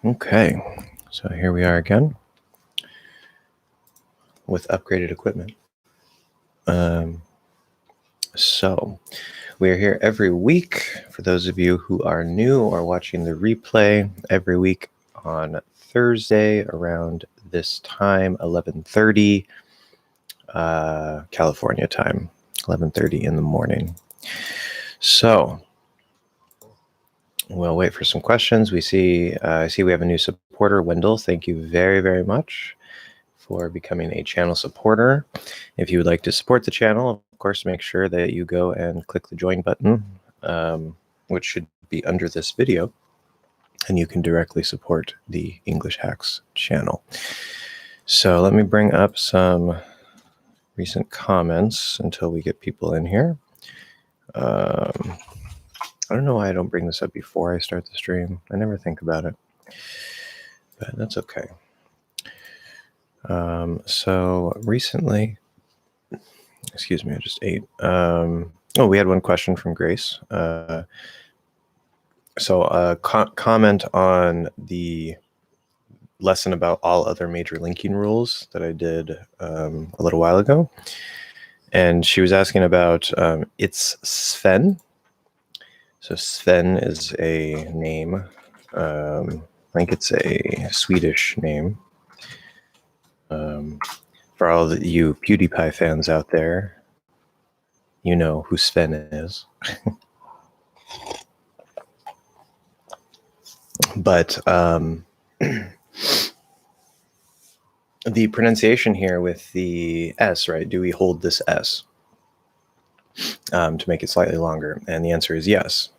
Okay, so here we are again with upgraded equipment. So we are here every week. For those of you who are new or watching the replay, every week on Thursday around this time, 11:30 California time, 11:30 in the morning. So we'll wait for some questions. I see we have a new supporter, Wendell. Thank you very, very much for becoming a channel supporter. If you would like to support the channel, of course, make sure that you go and click the join button, which should be under this video, and you can directly support the English Hacks channel. So let me bring up some recent comments until we get people in here. I don't know why I don't bring this up before I start the stream. I never think about it, but that's okay. So recently, excuse me, I just ate. We had one question from Grace. Comment on the lesson about all other major linking rules that I did a little while ago. And she was asking about it's Sven. So Sven is a name. I think it's a Swedish name. For all of you PewDiePie fans out there, you know who Sven is. But the pronunciation here with the S, right? Do we hold this S to make it slightly longer? And the answer is yes.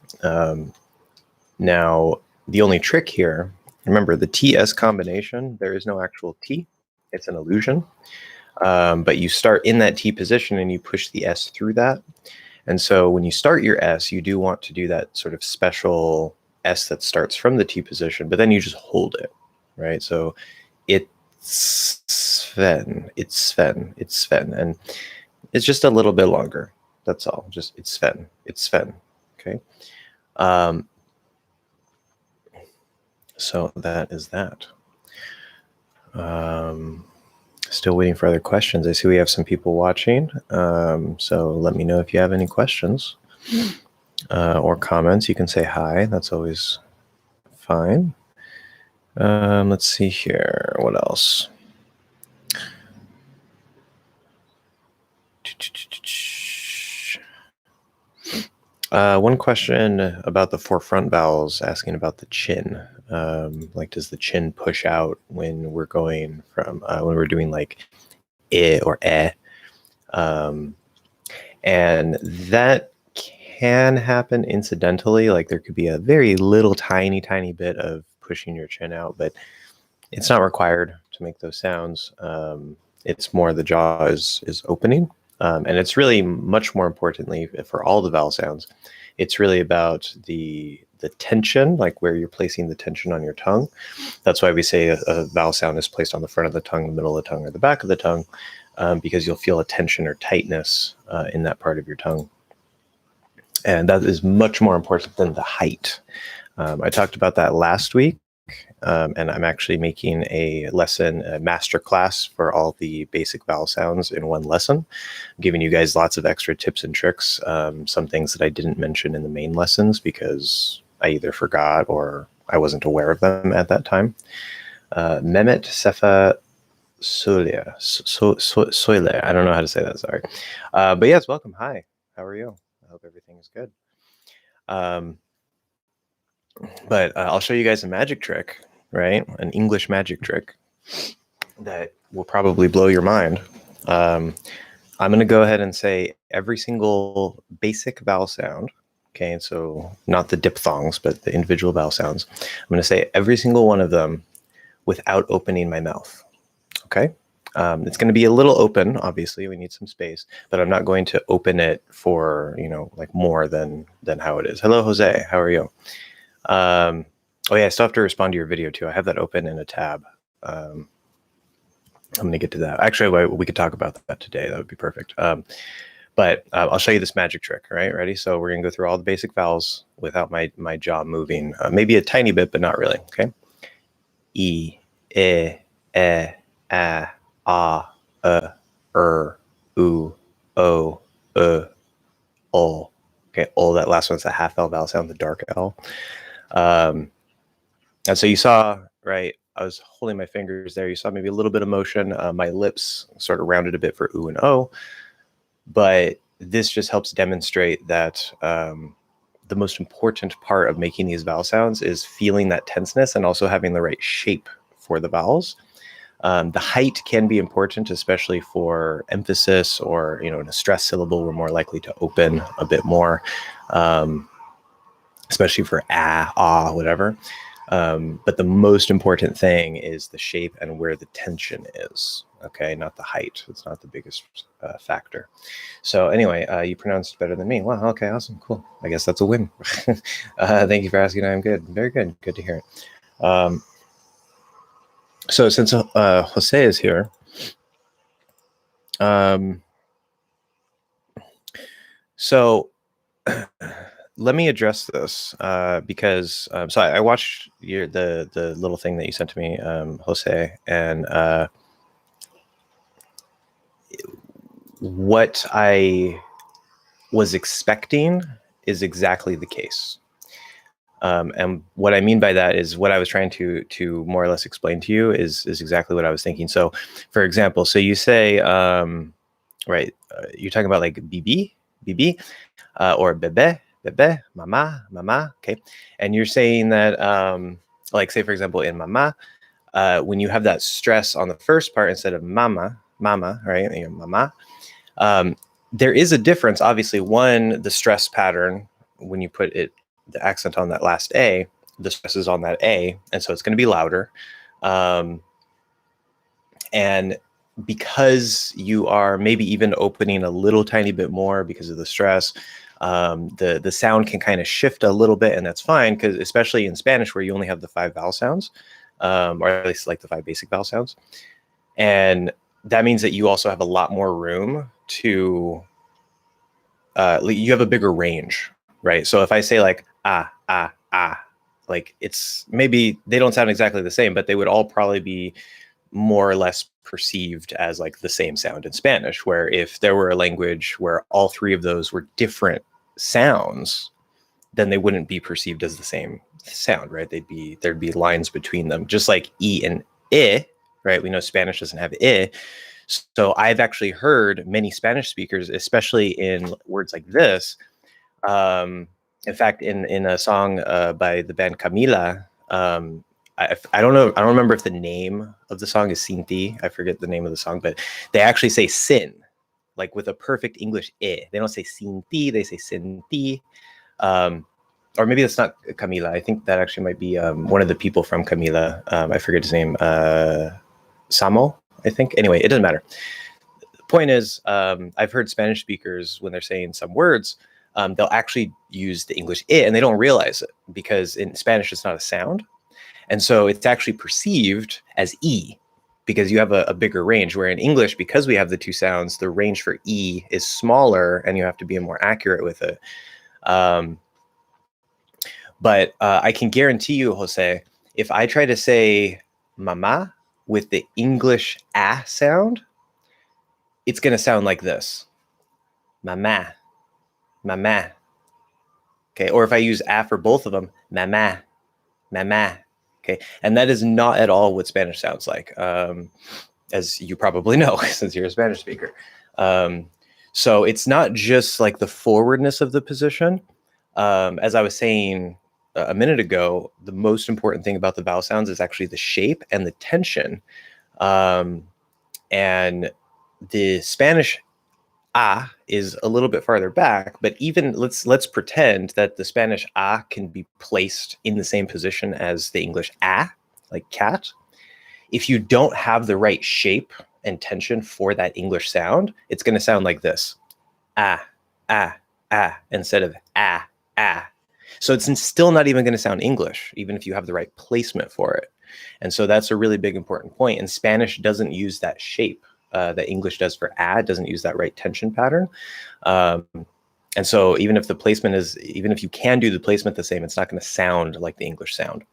Now, the only trick here, remember the TS combination, there is no actual T. It's an illusion. But you start in that T position and you push the S through that. And so when you start your S, you do want to do that sort of special S that starts from the T position, but then you just hold it, right? So it's Sven, it's Sven, it's Sven. And it's just a little bit longer. That's all. Just it's Sven, it's Sven. Okay. So that is that. Still waiting for other questions. I see we have some people watching. So let me know if you have any questions or comments. You can say hi. That's always fine. Let's see here. What else? One question about the four front vowels, asking about the chin. Like, does the chin push out when we're going from when we're doing like I or eh? And that can happen incidentally. Like there could be a very little tiny bit of pushing your chin out, but it's not required to make those sounds. It's more the jaw is opening. And it's really much more importantly for all the vowel sounds, it's really about the tension, like where you're placing the tension on your tongue. That's why we say a vowel sound is placed on the front of the tongue, the middle of the tongue, or the back of the tongue, because you'll feel a tension or tightness in that part of your tongue. And that is much more important than the height. I talked about that last week. And I'm actually making a lesson, a master class for all the basic vowel sounds in one lesson. I'm giving you guys lots of extra tips and tricks, some things that I didn't mention in the main lessons because I either forgot or I wasn't aware of them at that time. Mehmet Sefa Solia, Soile, I don't know how to say that, sorry. But yes, welcome. Hi, how are you? I hope everything is good. But I'll show you guys a magic trick, right? An English magic trick that will probably blow your mind. I'm going to go ahead and say every single basic vowel sound. Okay, so not the diphthongs, but the individual vowel sounds. I'm going to say every single one of them without opening my mouth. Okay, it's going to be a little open. Obviously, we need some space, but I'm not going to open it for like more than how it is. Hello, Jose. How are you? Oh yeah, I still have to respond to your video too. I have that open in a tab. I'm going to get to that. Actually, we could talk about that today. That would be perfect. But I'll show you this magic trick. All right, ready? So we're going to go through all the basic vowels without my jaw moving. Maybe a tiny bit, but not really. Okay. e, e, a, u, o, o. Okay, o, that last one's a half L vowel sound, the dark L. And so you saw, right, I was holding my fingers there. You saw maybe a little bit of motion. My lips sort of rounded a bit for oo and o. But this just helps demonstrate that the most important part of making these vowel sounds is feeling that tenseness and also having the right shape for the vowels. The height can be important, especially for emphasis or, in a stress syllable, we're more likely to open a bit more, especially for ah, whatever. But the most important thing is the shape and where the tension is. Okay, not the height. It's not the biggest factor. So anyway, you pronounced better than me. Wow, okay, awesome, cool. I guess that's a win. Thank you for asking. I'm good. Very good. Good to hear it. So since Jose is here, so let me address this because so I watched the little thing that you sent to me, Jose, and what I was expecting is exactly the case. And what I mean by that is what I was trying to more or less explain to you is exactly what I was thinking. So, for example, so you say, right, you're talking about like bibi, or bebe, mama, okay, and you're saying that, like, say for example, in mama, when you have that stress on the first part instead of mama, right, mama. There is a difference, obviously. One, the stress pattern, when you put the accent on that last A, the stress is on that A, and so it's going to be louder. And because you are maybe even opening a little tiny bit more because of the stress, the sound can kind of shift a little bit, and that's fine, because especially in Spanish where you only have the 5 vowel sounds, or at least like the 5 basic vowel sounds. And that means that you also have a lot more room to, you have a bigger range, right? So if I say like, ah, like it's maybe they don't sound exactly the same, but they would all probably be more or less perceived as like the same sound in Spanish, where if there were a language where all 3 of those were different sounds, then they wouldn't be perceived as the same sound, right? There'd be lines between them, just like E and I, right? We know Spanish doesn't have I. So I've actually heard many Spanish speakers, especially in words like this. In fact, in a song by the band Camila, I don't know, I don't remember if the name of the song is Sinti. I forget the name of the song, but they actually say sin, like with a perfect English I. They don't say Sinti, they say Sinti. Or maybe that's not Camila. I think that actually might be one of the people from Camila. I forget his name. Samo, I think. Anyway, it doesn't matter. The point is, I've heard Spanish speakers, when they're saying some words, they'll actually use the English I, and they don't realize it, because in Spanish it's not a sound. And so it's actually perceived as E, because you have a bigger range, where in English, because we have the 2 sounds, the range for E is smaller, and you have to be more accurate with it. But I can guarantee you, Jose, if I try to say mama with the English ah sound, it's going to sound like this. Mama, mama. Okay, or if I use ah for both of them, mama, mama. Okay, and that is not at all what Spanish sounds like, as you probably know, since you're a Spanish speaker. So it's not just like the forwardness of the position. As I was saying a minute ago, the most important thing about the vowel sounds is actually the shape and the tension. And the Spanish ah is a little bit farther back, but even let's pretend that the Spanish ah can be placed in the same position as the English ah, like cat. If you don't have the right shape and tension for that English sound, it's going to sound like this. Ah, instead of ah. So it's still not even going to sound English, even if you have the right placement for it. And so that's a really big important point. And Spanish doesn't use that shape that English does for ah, doesn't use that right tension pattern. And so even if you can do the placement the same, it's not going to sound like the English sound.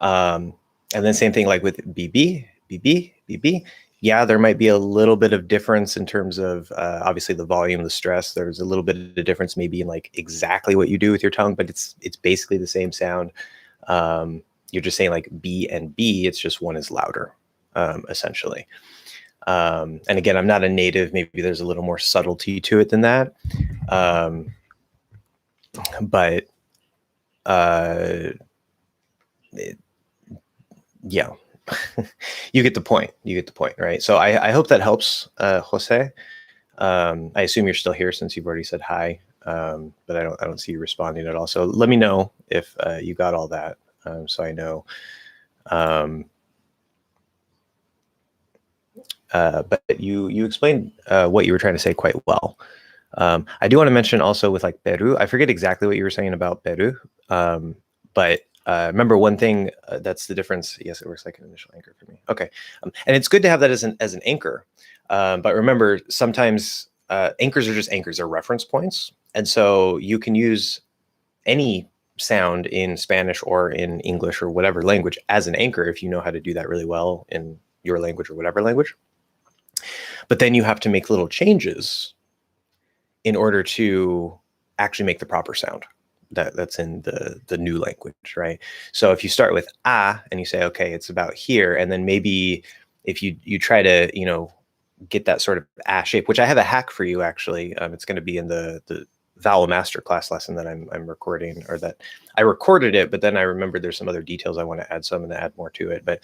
And then same thing like with BB, BB, BB. Yeah, there might be a little bit of difference in terms of obviously the volume, the stress. There's a little bit of difference maybe in like exactly what you do with your tongue, but it's basically the same sound. You're just saying like B and B. It's just one is louder, essentially. And again, I'm not a native. Maybe there's a little more subtlety to it than that. But yeah, you get the point. You get the point, right? So I hope that helps, Jose. I assume you're still here since you've already said hi, but I don't see you responding at all. So let me know if you got all that, so I know. But you explained what you were trying to say quite well. I do want to mention also with like Peru, I forget exactly what you were saying about Peru, but remember one thing that's the difference. Yes, it works like an initial anchor for me. Okay, and it's good to have that as an anchor. But remember, sometimes anchors are just anchors, they're reference points, and so you can use any sound in Spanish or in English or whatever language as an anchor if you know how to do that really well in your language or whatever language. But then you have to make little changes in order to actually make the proper sound that's in the new language, right? So if you start with ah and you say, okay, it's about here, and then maybe if you try to, get that sort of ah shape, which I have a hack for you actually. It's going to be in the vowel masterclass lesson that I'm recording, or that I recorded it, but then I remembered there's some other details I want to add, so I'm going to add more to it. But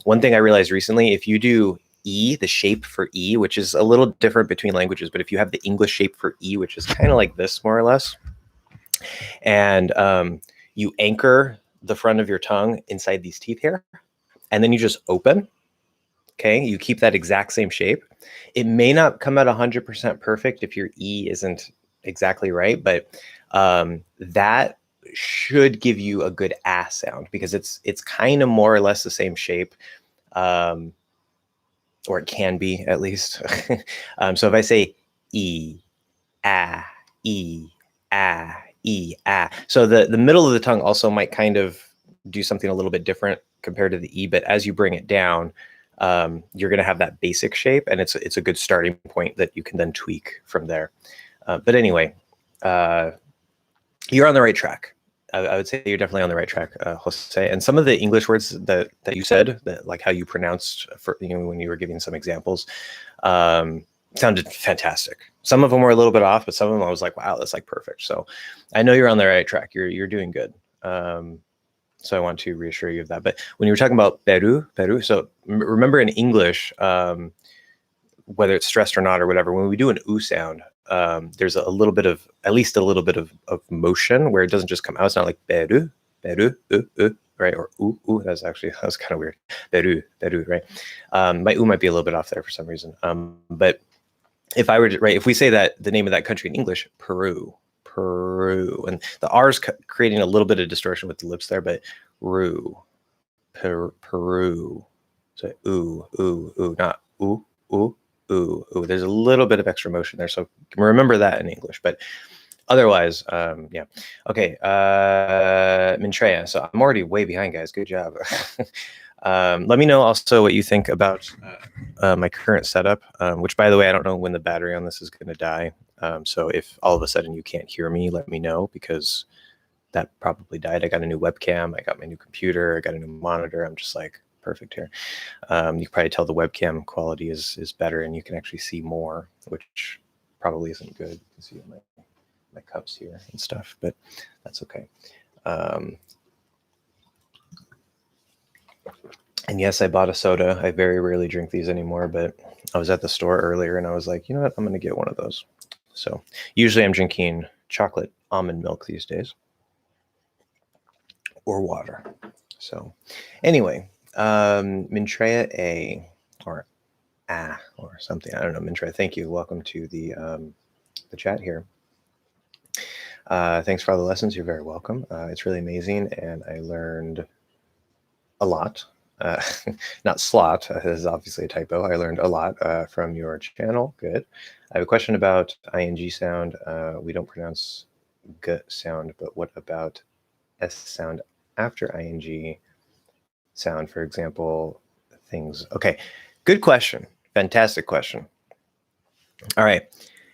one thing I realized recently, if you do E, the shape for E, which is a little different between languages, but if you have the English shape for E, which is kind of like this more or less, and you anchor the front of your tongue inside these teeth here, and then you just open, okay, you keep that exact same shape. It may not come out 100% perfect if your E isn't exactly right, but that should give you a good ah sound, because it's kind of more or less the same shape. Or it can be, at least. So if I say E, ah, E, ah, E, ah. So the middle of the tongue also might kind of do something a little bit different compared to the E, but as you bring it down, you're going to have that basic shape, and it's a good starting point that you can then tweak from there. But anyway, you're on the right track. I would say you're definitely on the right track, Jose. And some of the English words that you said, that like how you pronounced, for when you were giving some examples, sounded fantastic. Some of them were a little bit off, but some of them I was like, wow, that's like perfect. So I know you're on the right track. You're doing good. So I want to reassure you of that. But when you were talking about Peru, so remember in English, whether it's stressed or not or whatever, when we do an oo sound, there's a little bit of, at least a little bit of motion where it doesn't just come out. It's not like Peru, right? Or ooh, that was kind of weird. Peru, right? My oo might be a little bit off there for some reason. But if I were to, right, if we say that the name of that country in English, Peru, and the R's creating a little bit of distortion with the lips there, but Peru, so ooh, not ooh. Ooh. There's a little bit of extra motion there, so remember that in English. But otherwise, yeah. Okay, Mintreya. So I'm already way behind, guys. Good job. Let me know also what you think about my current setup, which, by the way, I don't know when the battery on this is going to die. So if all of a sudden you can't hear me, let me know, because that probably died. I got a new webcam. I got my new computer. I got a new monitor. I'm just like, perfect here. You can probably tell the webcam quality is better, and you can actually see more, which probably isn't good. You can see my cups here and stuff, but that's okay. And yes, I bought a soda. I very rarely drink these anymore, but I was at the store earlier and I was like, you know what? I'm going to get one of those. So usually I'm drinking chocolate almond milk these days, or water. So anyway, Mintreya A, or or something. I don't know, Mintreya. Thank you. Welcome to the chat here. Thanks for all the lessons. You're very welcome. It's really amazing, and I learned a lot. Not slot, this is obviously a typo. I learned a lot from your channel. Good. I have a question about ing sound. We don't pronounce g sound, but what about s sound after ing? sound, for example, things. Okay, good question. Fantastic question. All right.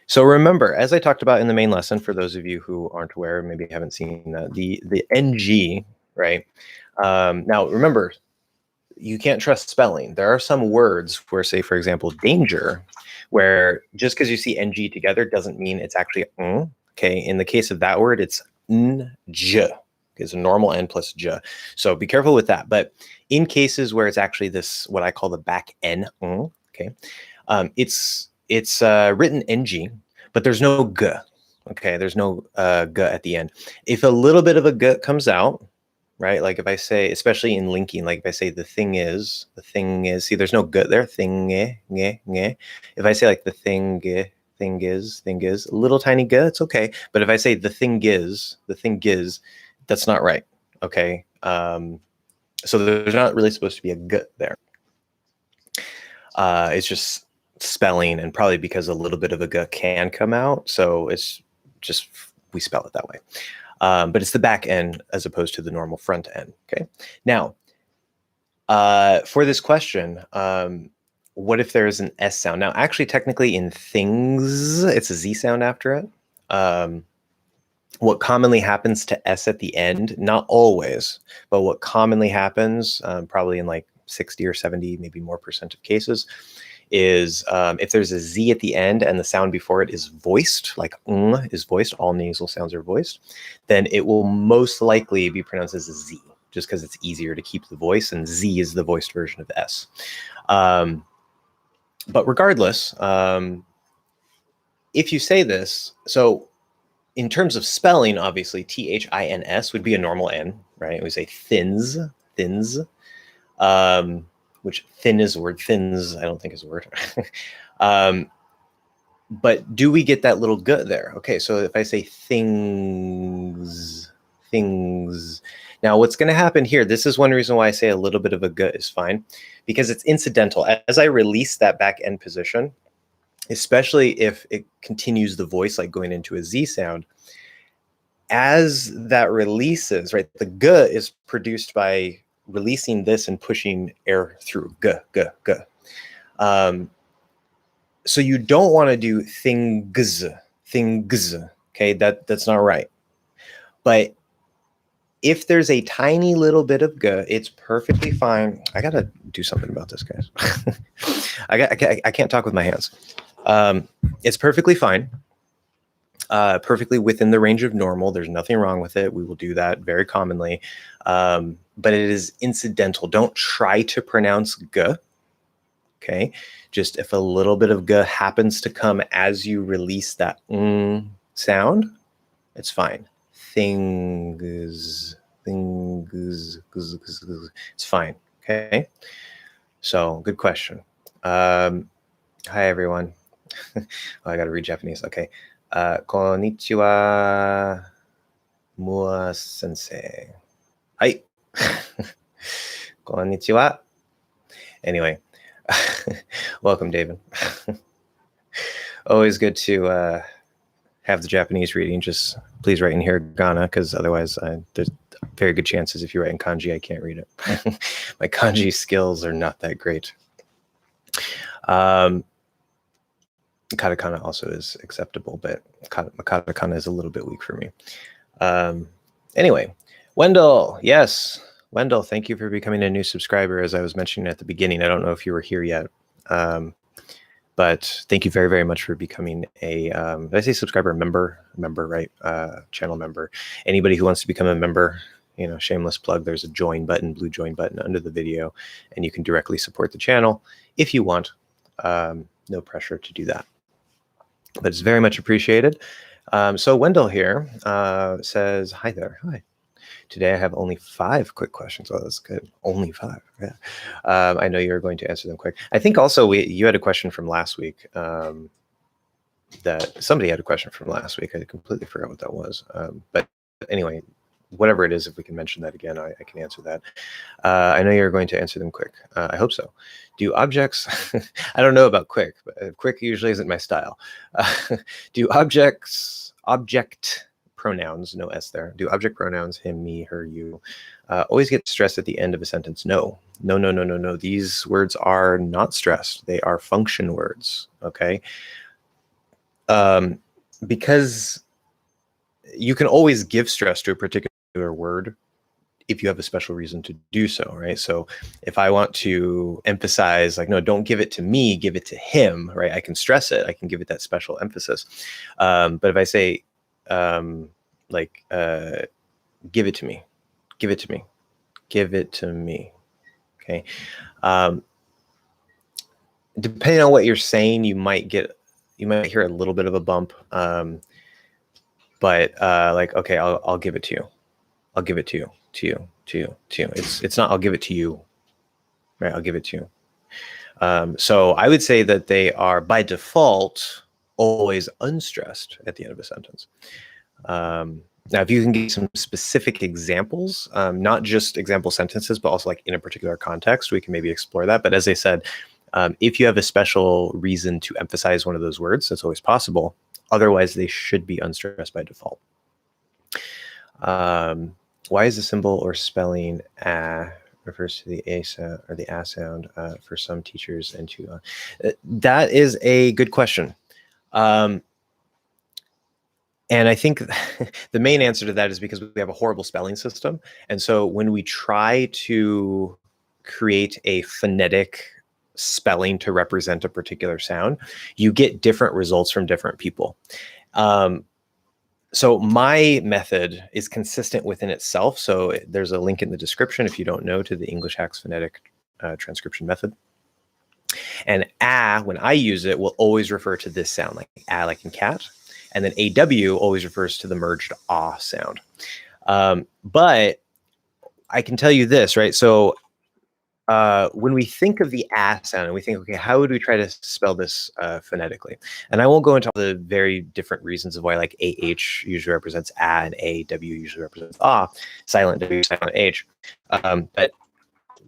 So remember, as I talked about in the main lesson, for those of you who aren't aware, maybe haven't seen that, the NG, right? Now, remember, you can't trust spelling. There are some words where, say, for example, danger, where just because you see NG together doesn't mean it's actually okay? In the case of that word, it's nj. It's a normal N plus j. So be careful with that. But in cases where it's actually this, what I call the back N, okay, it's written NG, but there's no g. Okay, there's no g at the end. If a little bit of a g comes out, right? Like if I say, especially in linking, like if I say the thing is, see, there's no g there. Thing, nge. If I say like the thing is, a little tiny g, it's okay. But if I say the thing is, that's not right. Okay. So there's not really supposed to be a g there. It's just spelling, and probably because a little bit of a g can come out. So it's just, we spell it that way. But it's the back end as opposed to the normal front end. Okay. Now, for this question, what if there is an S sound? Now, actually, technically in things, it's a Z sound after it. What commonly happens to S at the end, not always, but what commonly happens, probably in like 60 or 70, maybe more % of cases, is if there's a Z at the end and the sound before it is voiced, like is voiced, all nasal sounds are voiced, then it will most likely be pronounced as a Z, just because it's easier to keep the voice, and Z is the voiced version of S. But regardless, if you say this, so in terms of spelling, obviously, THINS would be a normal N, right? We say thins, which thin is a word. Thins, I don't think is a word. But do we get that little g there? Okay, so if I say things. Now, what's going to happen here, this is one reason why I say a little bit of a g is fine, because it's incidental. As I release that back end position, especially if it continues the voice, like going into a Z sound, as that releases, right, the g is produced by releasing this and pushing air through. G. So you don't want to do things. Okay, that's not right. But if there's a tiny little bit of g, it's perfectly fine. I gotta do something about this, guys. I can't talk with my hands. It's perfectly fine. Perfectly within the range of normal. There's nothing wrong with it. We will do that very commonly. But it is incidental. Don't try to pronounce g. Okay. Just if a little bit of g happens to come as you release that sound, it's fine. Things, it's fine. Okay. So good question. Hi, everyone. Oh, I got to read Japanese. Okay. Konnichiwa, Mua sensei. Hi. Konnichiwa. Anyway, welcome, David. Always good to have the Japanese reading. Just please write in hiragana, because otherwise there's very good chances if you write in kanji, I can't read it. My kanji skills are not that great. Katakana also is acceptable, but katakana is a little bit weak for me. Anyway, Wendell, yes. Wendell, thank you for becoming a new subscriber, as I was mentioning at the beginning. I don't know if you were here yet, but thank you very, very much for becoming a, did I say subscriber? Member, right? Channel member. Anybody who wants to become a member, you know, shameless plug, there's a join button, blue join button under the video, and you can directly support the channel if you want. No pressure to do that, but it's very much appreciated. So Wendell here says, hi there. Hi. Today I have only 5 quick questions. Oh, that's good. Only 5. Yeah. I know you're going to answer them quick. I think also you had a question from last week. That somebody had a question from last week. I completely forgot what that was. But anyway, whatever it is, if we can mention that again, I can answer that. I know you're going to answer them quick. I hope so. Do objects, I don't know about quick, but quick usually isn't my style. Do object pronouns, no S there. Do object pronouns, him, me, her, you, always get stressed at the end of a sentence? No. No, no, no, no, no. These words are not stressed. They are function words, okay? Because you can always give stress to a particular word if you have a special reason to do so, right? So if I want to emphasize, like, no, don't give it to me, give it to him, right? I can stress it. I can give it that special emphasis. But if I say, give it to me, give it to me, give it to me, okay? Depending on what you're saying, you might hear a little bit of a bump. But like, okay, I'll give it to you. I'll give it to you, to you, to you, to you. It's not I'll give it to you, right? I'll give it to you. So I would say that they are by default always unstressed at the end of a sentence. Now, if you can give some specific examples, not just example sentences, but also like in a particular context, we can maybe explore that. But as I said, if you have a special reason to emphasize one of those words, that's always possible. Otherwise, they should be unstressed by default. Why is the symbol or spelling refers to the a sound or the a sound for some teachers and to that is a good question. And I think the main answer to that is because we have a horrible spelling system. And so when we try to create a phonetic spelling to represent a particular sound, you get different results from different people. So my method is consistent within itself. So there's a link in the description if you don't know to the English Hacks phonetic transcription method. And when I use it, will always refer to this sound, like like in cat. And then AW always refers to the merged ah sound. But I can tell you this, right? So when we think of the sound and we think, okay, how would we try to spell this phonetically? And I won't go into all the very different reasons of why like AH usually represents and AW usually represents silent W, silent H. But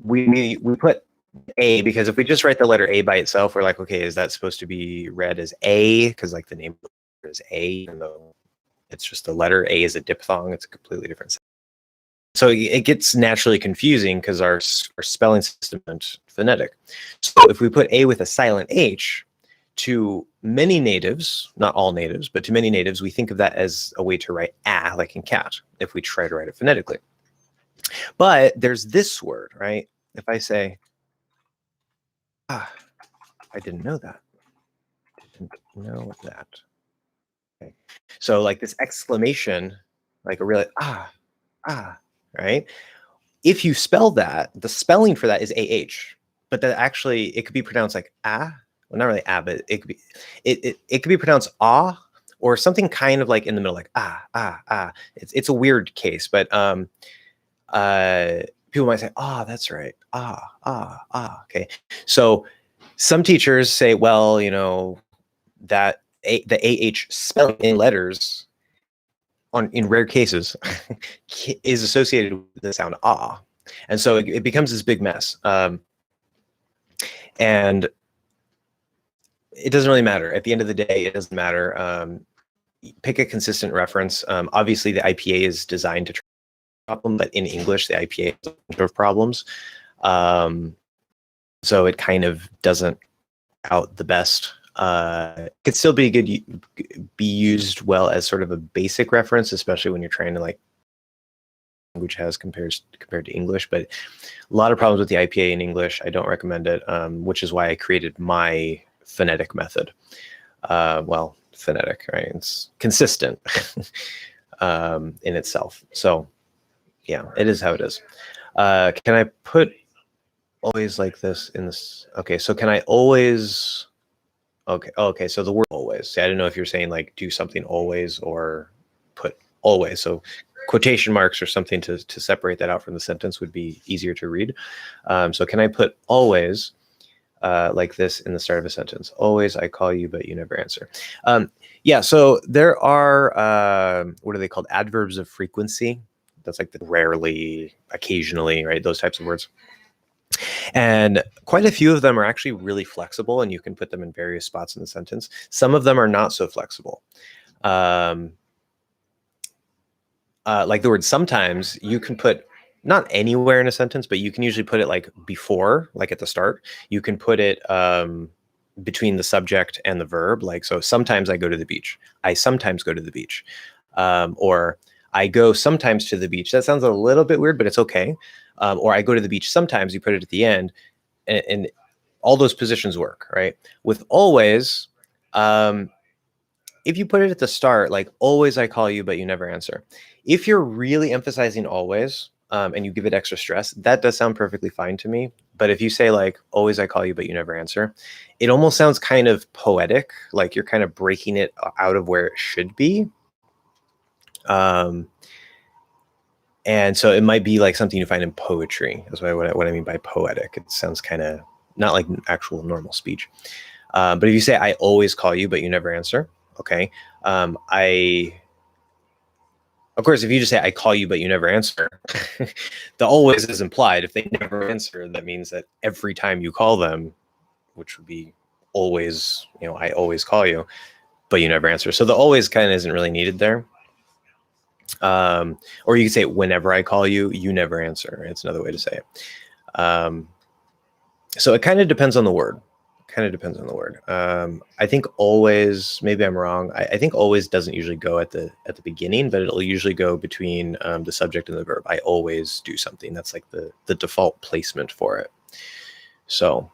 we put A because if we just write the letter A by itself, we're like, okay, is that supposed to be read as A? Because like the name is A, even though it's just a letter. A is a diphthong. It's a completely different sound. So it gets naturally confusing because our spelling system is phonetic. So if we put A with a silent H, to many natives, not all natives, but to many natives, we think of that as a way to write like in cat, if we try to write it phonetically. But there's this word, right? If I say, I didn't know that. Didn't know that. Okay. So like this exclamation, like a really right? If you spell that, the spelling for that is AH, but that actually, it could be pronounced like well, not really but it could be, it could be pronounced or something kind of like in the middle, like It's a weird case, but people might say, that's right. Okay. So some teachers say, well, you know, that the AH spelling in letters in rare cases is associated with the sound and so it becomes this big mess, and it doesn't really matter. At the end of the day, it doesn't matter. Pick a consistent reference. Obviously the IPA is designed to problem, but in English the IPA has a bunch of problems, so it kind of doesn't out the best. Could still be used well as sort of a basic reference, especially when you're trying to like language has compared to English. But a lot of problems with the IPA in English. I don't recommend it, which is why I created my phonetic method. Well, phonetic, right? It's consistent in itself. So yeah, it is how it is. Can I put always like this in this? Okay, so can I always? Okay. So the word always. See, I didn't know if you're saying like do something always or put always. So quotation marks or something to separate that out from the sentence would be easier to read. So can I put always like this in the start of a sentence? Always I call you, but you never answer. Yeah. So there are what are they called? Adverbs of frequency. That's like the rarely, occasionally, right? Those types of words. And quite a few of them are actually really flexible, and you can put them in various spots in the sentence. Some of them are not so flexible. like the word sometimes, you can put not anywhere in a sentence, but you can usually put it like before, like at the start. You can put it between the subject and the verb. Like, so sometimes I go to the beach. I sometimes go to the beach. Or I go sometimes to the beach. That sounds a little bit weird, but it's okay. Or I go to the beach sometimes, you put it at the end, and all those positions work, right? With always, if you put it at the start, like always I call you, but you never answer. If you're really emphasizing always, and you give it extra stress, that does sound perfectly fine to me. But if you say like always I call you, but you never answer, it almost sounds kind of poetic, like you're kind of breaking it out of where it should be. And so it might be like something you find in poetry. That's what I mean by poetic. It sounds kind of not like actual normal speech. But if you say I always call you, but you never answer, okay. Of course, if you just say I call you, but you never answer, the always is implied. If they never answer, that means that every time you call them, which would be always, I always call you, but you never answer. So the always kind of isn't really needed there. Or you could say whenever I call you, you never answer. It's another way to say it. So it kind of depends on the word. I think always, maybe I'm wrong. I think always doesn't usually go at the beginning, but it'll usually go between the subject and the verb. I always do something. That's like the default placement for it. So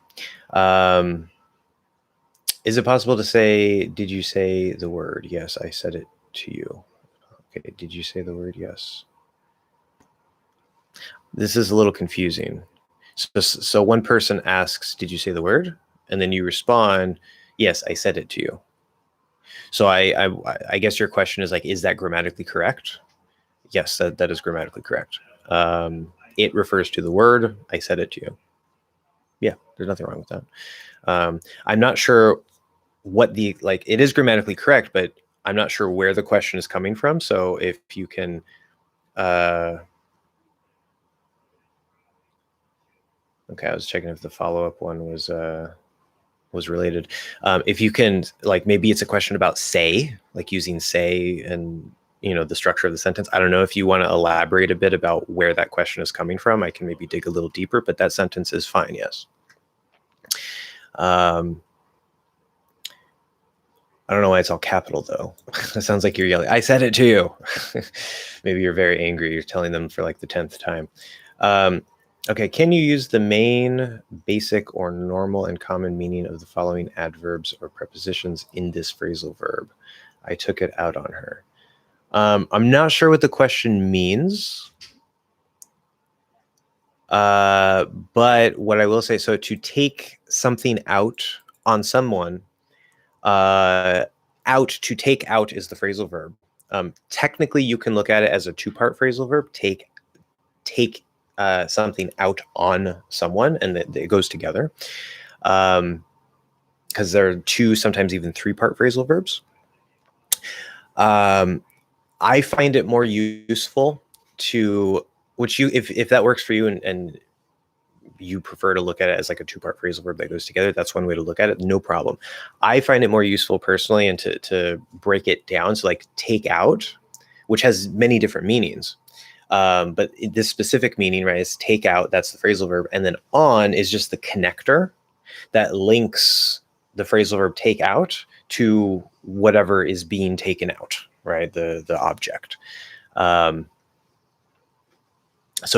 is it possible to say, did you say the word? Yes, I said it to you. Okay, did you say the word? Yes. This is a little confusing. So one person asks, did you say the word? And then you respond, yes, I said it to you. So I guess your question is like, is that grammatically correct? Yes, that is grammatically correct. It refers to the word, I said it to you. Yeah, there's nothing wrong with that. I'm not sure what it is grammatically correct, but I'm not sure where the question is coming from. So if you can, okay, I was checking if the follow-up one was related. If you can, like, maybe it's a question about say, like using say and, the structure of the sentence. I don't know if you want to elaborate a bit about where that question is coming from. I can maybe dig a little deeper, but that sentence is fine. Yes. I don't know why it's all capital though. It sounds like you're yelling, I said it to you. Maybe you're very angry. You're telling them for like the 10th time. Okay, can you use the main, basic, or normal and common meaning of the following adverbs or prepositions in this phrasal verb? I took it out on her. I'm not sure what the question means. But what I will say, so to take something out on someone, to take out is the phrasal verb. Technically, you can look at it as a two-part phrasal verb. Take something out on someone, and it goes together. Because there are two, sometimes even three-part phrasal verbs. I find it more useful to, if that works for you and you prefer to look at it as like a two-part phrasal verb that goes together, that's one way to look at it, no problem. I find it more useful personally, and to break it down. So like take out, which has many different meanings. But this specific meaning, right, is take out, that's the phrasal verb. And then on is just the connector that links the phrasal verb take out to whatever is being taken out, right, the object. So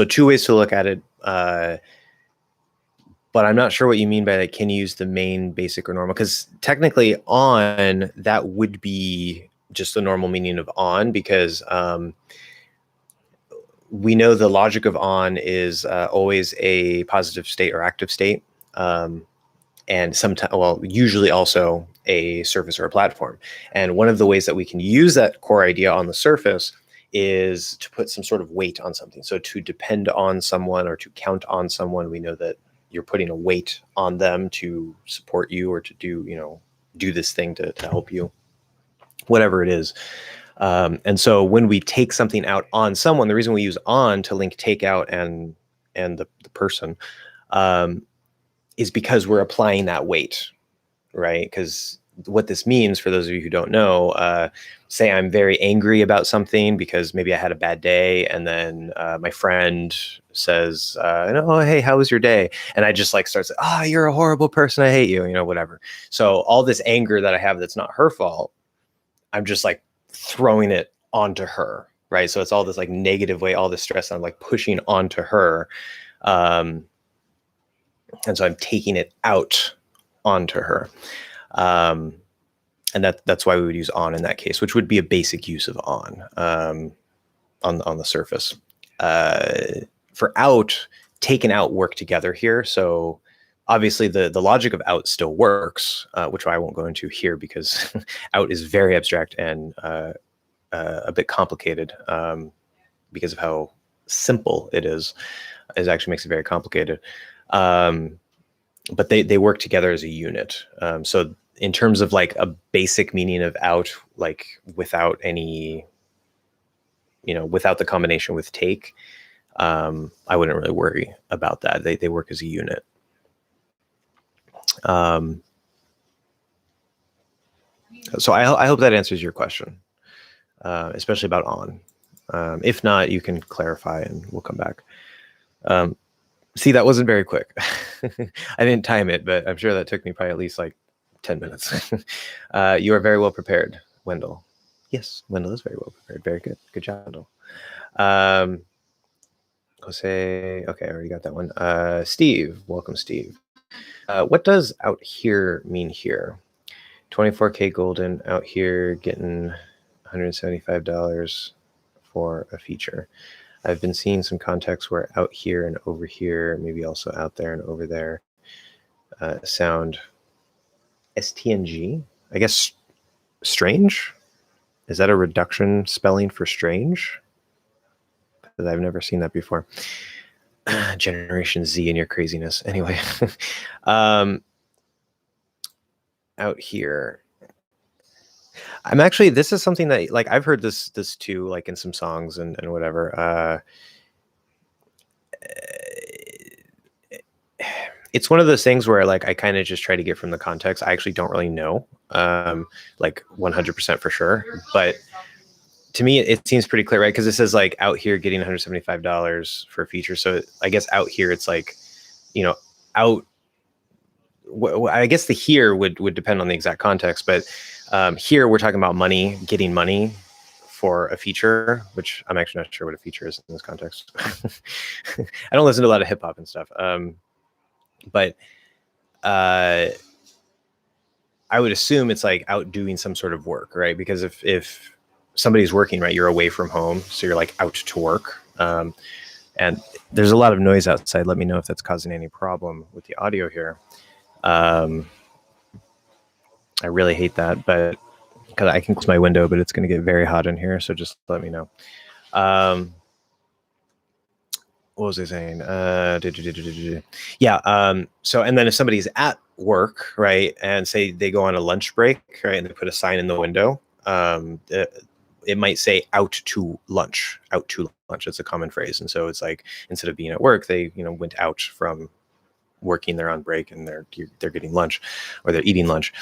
two ways to look at it. But I'm not sure what you mean by that. Can you use the main, basic, or normal? Because technically on, that would be just the normal meaning of on, because we know the logic of on is always a positive state or active state. And sometimes, usually also a surface or a platform. And one of the ways that we can use that core idea on the surface is to put some sort of weight on something. So to depend on someone or to count on someone, we know that you're putting a weight on them to support you or to do this thing to help you, whatever it is. And so when we take something out on someone, the reason we use on to link take out and the person is because we're applying that weight, right? Because what this means, for those of you who don't know, say I'm very angry about something because maybe I had a bad day, and then my friend says, "Oh, hey, how was your day?" And I just like start saying, "Oh, you're a horrible person. I hate you," whatever. So all this anger that I have that's not her fault, I'm just like throwing it onto her, right? So it's all this like negative way, all this stress I'm like pushing onto her, and so I'm taking it out onto her. And that's why we would use on in that case, which would be a basic use of on the surface. For out, take and out work together here. So obviously the logic of out still works, which I won't go into here because out is very abstract and a bit complicated, because of how simple it is. It actually makes it very complicated. But they work together as a unit. So in terms of like a basic meaning of out, like without any, without the combination with take, I wouldn't really worry about that. They work as a unit. So I hope that answers your question, especially about on. If not, you can clarify and we'll come back. See, that wasn't very quick. I didn't time it, but I'm sure that took me probably at least like 10 minutes. You are very well prepared, Wendell. Yes, Wendell is very well prepared. Very good. Good job, Wendell. Jose, okay, I already got that one. Steve, welcome, Steve. What does out here mean here? 24K golden, out here getting $175 for a feature. I've been seeing some contexts where out here and over here, maybe also out there and over there, sound STNG. I guess strange? Is that a reduction spelling for strange? Because I've never seen that before. Generation Z and your craziness. Anyway, out here. I'm actually, this is something that like I've heard this too, like in some songs and whatever. It's one of those things where like I kind of just try to get from the context. I actually don't really know, like 100% for sure, but to me it seems pretty clear, right? Because it says like out here getting $175 for a feature. So I guess out here it's like, out. I guess the here would depend on the exact context, but here we're talking about money, getting money for a feature, which I'm actually not sure what a feature is in this context. I don't listen to a lot of hip hop and stuff, but I would assume it's like out doing some sort of work, right? Because if somebody's working, right, you're away from home, so you're like out to work. And there's a lot of noise outside. Let me know if that's causing any problem with the audio here. I really hate that, but because I can close my window, but it's going to get very hot in here. So just let me know. What was I saying? Yeah. So, and then if somebody's at work, right, and say they go on a lunch break, right, and they put a sign in the window, it might say out to lunch. It's a common phrase. And so it's like, instead of being at work, they, went out from working, they're on break and they're getting lunch, or they're eating lunch.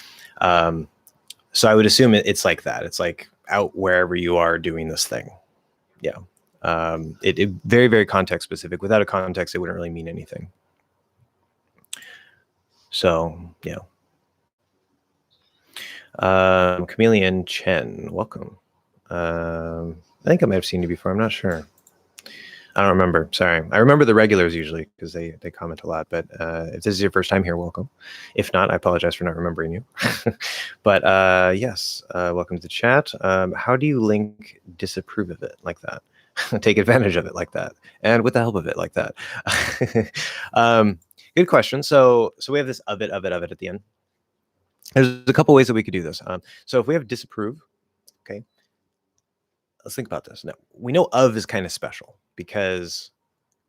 So I would assume it's like that. It's like out wherever you are doing this thing. Yeah. It very, very context specific. Without a context, it wouldn't really mean anything. So yeah. Chameleon Chen, welcome. I think I might have seen you before. I'm not sure. I don't remember. Sorry. I remember the regulars usually because they comment a lot. But if this is your first time here, welcome. If not, I apologize for not remembering you. But yes, welcome to the chat. How do you link disapprove of it like that? Take advantage of it like that, and with the help of it like that. Good question. So we have this of it at the end. There's a couple ways that we could do this. So if we have disapprove, okay, let's think about this. Now, we know of is kind of special because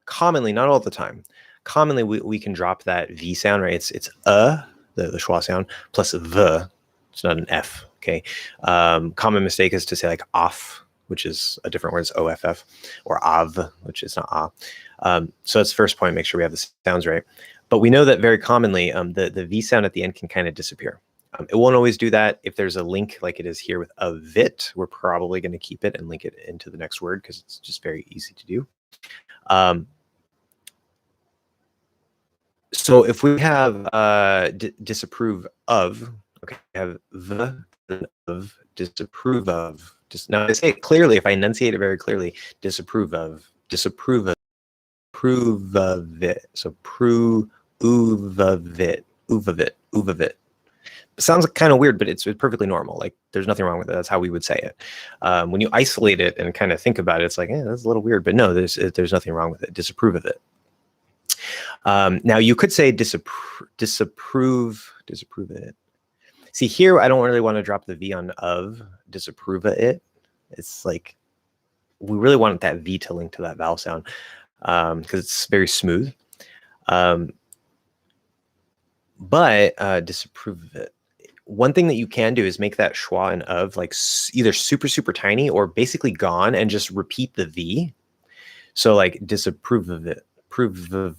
commonly, not all the time, commonly we can drop that V sound, right? It's the schwa sound plus the. It's not an F, okay? Common mistake is to say like off, which is a different word. It's OFF, or av, which is not ah. So that's the first point. Make sure we have the sounds right. But we know that very commonly the V sound at the end can kind of disappear. It won't always do that. If there's a link like it is here with of it, we're probably going to keep it and link it into the next word because it's just very easy to do. So if we have disapprove of, okay, we have the of, disapprove of. Just now I say it clearly, if I enunciate it very clearly, disapprove of, prove of it. So prove of it, of it. It sounds kind of weird, but it's perfectly normal. Like there's nothing wrong with it. That's how we would say it. When you isolate it and kind of think about it, it's like, that's a little weird, but no, there's nothing wrong with it. Disapprove of it. Now you could say disapprove it. See here, I don't really want to drop the V on of, disapprove of it. It's like, we really want that V to link to that vowel sound because it's very smooth. But disapprove of it. One thing that you can do is make that schwa and of like either super, super tiny or basically gone and just repeat the V. So like disapprove of it. Prove the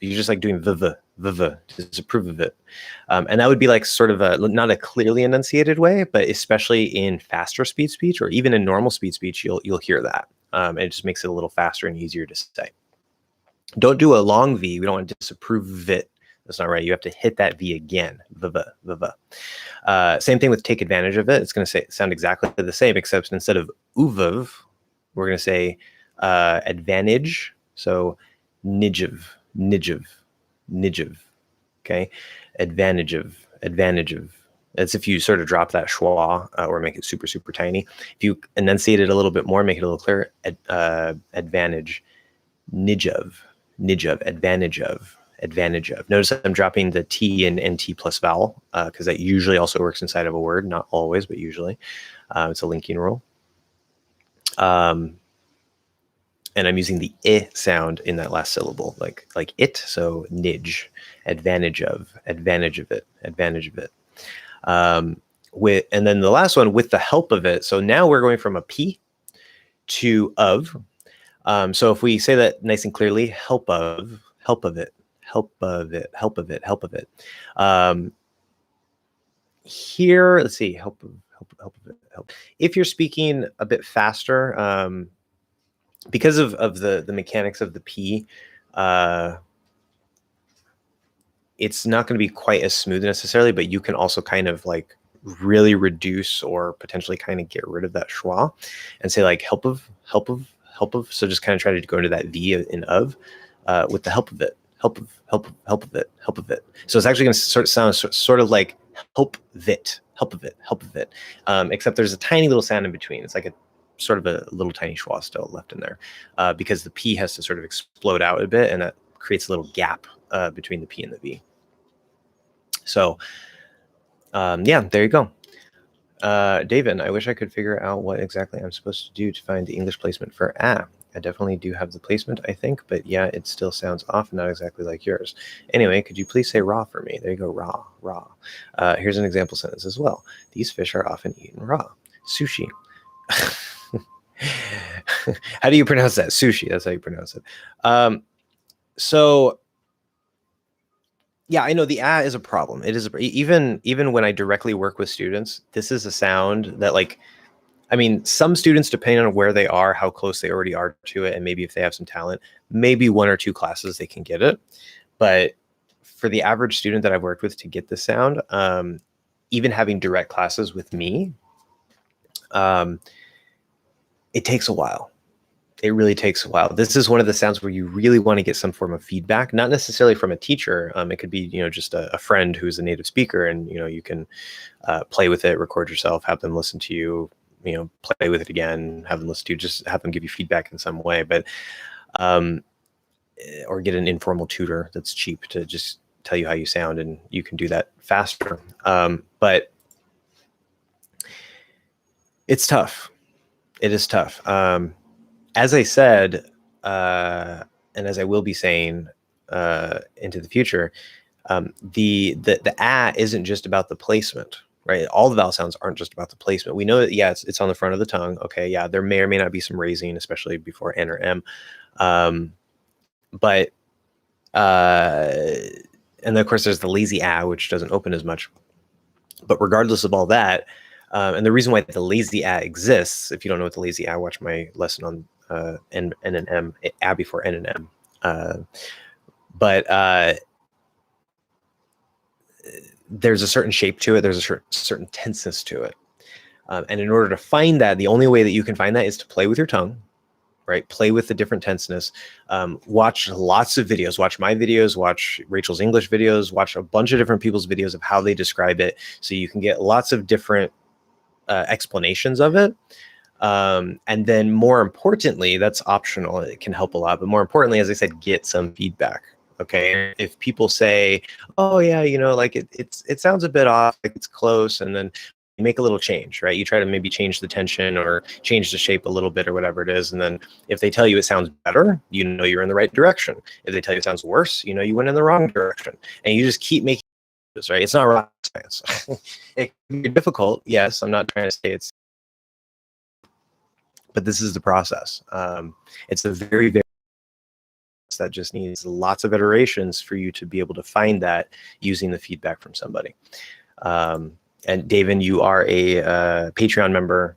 you're just like doing the disapprove of it, and that would be like sort of a not a clearly enunciated way, but especially in faster speech or even in normal speech, you'll hear that. It just makes it a little faster and easier to say. Don't do a long V. We don't want to disapprove of it. That's not right. You have to hit that V again. Same thing with take advantage of it. It's going to sound exactly the same, except instead of uvav, we're going to say advantage. So nijiv. Okay, advantage of. That's if you sort of drop that schwa or make it super, super tiny. If you enunciate it a little bit more, make it a little clearer. Advantage, nijiv, advantage of. Notice I'm dropping the T in NT plus vowel because that usually also works inside of a word, not always, but usually. It's a linking rule. And I'm using the I sound in that last syllable, like it. So nidge, advantage of it. And then the last one, with the help of it. So now we're going from a P to of. So if we say that nice and clearly, help of it. Here, let's see, help of it. If you're speaking a bit faster, because of the mechanics of the P, it's not going to be quite as smooth necessarily, but you can also kind of like really reduce or potentially kind of get rid of that schwa and say like help of. So just kind of try to go into that V in of with the help of it. Help of it. So it's actually going to sound sort of like help of it. Except there's a tiny little sound in between. It's like a sort of a little tiny schwa still left in there because the P has to sort of explode out a bit, and that creates a little gap between the P and the V. So yeah, there you go. David, I wish I could figure out what exactly I'm supposed to do to find the English placement for ah. I definitely do have the placement, I think, but yeah, it still sounds off, not exactly like yours. Anyway, could you please say raw for me? There you go, raw. Here's an example sentence as well. These fish are often eaten raw. Sushi. How do you pronounce that? Sushi, that's how you pronounce it. So yeah, I know the is a problem. It is even when I directly work with students, this is a sound that like, I mean, some students, depending on where they are, how close they already are to it, and maybe if they have some talent, maybe 1 or 2 classes they can get it. But for the average student that I've worked with to get the sound, even having direct classes with me, it takes a while. It really takes a while. This is one of the sounds where you really want to get some form of feedback, not necessarily from a teacher. It could be, just a friend who's a native speaker, and, you can play with it, record yourself, have them listen to you, play with it again, have them listen to you, just have them give you feedback in some way. But, or get an informal tutor that's cheap to just tell you how you sound, and you can do that faster. But it's tough. It is tough. As I said, and as I will be saying into the future, the isn't just about the placement, right? All the vowel sounds aren't just about the placement. We know that, yeah, it's on the front of the tongue. Okay, yeah, there may or may not be some raising, especially before N or M. But and then of course there's the lazy which doesn't open as much. But regardless of all that, and the reason why the lazy a exists, if you don't know what the lazy a, watch my lesson on N and M, a before N and M. But there's a certain shape to it. There's a certain tenseness to it. And in order to find that, the only way that you can find that is to play with your tongue, right? Play with the different tenseness. Watch lots of videos. Watch my videos. Watch Rachel's English videos. Watch a bunch of different people's videos of how they describe it, so you can get lots of different explanations of it. And then more importantly, that's optional. It can help a lot. But more importantly, as I said, get some feedback. Okay. If people say, oh yeah, like it sounds a bit off, like it's close, and then you make a little change, right? You try to maybe change the tension or change the shape a little bit or whatever it is. And then if they tell you it sounds better, you're in the right direction. If they tell you it sounds worse, you went in the wrong direction. And you just keep making this, right? It's not rocket science. It can be difficult. Yes, I'm not trying to say it's, but this is the process. It's a very, very, that just needs lots of iterations for you to be able to find that using the feedback from somebody. And David, you are a Patreon member.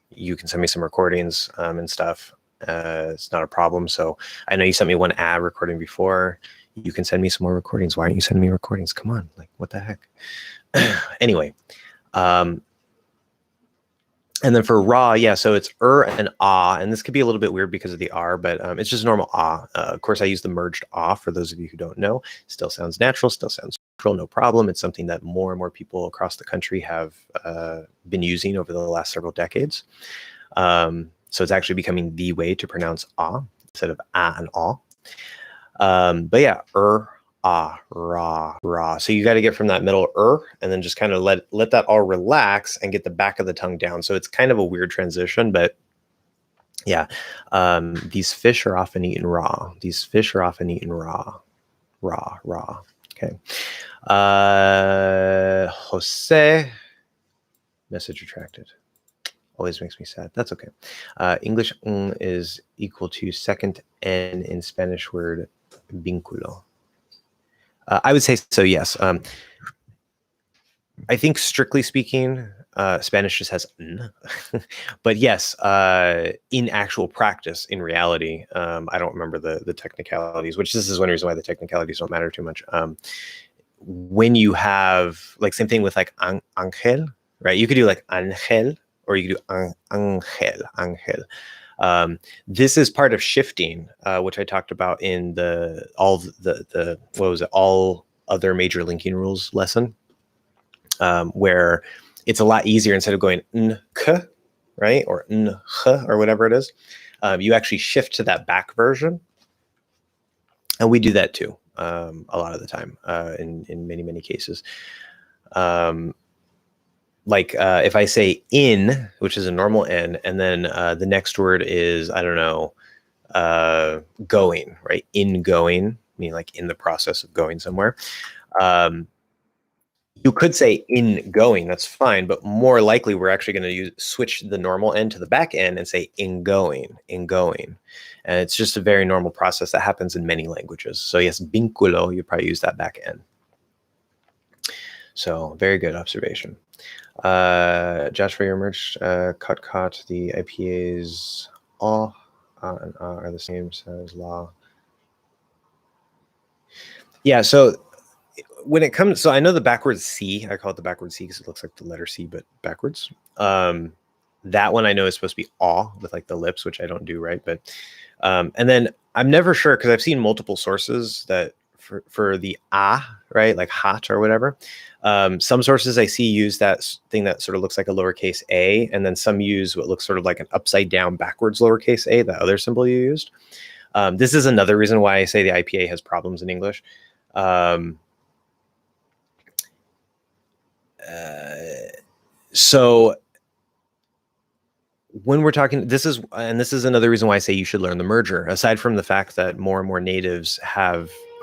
You can send me some recordings and stuff. It's not a problem. So I know you sent me one ad recording before. You can send me some more recordings. Why aren't you sending me recordings? Come on, like what the heck? Anyway, and then for raw, yeah, so it's and ah, and this could be a little bit weird because of the r, but it's just normal ah. Of course, I use the merged ah for those of you who don't know. Still sounds natural, still sounds natural, no problem. It's something that more and more people across the country have been using over the last several decades. So it's actually becoming the way to pronounce ah instead of ah and ah. But yeah, ah, ra. So you got to get from that middle and then just kind of let that all relax and get the back of the tongue down. So it's kind of a weird transition, but yeah, these fish are often eaten raw. These fish are often eaten raw. Okay. Jose, message retracted. Always makes me sad. That's okay. English is equal to second N in Spanish word vínculo. I would say so, yes. I think strictly speaking, Spanish just has n. But yes, in actual practice, in reality, I don't remember the technicalities, which this is one reason why the technicalities don't matter too much. When you have, like, same thing with like ángel, right? You could do like ángel, or you could do ángel. This is part of shifting, which I talked about in all other major linking rules lesson, where it's a lot easier. Instead of going n-k, right, or n-h, or whatever it is, you actually shift to that back version, and we do that too a lot of the time in many cases. Like if I say in, which is a normal N, and then the next word is, I don't know, going, right? In going, meaning like in the process of going somewhere. You could say in going, that's fine, but more likely we're actually going to switch the normal N to the back end and say in going. And it's just a very normal process that happens in many languages. So yes, vínculo, you probably use that back end. So very good observation. Josh, for your merch, caught the IPAs all and are the same as law. Yeah, so when it comes, so I know the backwards C, I call it the backwards C because it looks like the letter C, but backwards. That one I know is supposed to be aw with like the lips, which I don't do, right? But and then I'm never sure because I've seen multiple sources that for the right, like hot or whatever. Some sources I see use that thing that sort of looks like a lowercase a, and then some use what looks sort of like an upside down backwards lowercase a, the other symbol you used. This is another reason why I say the IPA has problems in English. So when we're talking, this is another reason why I say you should learn the merger, aside from the fact that more and more natives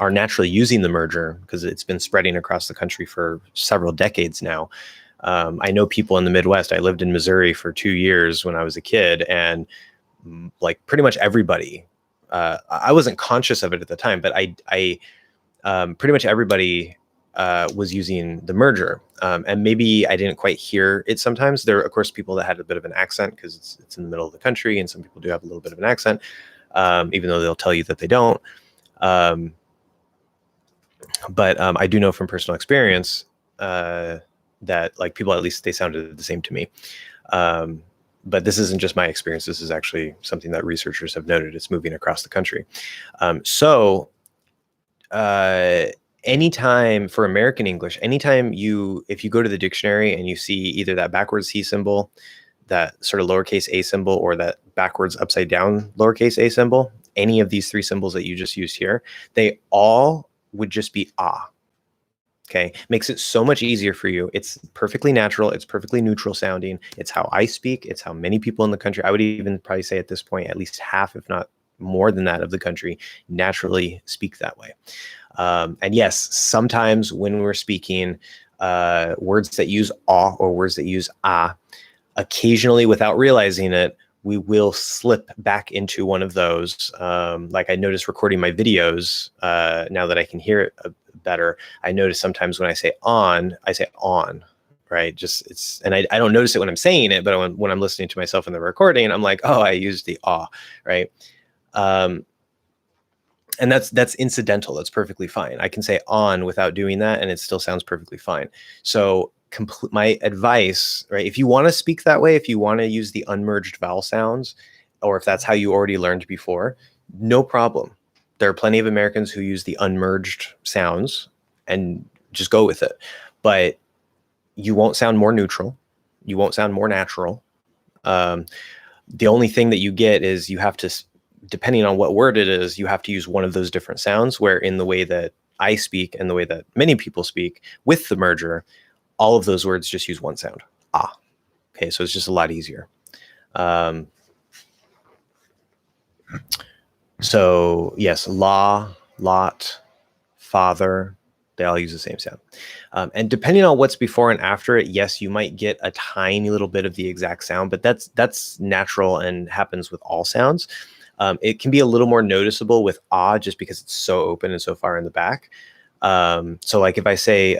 are naturally using the merger because it's been spreading across the country for several decades now. I know people in the Midwest. I lived in Missouri for 2 years when I was a kid, and like pretty much everybody, I wasn't conscious of it at the time, but I pretty much everybody was using the merger. And maybe I didn't quite hear it sometimes. There are, of course, people that had a bit of an accent because it's in the middle of the country, and some people do have a little bit of an accent, even though they'll tell you that they don't. But I do know from personal experience that like people, at least they sounded the same to me. But this isn't just my experience. This is actually something that researchers have noted. It's moving across the country. Anytime for American English, anytime if you go to the dictionary and you see either that backwards C symbol, that sort of lowercase a symbol, or that backwards upside down lowercase a symbol, any of these three symbols that you just used here, they all would just be ah. Okay, makes it so much easier for you. It's perfectly natural. It's perfectly neutral sounding. It's how I speak. It's how many people in the country, I would even probably say at this point, at least half, if not more than that, of the country naturally speak that way. And yes, sometimes when we're speaking words that use ah or words that use ah, occasionally without realizing it, we will slip back into one of those. Like I noticed recording my videos, now that I can hear it better, I notice sometimes when I say on, right? And I don't notice it when I'm saying it, but when I'm listening to myself in the recording, I'm like, oh, I used the ah, right? And that's incidental. That's perfectly fine. I can say on without doing that, and it still sounds perfectly fine. So my advice, right? If you want to speak that way, if you want to use the unmerged vowel sounds, or if that's how you already learned before, no problem. There are plenty of Americans who use the unmerged sounds and just go with it. But you won't sound more neutral. You won't sound more natural. The only thing that you get is you have to, depending on what word it is, you have to use one of those different sounds, where in the way that I speak and the way that many people speak with the merger, all of those words just use one sound, ah. Okay, so it's just a lot easier. So yes, la, lot, father, they all use the same sound. And depending on what's before and after it, yes, you might get a tiny little bit of the exact sound, but that's natural and happens with all sounds. It can be a little more noticeable with ah, just because it's so open and so far in the back. So like if I say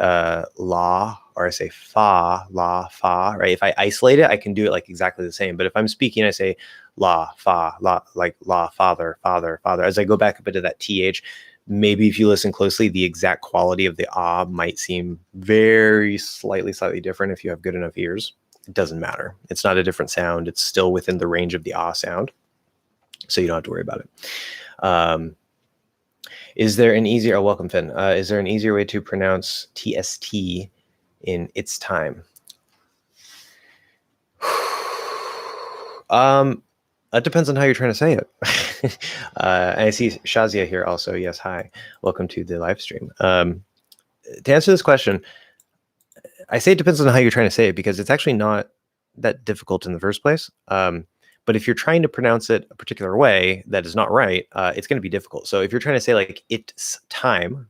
la, or I say fa, la, fa, right? If I isolate it, I can do it like exactly the same. But if I'm speaking, I say la, fa, la, like la, father, father, father. As I go back up into that th, maybe if you listen closely, the exact quality of the ah might seem very slightly different if you have good enough ears. It doesn't matter. It's not a different sound. It's still within the range of the ah sound. So you don't have to worry about it. Is there an easier, welcome Finn, is there an easier way to pronounce TST in its time? It depends on how you're trying to say it. And I see Shazia here also. Yes, hi. Welcome to the live stream. To answer this question, I say it depends on how you're trying to say it, because it's actually not that difficult in the first place. But if you're trying to pronounce it a particular way that is not right, it's going to be difficult. So if you're trying to say like it's time,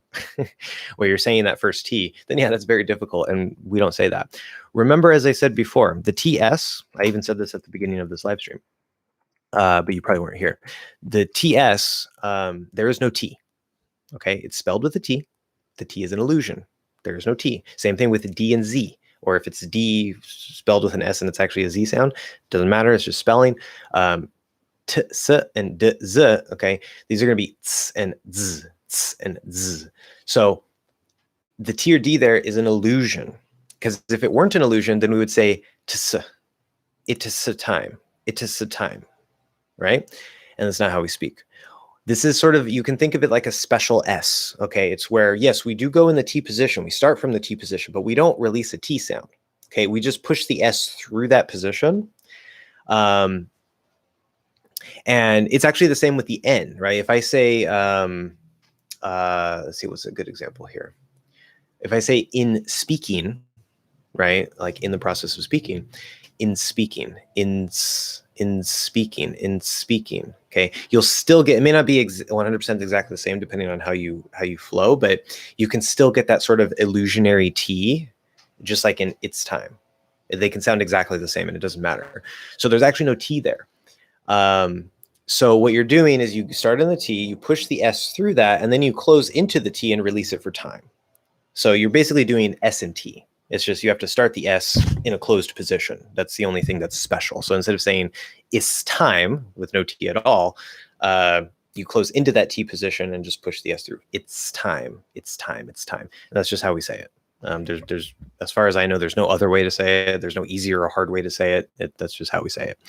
where you're saying that first T, then yeah, that's very difficult. And we don't say that. Remember, as I said before, the TS, I even said this at the beginning of this live stream, but you probably weren't here. The TS, there is no T. Okay, it's spelled with a T. The T is an illusion. There is no T. Same thing with the D and Z. Or if it's D spelled with an S and it's actually a Z sound, doesn't matter. It's just spelling. T, S, and D, Z. Okay, these are going to be ts and z, ts and z. So the T or D there is an illusion, because if it weren't an illusion, then we would say ts. It is a time. It is a time, right? And that's not how we speak. This is sort of, you can think of it like a special S, okay? It's where, yes, we do go in the T position. We start from the T position, but we don't release a T sound, okay? We just push the S through that position. And it's actually the same with the N, right? If I say, let's see, what's a good example here? If I say in speaking, right? Like in the process of speaking, in speaking, in speaking, okay, you'll still get, it may not be 100% exactly the same depending on how you flow, but you can still get that sort of illusionary T, just like in its time. They can sound exactly the same and it doesn't matter. So there's actually no T there. So what you're doing is you start in the T, you push the S through that, and then you close into the T and release it for time. So you're basically doing S and T. It's just you have to start the S in a closed position. That's the only thing that's special. So instead of saying it's time with no T at all, you close into that T position and just push the S through. It's time. It's time. It's time. And that's just how we say it. There's, as far as I know, there's no other way to say it. There's no easier or hard way to say it. That's just how we say it.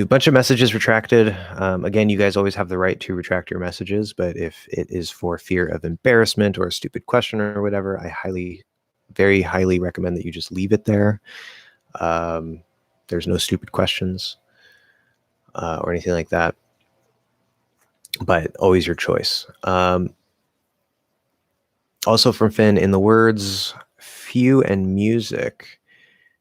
Bunch of messages retracted. Again, you guys always have the right to retract your messages, but if it is for fear of embarrassment or a stupid question or whatever, I very highly recommend that you just leave it there. There's no stupid questions or anything like that, but always your choice. Also from Finn, in the words few and music,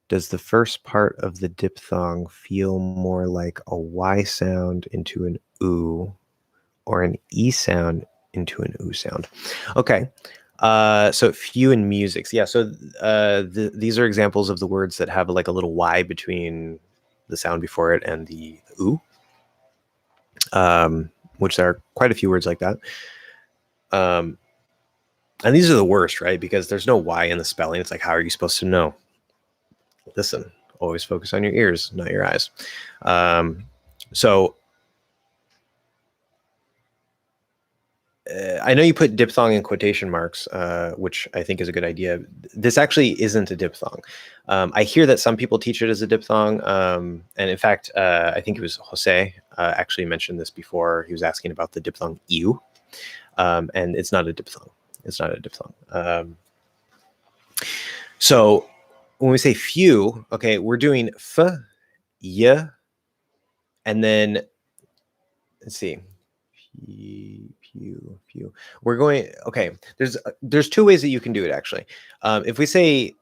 does the first part of the diphthong feel more like a Y sound into an OO or an E sound into an OO sound? Okay. So few and music. Yeah. So these are examples of the words that have like a little Y between the sound before it and the OO, which there are quite a few words like that. And these are the worst, right? Because there's no Y in the spelling. It's like, how are you supposed to know? Listen, always focus on your ears, not your eyes. So I know you put diphthong in quotation marks, which I think is a good idea. This actually isn't a diphthong. I hear that some people teach it as a diphthong. And in fact, I think it was Jose actually mentioned this before. He was asking about the diphthong "eu," and it's not a diphthong. It's not a diphthong. So when we say few, okay, we're doing f, y, and then let's see, few. We're going, okay, there's two ways that you can do it actually. If we say,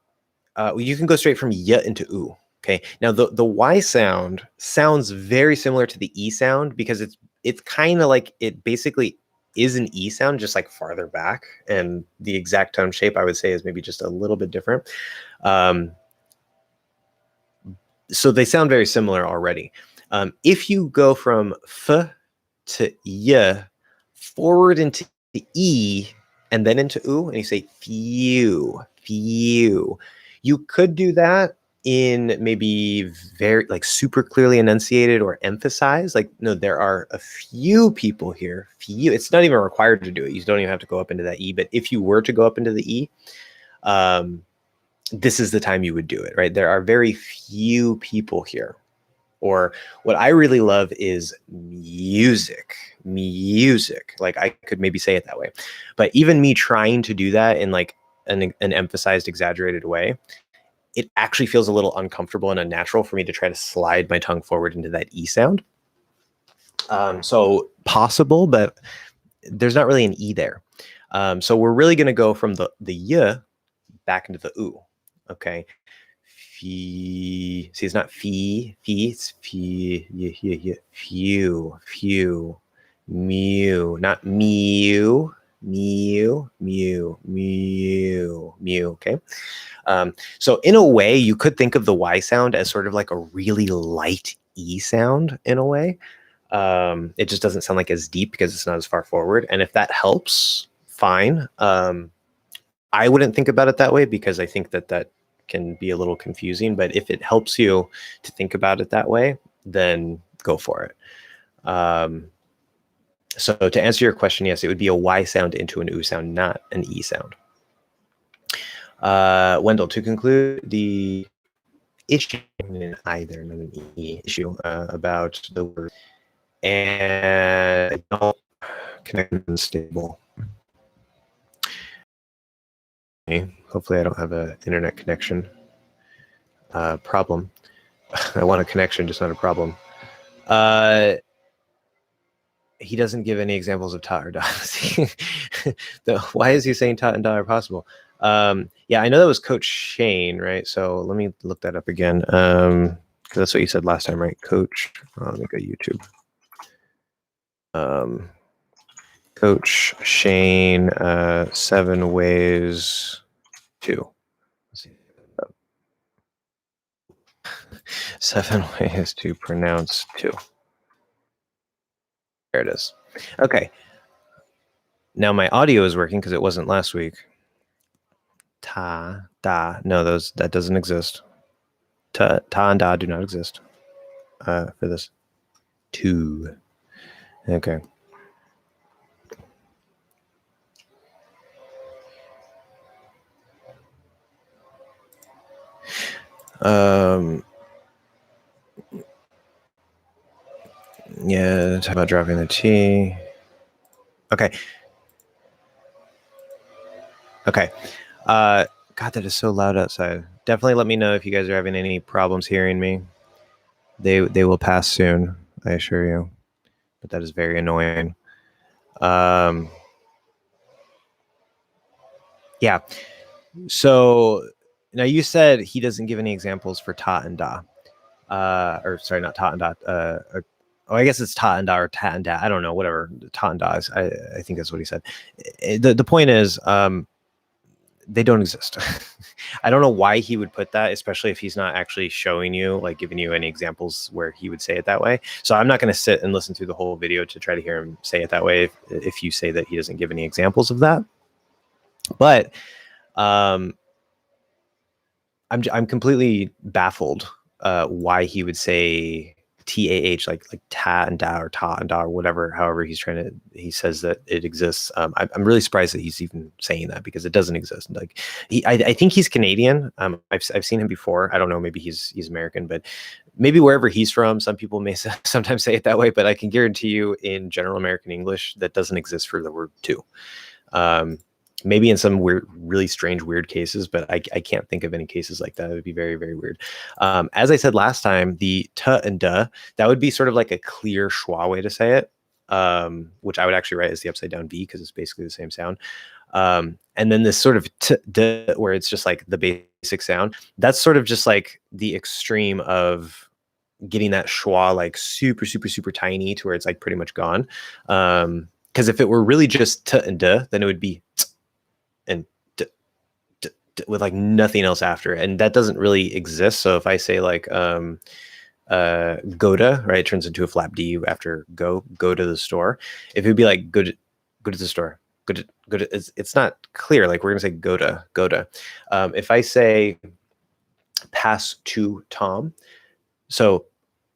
you can go straight from y into oo. Okay, now the Y sound sounds very similar to the E sound because it's kind of like it basically is an E sound, just like farther back, and the exact tone shape I would say is maybe just a little bit different. So they sound very similar already. If you go from f to y, forward into E, and then into oo, and you say few, you could do that in maybe very like super clearly enunciated or emphasized. Like, no, there are a few people here. Few. It's not even required to do it. You don't even have to go up into that E. But if you were to go up into the E, this is the time you would do it, right? There are very few people here. Or what I really love is music. Like I could maybe say it that way. But even me trying to do that in like an emphasized, exaggerated way, it actually feels a little uncomfortable and unnatural for me to try to slide my tongue forward into that E sound. So possible, but there's not really an E there. So we're really going to go from the y back into the oo. Okay. See, it's not fee, it's fee, few, mew, not mew, okay? So in a way, you could think of the Y sound as sort of like a really light E sound in a way. It just doesn't sound like as deep because it's not as far forward. And if that helps, fine. I wouldn't think about it that way because I think that can be a little confusing, but if it helps you to think about it that way, then go for it. So to answer your question, yes, it would be a Y sound into an OO sound, not an E sound. Wendell, to conclude the issue, an I there, not an E issue, about the word and connection unstable. Hopefully I don't have an internet connection problem. I want a connection, just not a problem. He doesn't give any examples of ta or da. Why is he saying ta and da are possible? Yeah, I know that was Coach Shane, right? So let me look that up again. Because that's what you said last time, right? Coach, let me go YouTube. Coach Shane, 7 ways to. Let's see. 7 ways to pronounce to. There it is. Okay. Now my audio is working because it wasn't last week. Ta, da. No, that doesn't exist. Ta and da do not exist for this. To. Okay. Yeah, talk about dropping the T. Okay. Okay. God, that is so loud outside. Definitely let me know if you guys are having any problems hearing me. They will pass soon, I assure you. But that is very annoying. Yeah. So now you said he doesn't give any examples for ta and da. Or sorry, not ta and da. I guess it's ta and da or ta and da. I don't know, whatever. Ta and da is. I think that's what he said. The point is, they don't exist. I don't know why he would put that, especially if he's not actually showing you, like giving you any examples where he would say it that way. So I'm not going to sit and listen through the whole video to try to hear him say it that way if you say that he doesn't give any examples of that. But I'm completely baffled why he would say TAH like ta and da or ta and da or whatever, however he says that it exists. I'm really surprised that he's even saying that because it doesn't exist. Like I think he's Canadian. I've seen him before. I don't know, maybe he's American, but maybe wherever he's from, some people may sometimes say it that way, but I can guarantee you in general American English that doesn't exist for the word to. Maybe in some weird, really strange, weird cases, but I can't think of any cases like that. It would be very, very weird. As I said last time, the t and duh, that would be sort of like a clear schwa way to say it, which I would actually write as the upside down V because it's basically the same sound. And then this sort of t, duh, where it's just like the basic sound, that's sort of just like the extreme of getting that schwa like super, super, super tiny to where it's like pretty much gone. Because if it were really just t and duh, then it would be t and with like nothing else after it, and that doesn't really exist. So if I say like go to, right, it turns into a flap D after go to the store. If it would be like go to the store, go to it's not clear. Like we're gonna say go to. If I say pass to Tom, so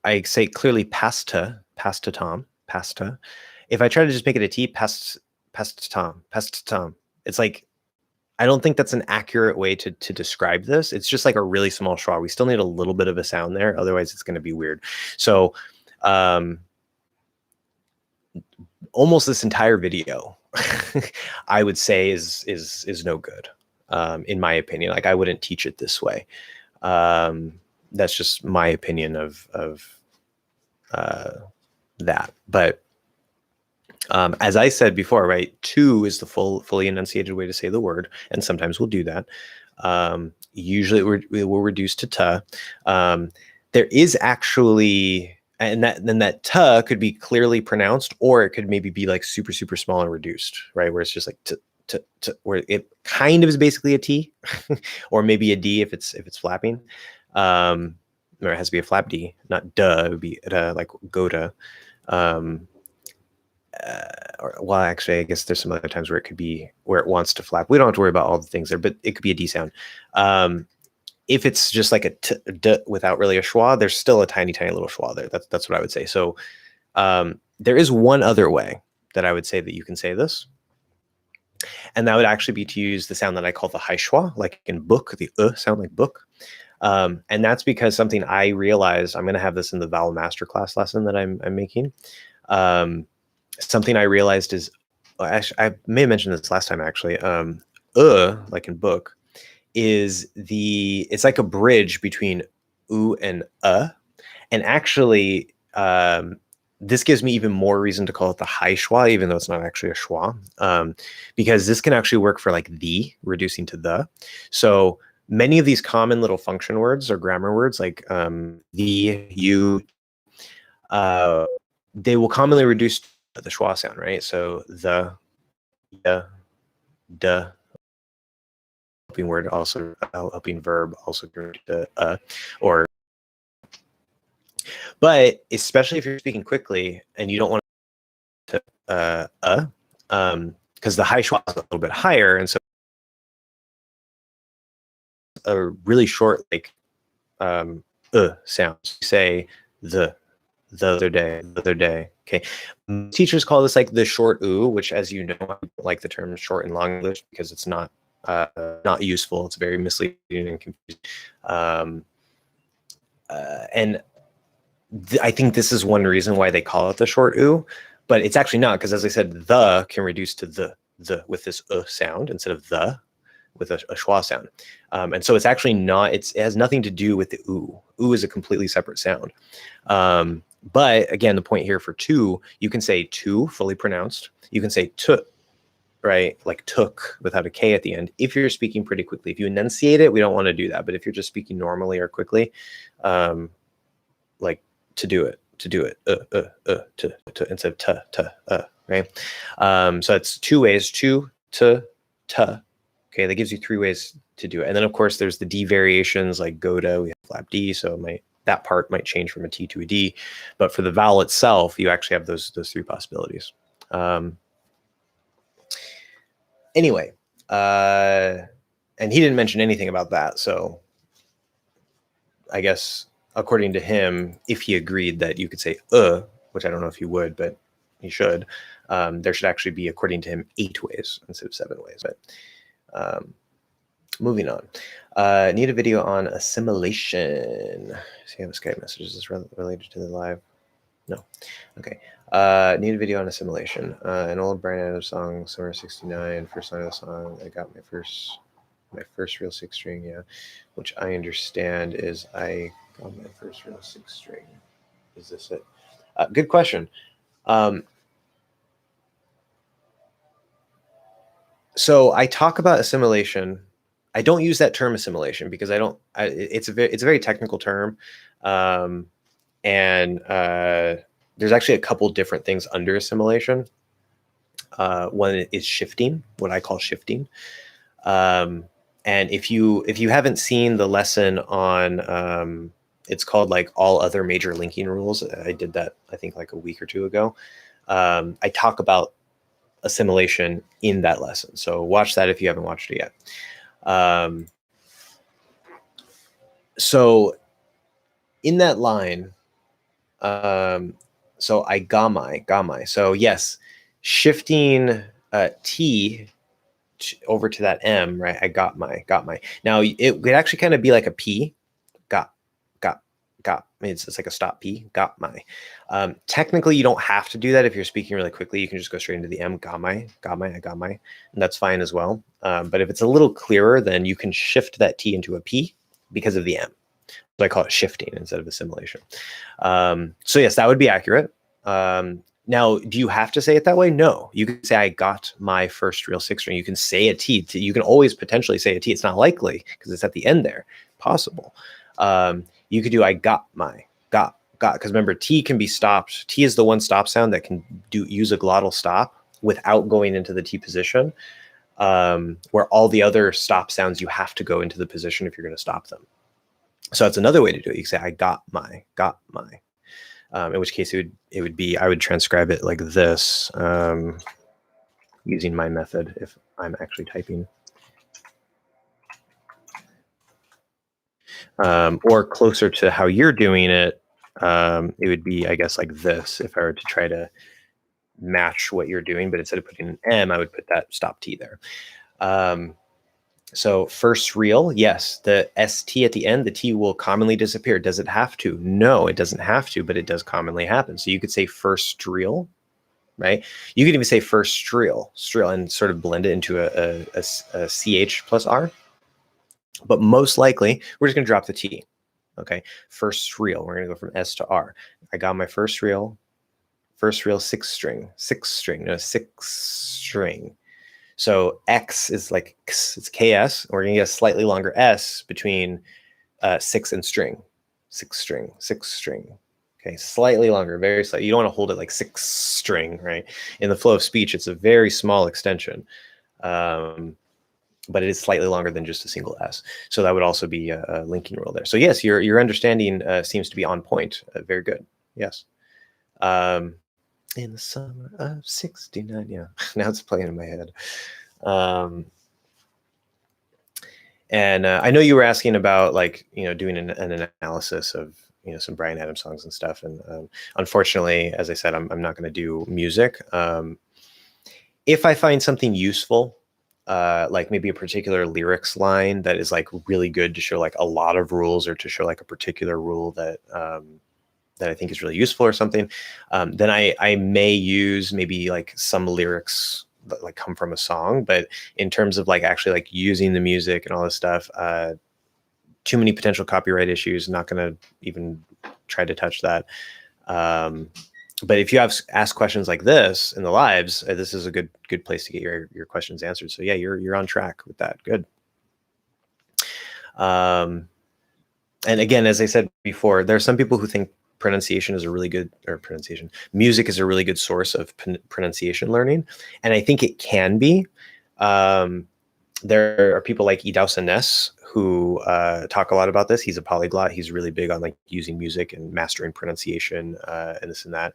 I say clearly pass to Tom, pass to. If I try to just make it a T, pass to Tom, it's like, I don't think that's an accurate way to describe this. It's just like a really small schwa. We still need a little bit of a sound there. Otherwise, it's going to be weird. So almost this entire video, I would say is no good, in my opinion. Like I wouldn't teach it this way. That's just my opinion of that. But as I said before, right, to is the fully enunciated way to say the word, and sometimes we'll do that. Usually we will reduce to ta. There is actually, and that ta could be clearly pronounced, or it could maybe be like super, super small and reduced, right, where it's just like t, where it kind of is basically a T, or maybe a D if it's flapping. Or it has to be a flap D, not duh. It would be like go to. Well, actually, I guess there's some other times where it could be where it wants to flap. We don't have to worry about all the things there, but it could be a D sound. If it's just like a t, d without really a schwa, there's still a tiny, tiny little schwa there. That's what I would say. So there is one other way that I would say that you can say this, and that would actually be to use the sound that I call the high schwa, like in book, the sound like book. And that's because something I realized, I'm going to have this in the vowel masterclass lesson that I'm making. Something I realized is, actually, I may have mentioned this last time actually. Like in book, it's like a bridge between oo and and actually, this gives me even more reason to call it the high schwa, even though it's not actually a schwa, because this can actually work for like the, reducing to the. So many of these common little function words or grammar words like the, you, they will commonly reduce the schwa sound, right? So the, duh, helping word also, helping verb also or, but especially if you're speaking quickly and you don't want to because the high schwa is a little bit higher, and so a really short like sound. You say the other day. Okay, teachers call this like the short oo, which, as you know, I don't like the term short and long English because it's not useful. It's very misleading and confusing. And I think this is one reason why they call it the short oo, but it's actually not, because as I said, the can reduce to the with this sound instead of the with a schwa sound. And so it's actually not, it has nothing to do with the oo. Oo is a completely separate sound. But again, the point here for to, you can say to fully pronounced. You can say to, right? Like took without a K at the end. If you're speaking pretty quickly, if you enunciate it, we don't want to do that. But if you're just speaking normally or quickly, like to do it, to instead of right? So it's two ways, to. Okay, that gives you three ways to do it. And then of course there's the D variations like go to, we have flap D, so that part might change from a T to a D. But for the vowel itself, you actually have those three possibilities. Anyway, and he didn't mention anything about that, so I guess according to him, if he agreed that you could say which I don't know if you would, but he should, there should actually be, according to him, 8 ways instead of 7 ways. But moving on. Need a video on assimilation. See how the Skype messages is related to the live? No. Okay. Need a video on assimilation. An old Bryan Adams song, Summer '69. First line of the song, I got my first real 6-string, yeah. Which I understand is I got my first real 6-string. Is this it? Good question. So I talk about assimilation. I don't use that term assimilation because it's a very technical term. And there's actually a couple different things under assimilation. One is shifting, what I call shifting. And if you haven't seen the lesson on, it's called like all other major linking rules. I did that, I think, like a week or 2 ago. I talk about assimilation in that lesson. So watch that if you haven't watched it yet. So in that line, so I gamai. So yes, shifting T over to that M, right? I got my. Now it could actually kind of be like a P, got. I mean, it's like a stop P, got my. Technically, you don't have to do that if you're speaking really quickly. You can just go straight into the M, got my, I got my, and that's fine as well. But if it's a little clearer, then you can shift that T into a P because of the M. So I call it shifting instead of assimilation. So yes, that would be accurate. Now, do you have to say it that way? No. You can say I got my first real 6-string. You can say a T. You can always potentially say a T. It's not likely because it's at the end there. Possible. You could do I got my, got, because remember, T can be stopped. T is the one stop sound that can use a glottal stop without going into the T position, where all the other stop sounds, you have to go into the position if you're going to stop them. So that's another way to do it. You can say I got my, in which case it would be, I would transcribe it like this, using my method if I'm actually typing. Or closer to how you're doing it, it would be, I guess, like this if I were to try to match what you're doing, but instead of putting an M, I would put that stop T there. So first real, yes, the ST at the end, the T will commonly disappear. Does it have to? No, it doesn't have to, but it does commonly happen. So you could say first real, right? You could even say first streel, and sort of blend it into a CH plus R. But most likely, we're just going to drop the T. Okay, first real. We're going to go from S to R. I got my first real 6-string, no, 6-string. So X is like X, it's KS. We're going to get a slightly longer S between 6 and string. 6-string. Okay, slightly longer, very slightly. You don't want to hold it like 6-string, right? In the flow of speech, it's a very small extension. But it is slightly longer than just a single S. So that would also be a linking rule there. So yes, your understanding seems to be on point. Very good. Yes. In the summer of 69. Yeah, now it's playing in my head. And I know you were asking about like, doing an analysis of, some Bryan Adams songs and stuff. And unfortunately, as I said, I'm not going to do music. If I find something useful, like maybe a particular lyrics line that is like really good to show like a lot of rules, or to show like a particular rule that that I think is really useful or something, then I may use maybe like some lyrics that like come from a song. But in terms of like actually like using the music and all this stuff, too many potential copyright issues. Not going to even try to touch that. But if you have asked questions like this in the lives, this is a good place to get your questions answered. So yeah, you're on track with that. Good. And again, as I said before, there are some people who think pronunciation is a really good, or pronunciation, music is a really good source of pronunciation learning, and I think it can be. There are people like Idausa Ness who talk a lot about this. He's a polyglot. He's really big on like using music and mastering pronunciation and this and that.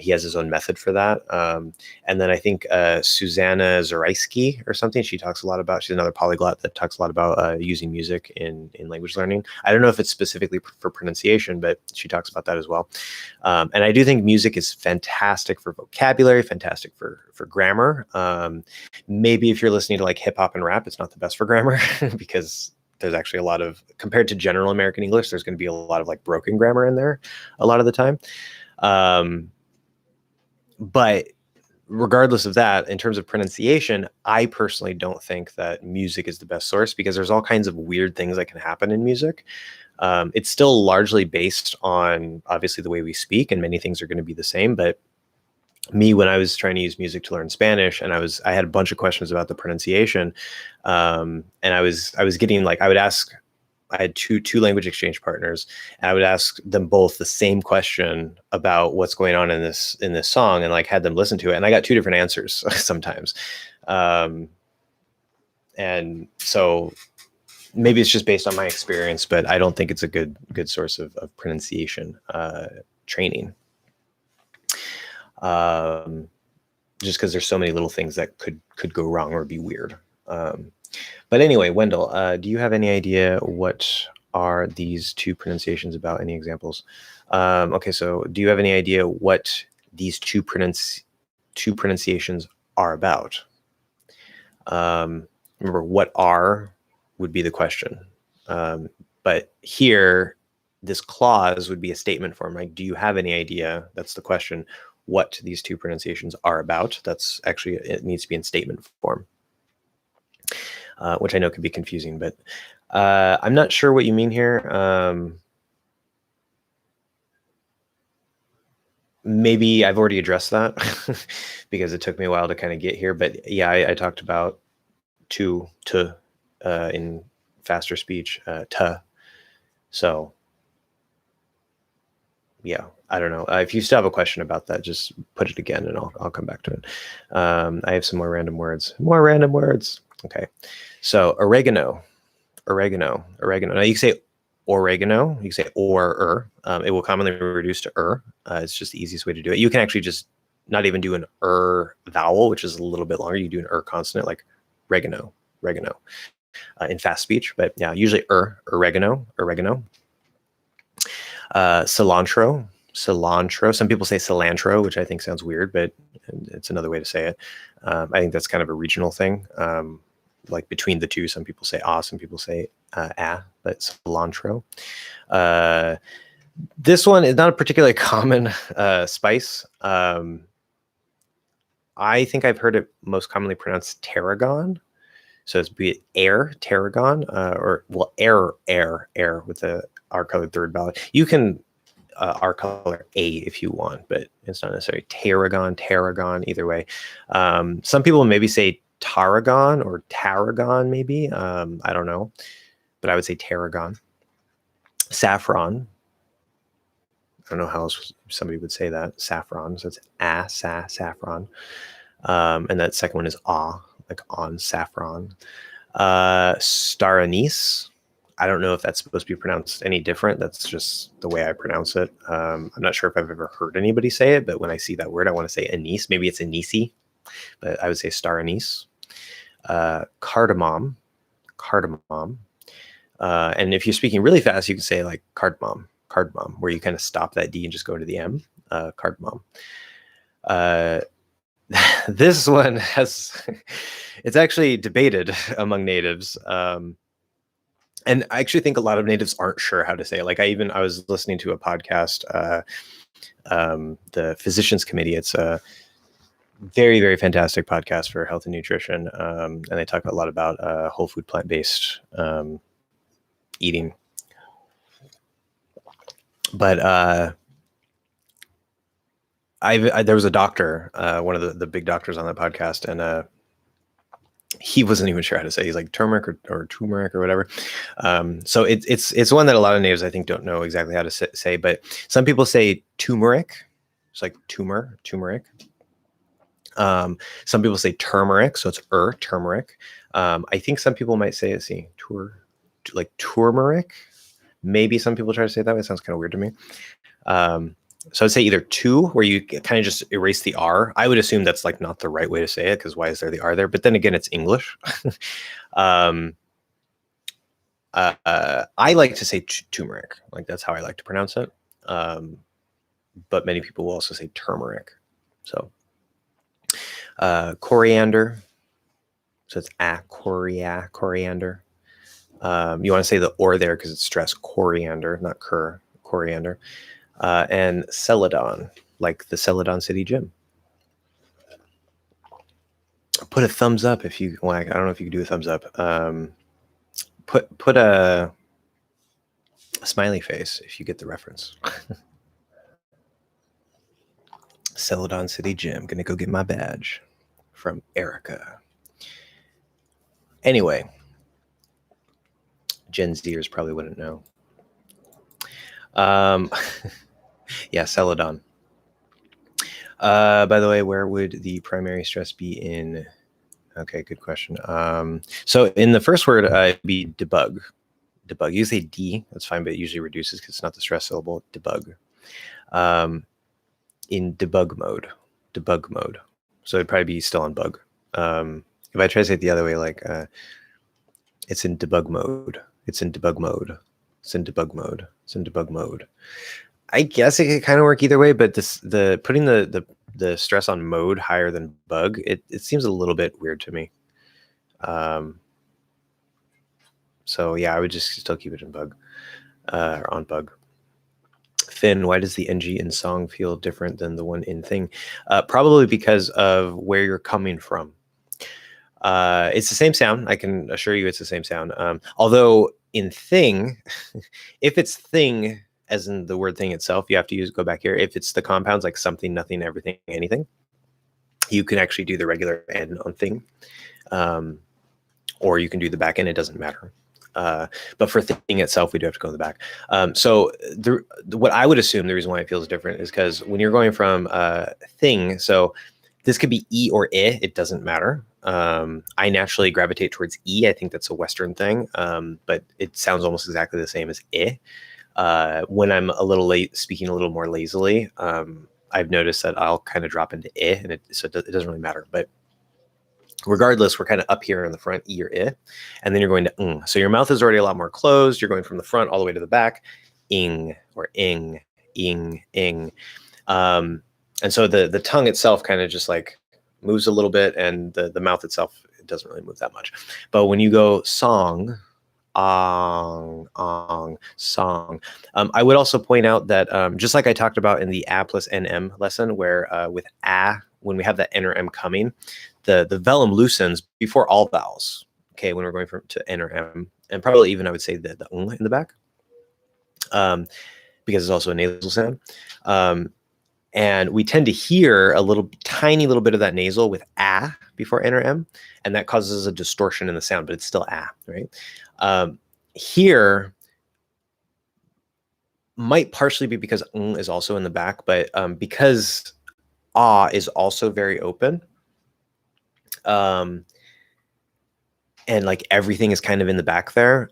He has his own method for that. And then I think Susanna Zarysky or something, she talks a lot about, she's another polyglot that talks a lot about using music in language learning. I don't know if it's specifically for pronunciation, but she talks about that as well. And I do think music is fantastic for vocabulary, fantastic for grammar. Maybe if you're listening to like hip hop and rap, it's not the best for grammar because there's actually a lot of, compared to general American English, there's going to be a lot of like broken grammar in there a lot of the time. But regardless of that, in terms of pronunciation, I personally don't think that music is the best source, because there's all kinds of weird things that can happen in music. It's still largely based on obviously the way we speak, and many things are going to be the same. But me, when I was trying to use music to learn Spanish, and I had a bunch of questions about the pronunciation, and I was getting like, I had two language exchange partners, and I would ask them both the same question about what's going on in this song, and like had them listen to it, and I got two different answers sometimes. And so maybe it's just based on my experience, but I don't think it's a good source of pronunciation training. Just because there's so many little things that could go wrong or be weird. But anyway, Wendell, do you have any idea what are these two pronunciations about? Any examples? Okay, so do you have any idea what these two pronunciations are about? Remember, what are would be the question. But here, this clause would be a statement form. Like, do you have any idea? That's the question. What these two pronunciations are about. That's actually, it needs to be in statement form, which I know can be confusing, but I'm not sure what you mean here. Maybe I've already addressed that because it took me a while to kind of get here. But yeah, I talked about to in faster speech, to. So yeah, I don't know. If you still have a question about that, just put it again and I'll come back to it. I have some more random words. Okay. So oregano. Now you can say oregano, you can say or. It will commonly reduce to . It's just the easiest way to do it. You can actually just not even do an vowel, which is a little bit longer. You do an consonant, like oregano, in fast speech. But yeah, usually oregano. Cilantro. Some people say cilantro, which I think sounds weird, but it's another way to say it. I think that's kind of a regional thing. Like between the two, some people say some people say but cilantro. This one is not a particularly common spice. I think I've heard it most commonly pronounced tarragon. So it's be it tarragon, or well, air with the R colored third vowel. You can R color A if you want, but it's not necessarily tarragon, either way. Some people maybe say tarragon or tarragon, maybe. I don't know, but I would say tarragon. Saffron. I don't know how else somebody would say that. Saffron. So it's saffron. And that second one is like on saffron. Star anise. I don't know if that's supposed to be pronounced any different. That's just the way I pronounce it. I'm not sure if I've ever heard anybody say it, but when I see that word, I want to say anise. Maybe it's anisi, but I would say star anise. Cardamom, cardamom. And if you're speaking really fast, you can say like cardamom, cardamom, where you kind of stop that D and just go to the M. Cardamom. This one has, it's actually debated among natives. And I actually think a lot of natives aren't sure how to say it. Like I was listening to a podcast, the Physicians Committee. It's a very, very fantastic podcast for health and nutrition. And they talk a lot about whole food, plant-based eating. But there was a doctor, one of the big doctors on that podcast, and he wasn't even sure how to say. He's like turmeric or turmeric or whatever. So it's one that a lot of natives I think don't know exactly how to say. But some people say turmeric. It's like turmeric. Some people say turmeric, so it's turmeric. I think some people might say it. See, like turmeric. Maybe some people try to say it that way. It sounds kind of weird to me. So I'd say either two, where you kind of just erase the R. I would assume that's like not the right way to say it, because why is there the R there? But then again, it's English. I like to say turmeric. Like that's how I like to pronounce it. But many people will also say turmeric. So coriander. So it's coriander. You want to say the or there because it's stressed coriander, not coriander. And Celadon, like the Celadon City Gym. Put a thumbs up if you like. I don't know if you can do a thumbs up. Put a smiley face if you get the reference. Celadon City Gym. Gonna go get my badge from Erica. Anyway, Gen Zers probably wouldn't know. Yeah, Celadon. By the way, where would the primary stress be in? Okay, good question. So in the first word, it'd be debug. Debug. You say D, that's fine, but it usually reduces because it's not the stress syllable. Debug. In debug mode. So it'd probably be still on bug. If I try to say it the other way, like it's in debug mode. It's in debug mode. It's in debug mode. It's in debug mode. I guess it could kind of work either way, but putting the stress on mode higher than bug, it seems a little bit weird to me. So yeah, I would just still keep it in bug, or on bug. Finn, why does the ng in song feel different than the one in thing? Probably because of where you're coming from. It's the same sound. I can assure you it's the same sound. Although in thing, if it's thing, as in the word thing itself, you have to go back here. If it's the compounds like something, nothing, everything, anything, you can actually do the regular N on thing. Or you can do the back end, it doesn't matter. But for thing itself, we do have to go in the back. So what I would assume the reason why it feels different is because when you're going from thing, so this could be E or I, it doesn't matter. I naturally gravitate towards E. I think that's a Western thing, but it sounds almost exactly the same as I. When I'm a little late, speaking a little more lazily, I've noticed that I'll kind of drop into I, and it doesn't really matter. But regardless, we're kind of up here in the front, E or I, and then you're going to ng. So your mouth is already a lot more closed. You're going from the front all the way to the back, ing or ing, ing, ing. And so the tongue itself kind of just like moves a little bit, and the mouth itself, it doesn't really move that much. But when you go song, ong, song. I would also point out that just like I talked about in the a plus nm lesson, where with a, when we have that n or m coming, the vellum loosens before all vowels. Okay, when we're going from to n or m, and probably even I would say the in the back, because it's also a nasal sound. And we tend to hear a tiny little bit of that nasal with a before n or m, and that causes a distortion in the sound, but it's still a, right? Here might partially be because ng is also in the back, but because ah is also very open, and like everything is kind of in the back there,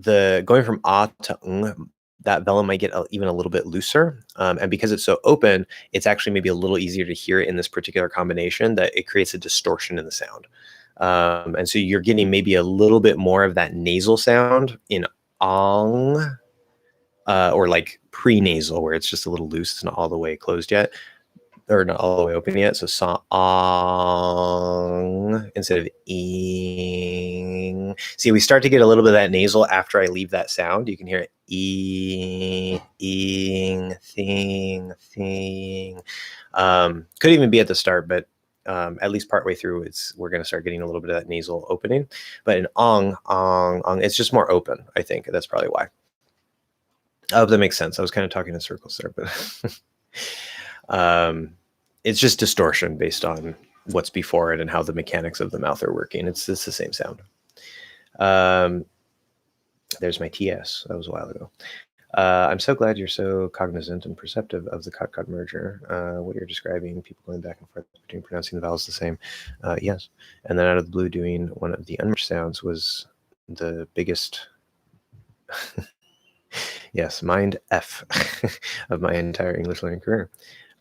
going from ah to ng, that vowel might get even a little bit looser. And because it's so open, it's actually maybe a little easier to hear it in this particular combination, that it creates a distortion in the sound. And so you're getting maybe a little bit more of that nasal sound in ong, or like pre-nasal, where it's just a little loose. It's not all the way closed yet, or not all the way open yet. So song instead of ing. See, we start to get a little bit of that nasal after I leave that sound. You can hear it ing, thing, thing. Could even be at the start, but at least partway through, we're going to start getting a little bit of that nasal opening. But in ong, it's just more open. I think that's probably why. I hope that makes sense. I was kind of talking in circles there, but it's just distortion based on what's before it and how the mechanics of the mouth are working. It's the same sound. There's my TS. That was a while ago. I'm so glad you're so cognizant and perceptive of the cot merger. What you're describing, people going back and forth between pronouncing the vowels the same. Yes. And then out of the blue, doing one of the unmerged sounds was the biggest... yes, mind F of my entire English learning career.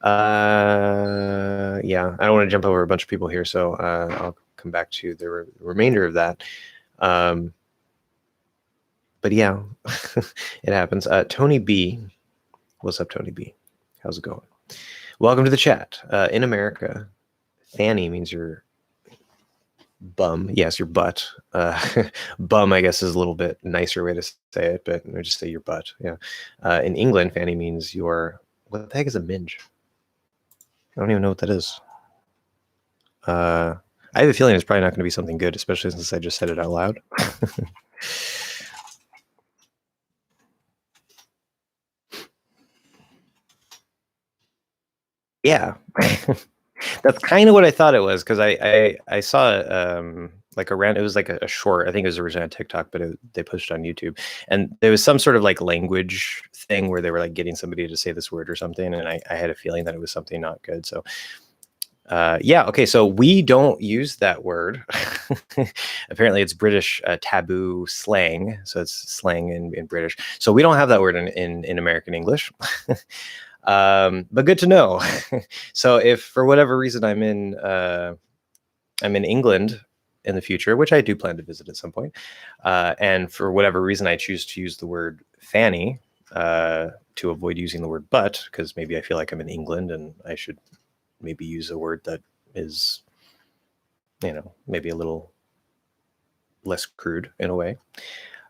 Yeah, I don't want to jump over a bunch of people here, so I'll come back to the remainder of that. But yeah, it happens. Tony B. What's up, Tony B? How's it going? Welcome to the chat. In America, fanny means your bum. Yes, your butt. Bum, I guess, is a little bit nicer way to say it, but I just say your butt. Yeah. In England, fanny means your... What the heck is a minge? I don't even know what that is. I have a feeling it's probably not going to be something good, especially since I just said it out loud. Yeah. That's kind of what I thought it was, because I saw it like around, it was like a short, I think it was originally on TikTok, but they pushed it on YouTube, and there was some sort of like language thing where they were like getting somebody to say this word or something, and I had a feeling that it was something not good. So yeah, okay, so we don't use that word. Apparently it's British taboo slang, so it's slang in British. So we don't have that word in American English. But good to know. So if for whatever reason I'm in England in the future, which I do plan to visit at some point, and for whatever reason I choose to use the word fanny to avoid using the word butt, because maybe I feel like I'm in England and I should maybe use a word that is, maybe a little less crude in a way,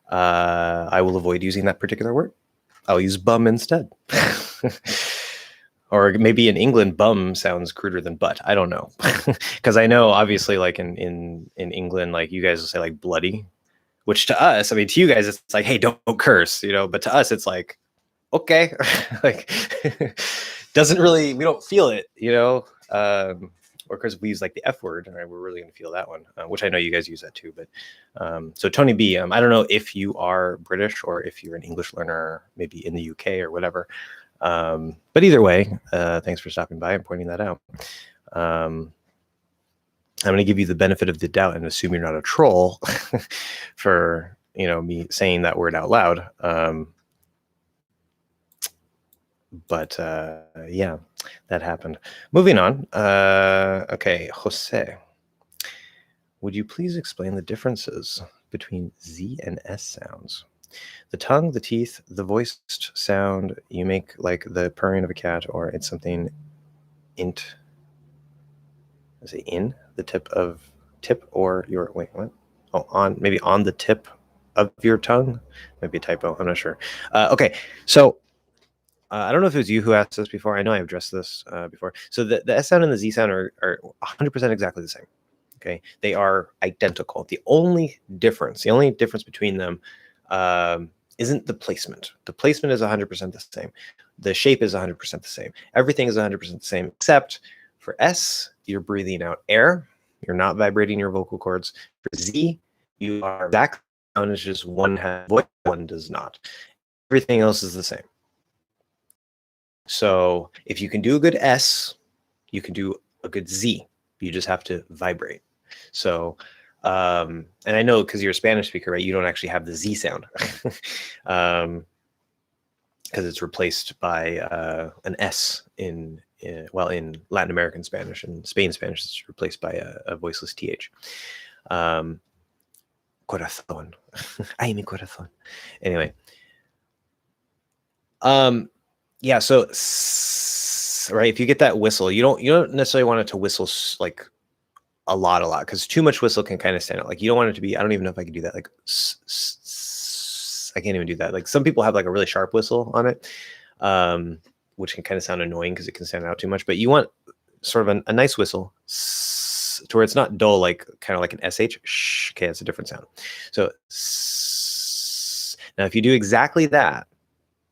I will avoid using that particular word. I'll use bum instead. Or maybe in England, bum sounds cruder than butt. I don't know. Because I know, obviously, like in England, like you guys will say like bloody, which to us, I mean, to you guys, it's like, hey, don't curse, but to us, it's like, okay, like doesn't really, we don't feel it, or because we use like the F word, right, we're really going to feel that one, which I know you guys use that too. But so Tony B, I don't know if you are British or if you're an English learner, maybe in the UK or whatever. But either way, thanks for stopping by and pointing that out. I'm going to give you the benefit of the doubt and assume you're not a troll for, me saying that word out loud. But yeah, that happened. Moving on. Okay, Jose, would you please explain the differences between Z and S sounds? The tongue, the teeth, the voiced sound you make, like the purring of a cat, or it's something int. Is it in the tip or your, wait, what? Oh, maybe on the tip of your tongue? Might be a typo, I'm not sure. Okay, so I don't know if it was you who asked this before. I know I've addressed this before. So the S sound and the Z sound are 100% exactly the same. Okay, they are identical. The only difference between them isn't the placement. The placement is 100% the same. The shape is 100% the same. Everything is 100% the same, except for S, you're breathing out air. You're not vibrating your vocal cords. For Z, you are exactly sound, is just one has voice, one does not. Everything else is the same. So if you can do a good S, you can do a good Z. You just have to vibrate. So And I know because you're a Spanish speaker, right? You don't actually have the Z sound. Because it's replaced by an S in Latin American Spanish, and Spain Spanish is replaced by a voiceless TH. Corazón. Ay, mi corazón. Anyway. Yeah, so right, if you get that whistle, you don't necessarily want it to whistle like a lot, because too much whistle can kind of stand out. Like you don't want it to be, I don't even know if I can do that. Like I can't even do that. Like some people have like a really sharp whistle on it, which can kind of sound annoying because it can stand out too much. But you want sort of a nice whistle to where it's not dull, like kind of like an SH. Shh. Okay, it's a different sound. So now if you do exactly that,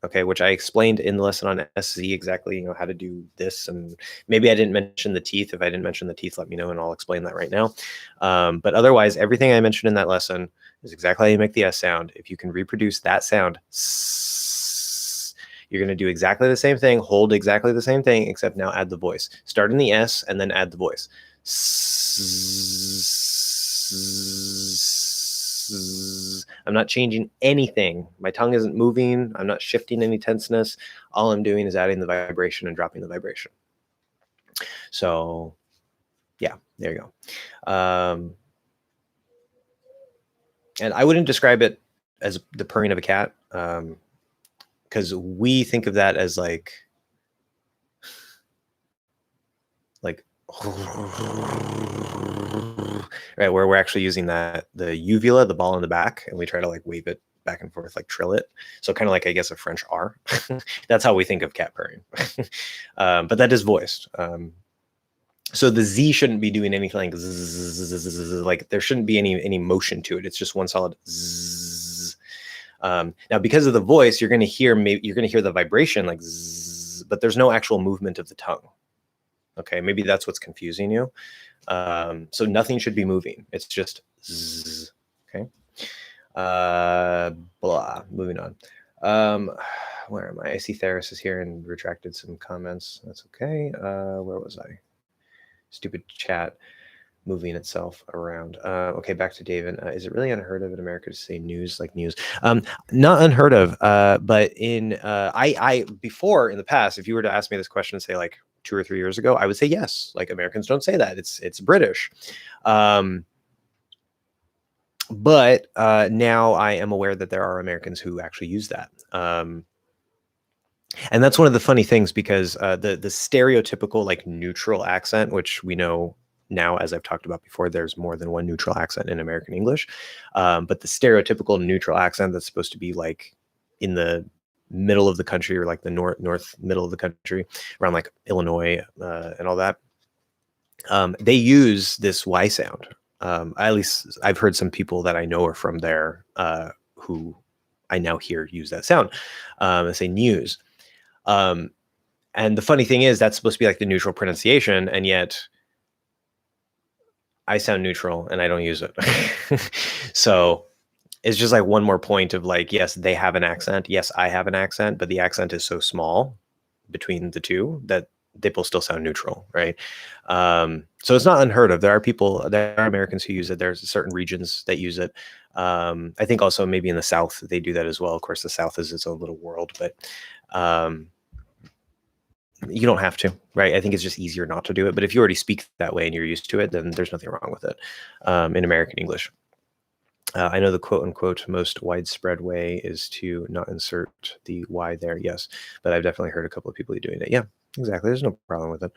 okay, which I explained in the lesson on SZ exactly, how to do this, and maybe I didn't mention the teeth. If I didn't mention the teeth, let me know, and I'll explain that right now. But otherwise, everything I mentioned in that lesson is exactly how you make the S sound. If you can reproduce that sound, you're going to do exactly the same thing, hold exactly the same thing, except now add the voice. Start in the S and then add the voice. I'm not changing anything. My tongue isn't moving. I'm not shifting any tenseness. All I'm doing is adding the vibration and dropping the vibration. So yeah, there you go. And I wouldn't describe it as the purring of a cat, because we think of that as like right, where we're actually using the uvula, the ball in the back, and we try to like wave it back and forth, like trill it. So kind of like, I guess, a French R. That's how we think of cat purring. But that is voiced. So the Z shouldn't be doing anything like zzz, like there shouldn't be any motion to it. It's just one solid zzz. Now, because of the voice, you're going to hear the vibration like zzz, but there's no actual movement of the tongue. Okay, maybe that's what's confusing you. So nothing should be moving. It's just zzz. Okay. Blah. Moving on. Where am I? I see Theris is here and retracted some comments. That's okay. Where was I? Stupid chat moving itself around. Okay, back to David. Is it really unheard of in America to say news like news? Not unheard of, but in I before in the past, if you were to ask me this question, say like 2 or 3 years ago, I would say yes. Like Americans don't say that. It's British. But now I am aware that there are Americans who actually use that. And that's one of the funny things, because the stereotypical like neutral accent, which we know now, as I've talked about before, there's more than one neutral accent in American English. But the stereotypical neutral accent that's supposed to be like in the middle of the country, or like the north middle of the country, around like Illinois and all that, they use this Y sound. At least I've heard some people that I know are from there who I now hear use that sound. They say news. And the funny thing is, that's supposed to be like the neutral pronunciation, and yet I sound neutral and I don't use it. So it's just like one more point of like, yes, they have an accent. Yes, I have an accent, but the accent is so small between the two that they both still sound neutral, right? So it's not unheard of. There are Americans who use it. There's certain regions that use it. I think also maybe in the South, they do that as well. Of course, the South is its own little world, but you don't have to, right? I think it's just easier not to do it. But if you already speak that way and you're used to it, then there's nothing wrong with it in American English. I know the quote unquote most widespread way is to not insert the Y there. Yes, but I've definitely heard a couple of people doing it. Yeah, exactly. There's no problem with it.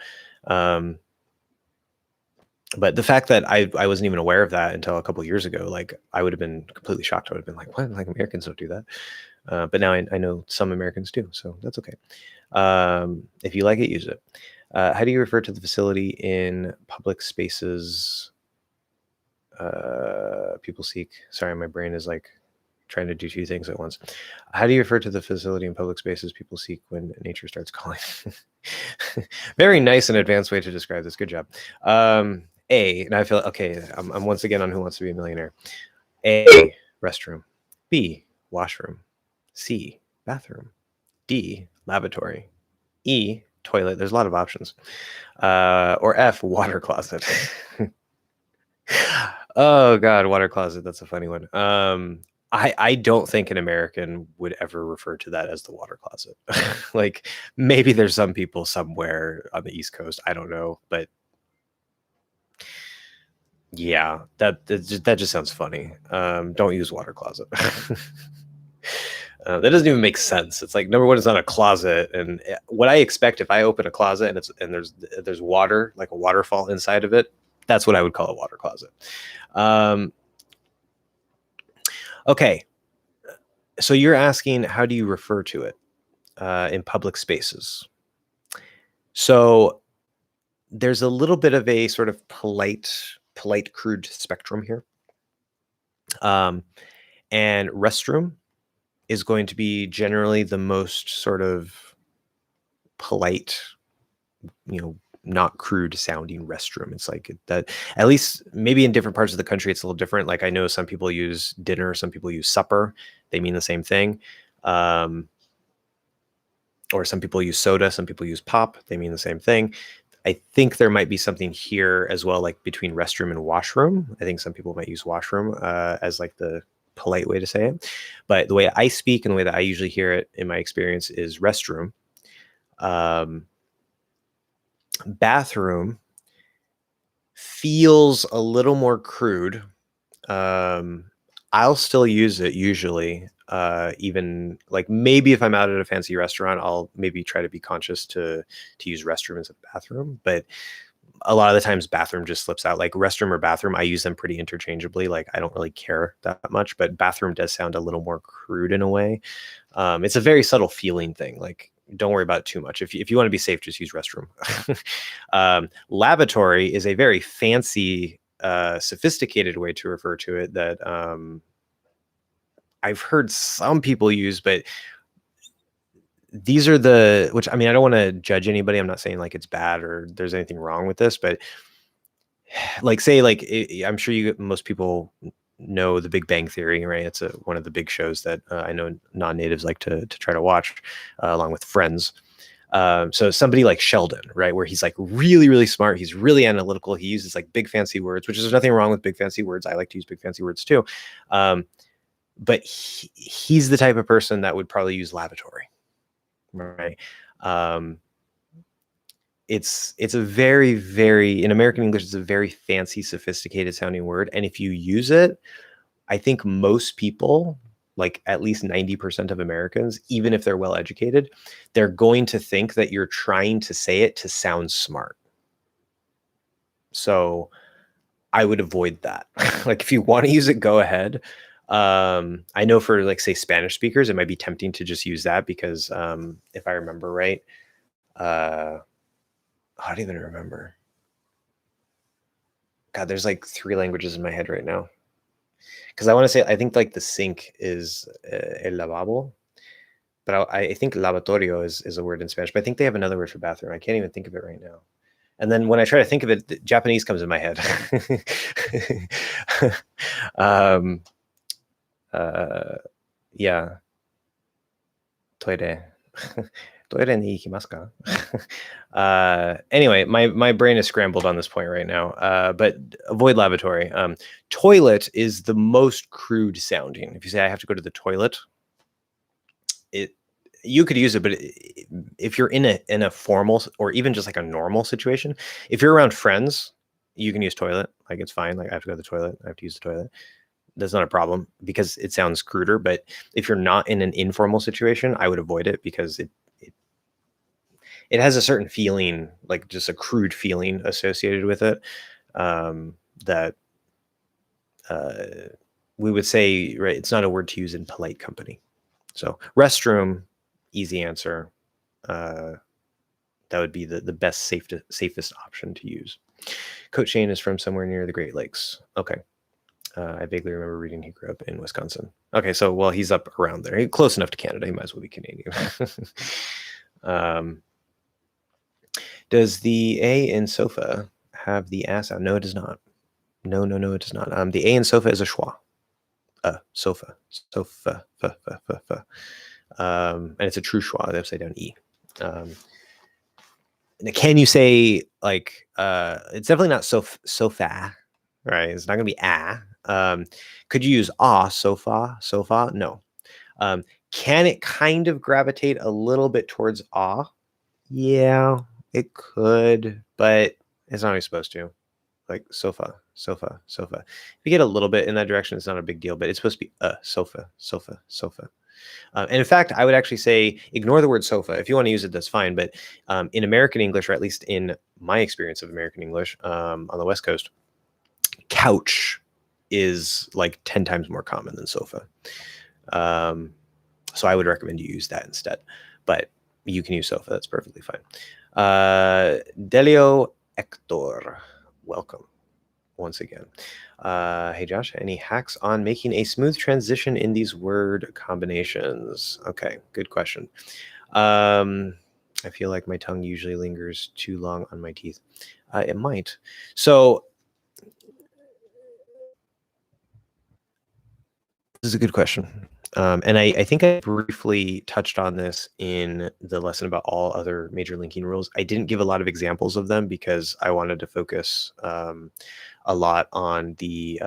But the fact that I wasn't even aware of that until a couple of years ago, like I would have been completely shocked. I would have been like, what? Like Americans don't do that. But now I know some Americans do, so that's okay. If you like it, use it. How do you refer to the facility in public spaces? People seek. Sorry, my brain is like trying to do 2 things at once. How do you refer to the facility in public spaces people seek when nature starts calling? Very nice and advanced way to describe this. Good job. A, and I feel okay. I'm once again on Who Wants to Be a Millionaire. A, restroom. B, washroom. C, bathroom. D, lavatory. E, toilet. There's a lot of options. Or F, water closet. Oh God, water closet. That's a funny one. I don't think an American would ever refer to that as the water closet. Like maybe there's some people somewhere on the East Coast. I don't know, but yeah, that just sounds funny. Don't use water closet. That doesn't even make sense. It's like number one, it's not a closet, and what I expect if I open a closet and there's water, like a waterfall inside of it, that's what I would call a water closet. Okay, so you're asking how do you refer to it in public spaces? So there's a little bit of a sort of polite, crude spectrum here, and restroom is going to be generally the most sort of polite, not crude sounding restroom. It's like that, at least maybe in different parts of the country, it's a little different. Like I know some people use dinner, some people use supper. They mean the same thing. Or some people use soda, some people use pop. They mean the same thing. I think there might be something here as well, like between restroom and washroom. I think some people might use washroom as like the polite way to say it. But the way I speak and the way that I usually hear it in my experience is restroom. Bathroom feels a little more crude. I'll still use it usually. Even like maybe if I'm out at a fancy restaurant, I'll maybe try to be conscious to use restroom as a bathroom. But a lot of the times bathroom just slips out. Like restroom or bathroom, I use them pretty interchangeably. Like I don't really care that much, but bathroom does sound a little more crude in a way. It's a very subtle feeling thing. Like don't worry about it too much. If you want to be safe, just use restroom. Lavatory is a very fancy, sophisticated way to refer to it that I've heard some people use, but these are which I mean, I don't want to judge anybody. I'm not saying like it's bad or there's anything wrong with this, but like say like I'm sure most people know The Big Bang Theory, right? It's one of the big shows that I know non-natives like to try to watch along with Friends. So somebody like Sheldon, right, where he's like really, really smart. He's really analytical. He uses like big fancy words, which is nothing wrong with big fancy words. I like to use big fancy words too. But he's the type of person that would probably use lavatory, right? It's a very, very, in American English, it's a very fancy, sophisticated sounding word. And if you use it, I think most people, like at least 90% of Americans, even if they're well educated, they're going to think that you're trying to say it to sound smart. So I would avoid that. Like if you want to use it, go ahead. I know for like say Spanish speakers, it might be tempting to just use that because if I remember right, I don't even remember. God, there's like 3 languages in my head right now. Because I want to say, I think like the sink is el lavabo, but I think lavatorio is a word in Spanish, but I think they have another word for bathroom. I can't even think of it right now. And then when I try to think of it, Japanese comes in my head. Yeah. Toire. Toire ni ikimasu ka? Anyway, my brain is scrambled on this point right now. But avoid lavatory. Toilet is the most crude sounding. If you say I have to go to the toilet, you could use it, but if you're in a formal or even just like a normal situation, if you're around friends, you can use toilet. Like it's fine. Like I have to go to the toilet. I have to use the toilet. That's not a problem because it sounds cruder. But if you're not in an informal situation, I would avoid it because it has a certain feeling, like just a crude feeling associated with it, that we would say, right, it's not a word to use in polite company. So restroom, easy answer. That would be the best, safest option to use. Coach Shane is from somewhere near the Great Lakes. Okay. I vaguely remember reading he grew up in Wisconsin. Okay, so well, he's up around there. He's close enough to Canada. He might as well be Canadian. Does the A in sofa have the ass out? No, it does not. No, it does not. The A in sofa is a schwa. Sofa. Sofa. And it's a true schwa, the upside down E. Can you say like it's definitely not sofa, right? It's not going to be ah. Could you use ah, sofa, sofa? No. Can it kind of gravitate a little bit towards ah? Yeah, it could, but it's not always supposed to. Like sofa, sofa, sofa. If you get a little bit in that direction, it's not a big deal, but it's supposed to be sofa, sofa, sofa. And in fact, I would actually say ignore the word sofa. If you want to use it, that's fine. But in American English, or at least in my experience of American English on the West Coast, couch is like 10 times more common than sofa. So I would recommend you use that instead. But you can use sofa. That's perfectly fine. Delio Hector, welcome once again. Hey, Josh, any hacks on making a smooth transition in these word combinations? Okay, good question. I feel like my tongue usually lingers too long on my teeth. It might. So this is a good question. And I think I briefly touched on this in the lesson about all other major linking rules. I didn't give a lot of examples of them because I wanted to focus a lot on the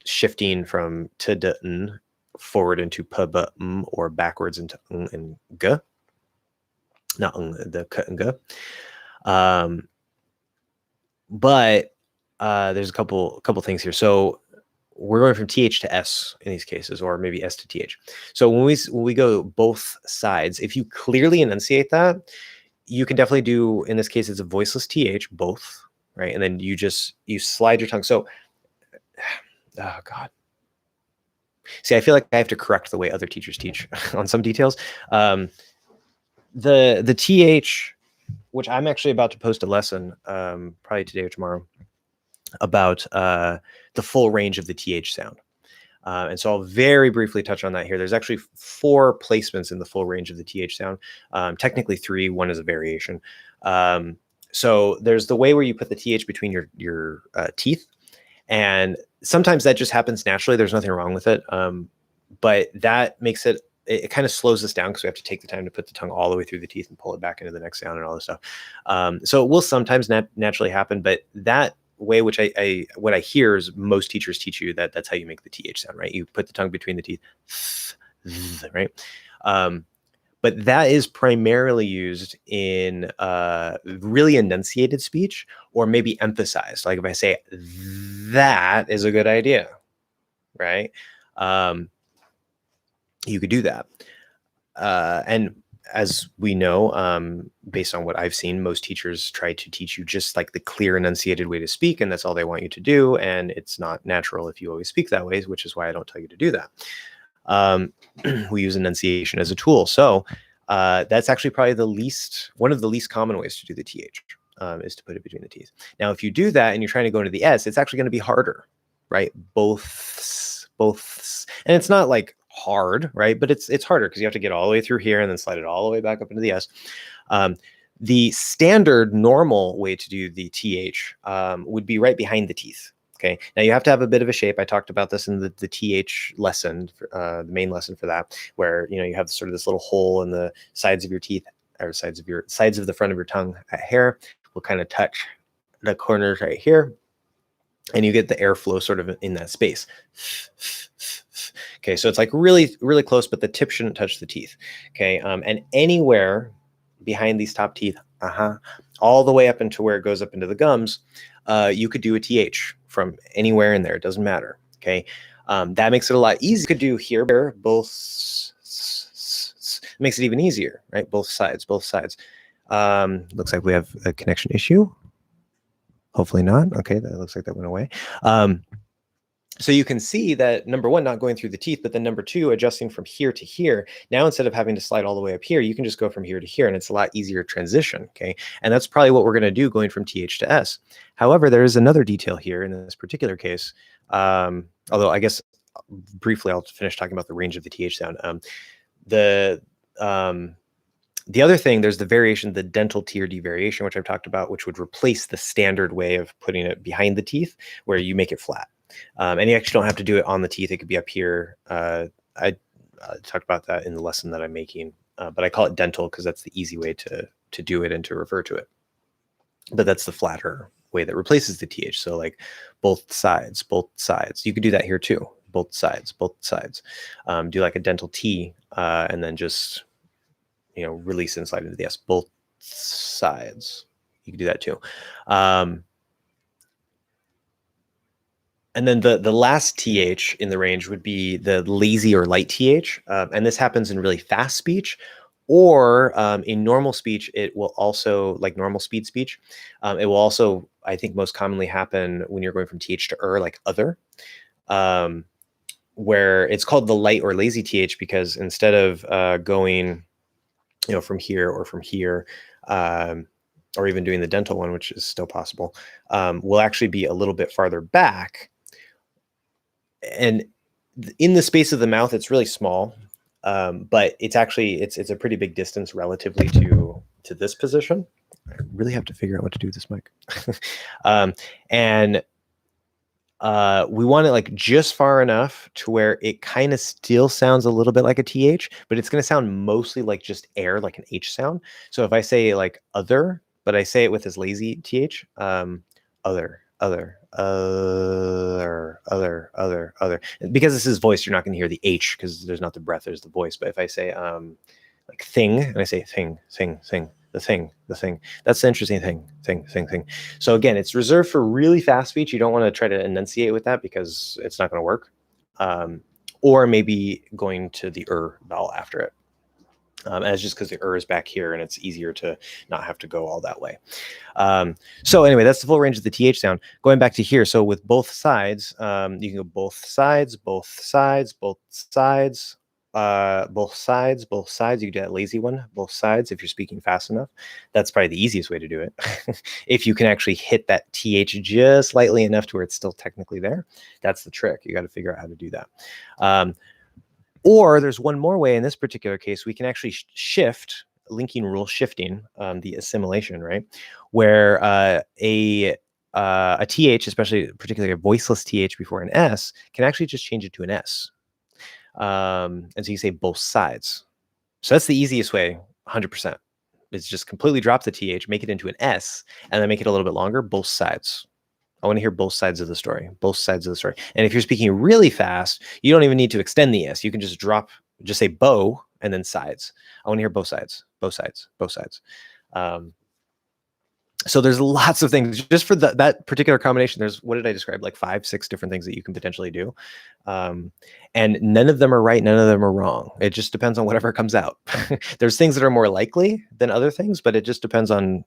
shifting from t, d, n forward into p, b, m, or backwards into ng and g. Not ng, the k and g. But there's a couple things here. So we're going from th to s in these cases, or maybe s to th. So when we go both sides, if you clearly enunciate that, you can definitely do, in this case, it's a voiceless th, both, right? And then you slide your tongue. So, oh God. See, I feel like I have to correct the way other teachers teach on some details. The th, which I'm actually about to post a lesson, probably today or tomorrow, about the full range of the th sound. And so I'll very briefly touch on that here. There's actually 4 placements in the full range of the th sound. Technically 3, one is a variation. So there's the way where you put the th between your teeth, and sometimes that just happens naturally. There's nothing wrong with it. But that makes it kind of slows us down because we have to take the time to put the tongue all the way through the teeth and pull it back into the next sound and all this stuff. So it will sometimes naturally happen, but that way, which what I hear is most teachers teach you that's how you make the th sound, right? You put the tongue between the teeth, right? But that is primarily used in really enunciated speech, or maybe emphasized. Like if I say, that is a good idea, right? You could do that. And as we know, based on what I've seen, most teachers try to teach you just like the clear enunciated way to speak, and that's all they want you to do. And it's not natural if you always speak that way, which is why I don't tell you to do that. We use enunciation as a tool. So that's actually probably one of the least common ways to do the th, is to put it between the teeth. Now, if you do that and you're trying to go into the s, it's actually going to be harder, right? Both, and it's not like hard, right? But it's harder because you have to get all the way through here and then slide it all the way back up into the s. The standard normal way to do the th would be right behind the teeth. Okay, now you have to have a bit of a shape. I talked about this in the th lesson, the main lesson for that, where you have sort of this little hole in the sides of your teeth, or sides of the front of your tongue. Hair will kind of touch the corners right here, and you get the airflow sort of in that space. Okay, so it's like really, really close, but the tip shouldn't touch the teeth. Okay, and anywhere behind these top teeth, all the way up into where it goes up into the gums, you could do a th from anywhere in there. It doesn't matter. Okay, that makes it a lot easier. You could do here, both. Makes it even easier, right? Both sides. Looks like we have a connection issue. Hopefully not. Okay, that looks like that went away. So you can see that, number one, not going through the teeth, but then number 2, adjusting from here to here. Now, instead of having to slide all the way up here, you can just go from here to here, and it's a lot easier transition, okay? And that's probably what we're going to do going from th to s. However, there is another detail here in this particular case, although I guess briefly I'll finish talking about the range of the th sound. The other thing, there's the variation, the dental tier devariation, which I've talked about, which would replace the standard way of putting it behind the teeth, where you make it flat. And you actually don't have to do it on the teeth. It could be up here. I talked about that in the lesson that I'm making, but I call it dental because that's the easy way to do it and to refer to it. But that's the flatter way that replaces the th. So like both sides, both sides. You could do that here too. Both sides, both sides. Do like a dental T, and then just release and slide into the s. Both sides. You can do that too. And then the last th in the range would be the lazy or light th, and this happens in really fast speech, or in normal speech. It will also, like normal speed speech, it will also, I think, most commonly happen when you're going from th to like other, where it's called the light or lazy th because instead of going, from here or from here, or even doing the dental one, which is still possible, will actually be a little bit farther back. And in the space of the mouth, it's really small, but it's actually it's a pretty big distance relatively to this position. I really have to figure out what to do with this mic. And we want it like just far enough to where it kind of still sounds a little bit like a th, but it's going to sound mostly like just air, like an h sound. So if I say like other, but I say it with this lazy th, other, because this is voice, you're not going to hear the h because there's not the breath, there's the voice. But if I say like thing, and I say thing, the thing, that's the interesting thing. So again, it's reserved for really fast speech. You don't want to try to enunciate with that because it's not going to work. Or maybe going to the vowel after it. And it's just because the is back here and it's easier to not have to go all that way. So anyway, that's the full range of the th sound. Going back to here, so with both sides, you can go both sides, both sides, both sides, both sides, both sides. You can do that lazy one, both sides, if you're speaking fast enough. That's probably the easiest way to do it. If you can actually hit that th just slightly enough to where it's still technically there, that's the trick. You got to figure out how to do that. Or there's one more way in this particular case. We can actually shift, linking rule, shifting, the assimilation, right? Where a th, especially particularly a voiceless th before an s, can actually just change it to an s. And so you say both sides. So that's the easiest way, 100%. It's just completely drop the th, make it into an s, and then make it a little bit longer, both sides. I want to hear both sides of the story, both sides of the story. And if you're speaking really fast, you don't even need to extend the s. You can just just say bow and then sides. I want to hear both sides, both sides, both sides. So there's lots of things just for that particular combination. There's, what did I describe? Like 5, 6 different things that you can potentially do. And none of them are right. None of them are wrong. It just depends on whatever comes out. There's things that are more likely than other things, but it just depends on,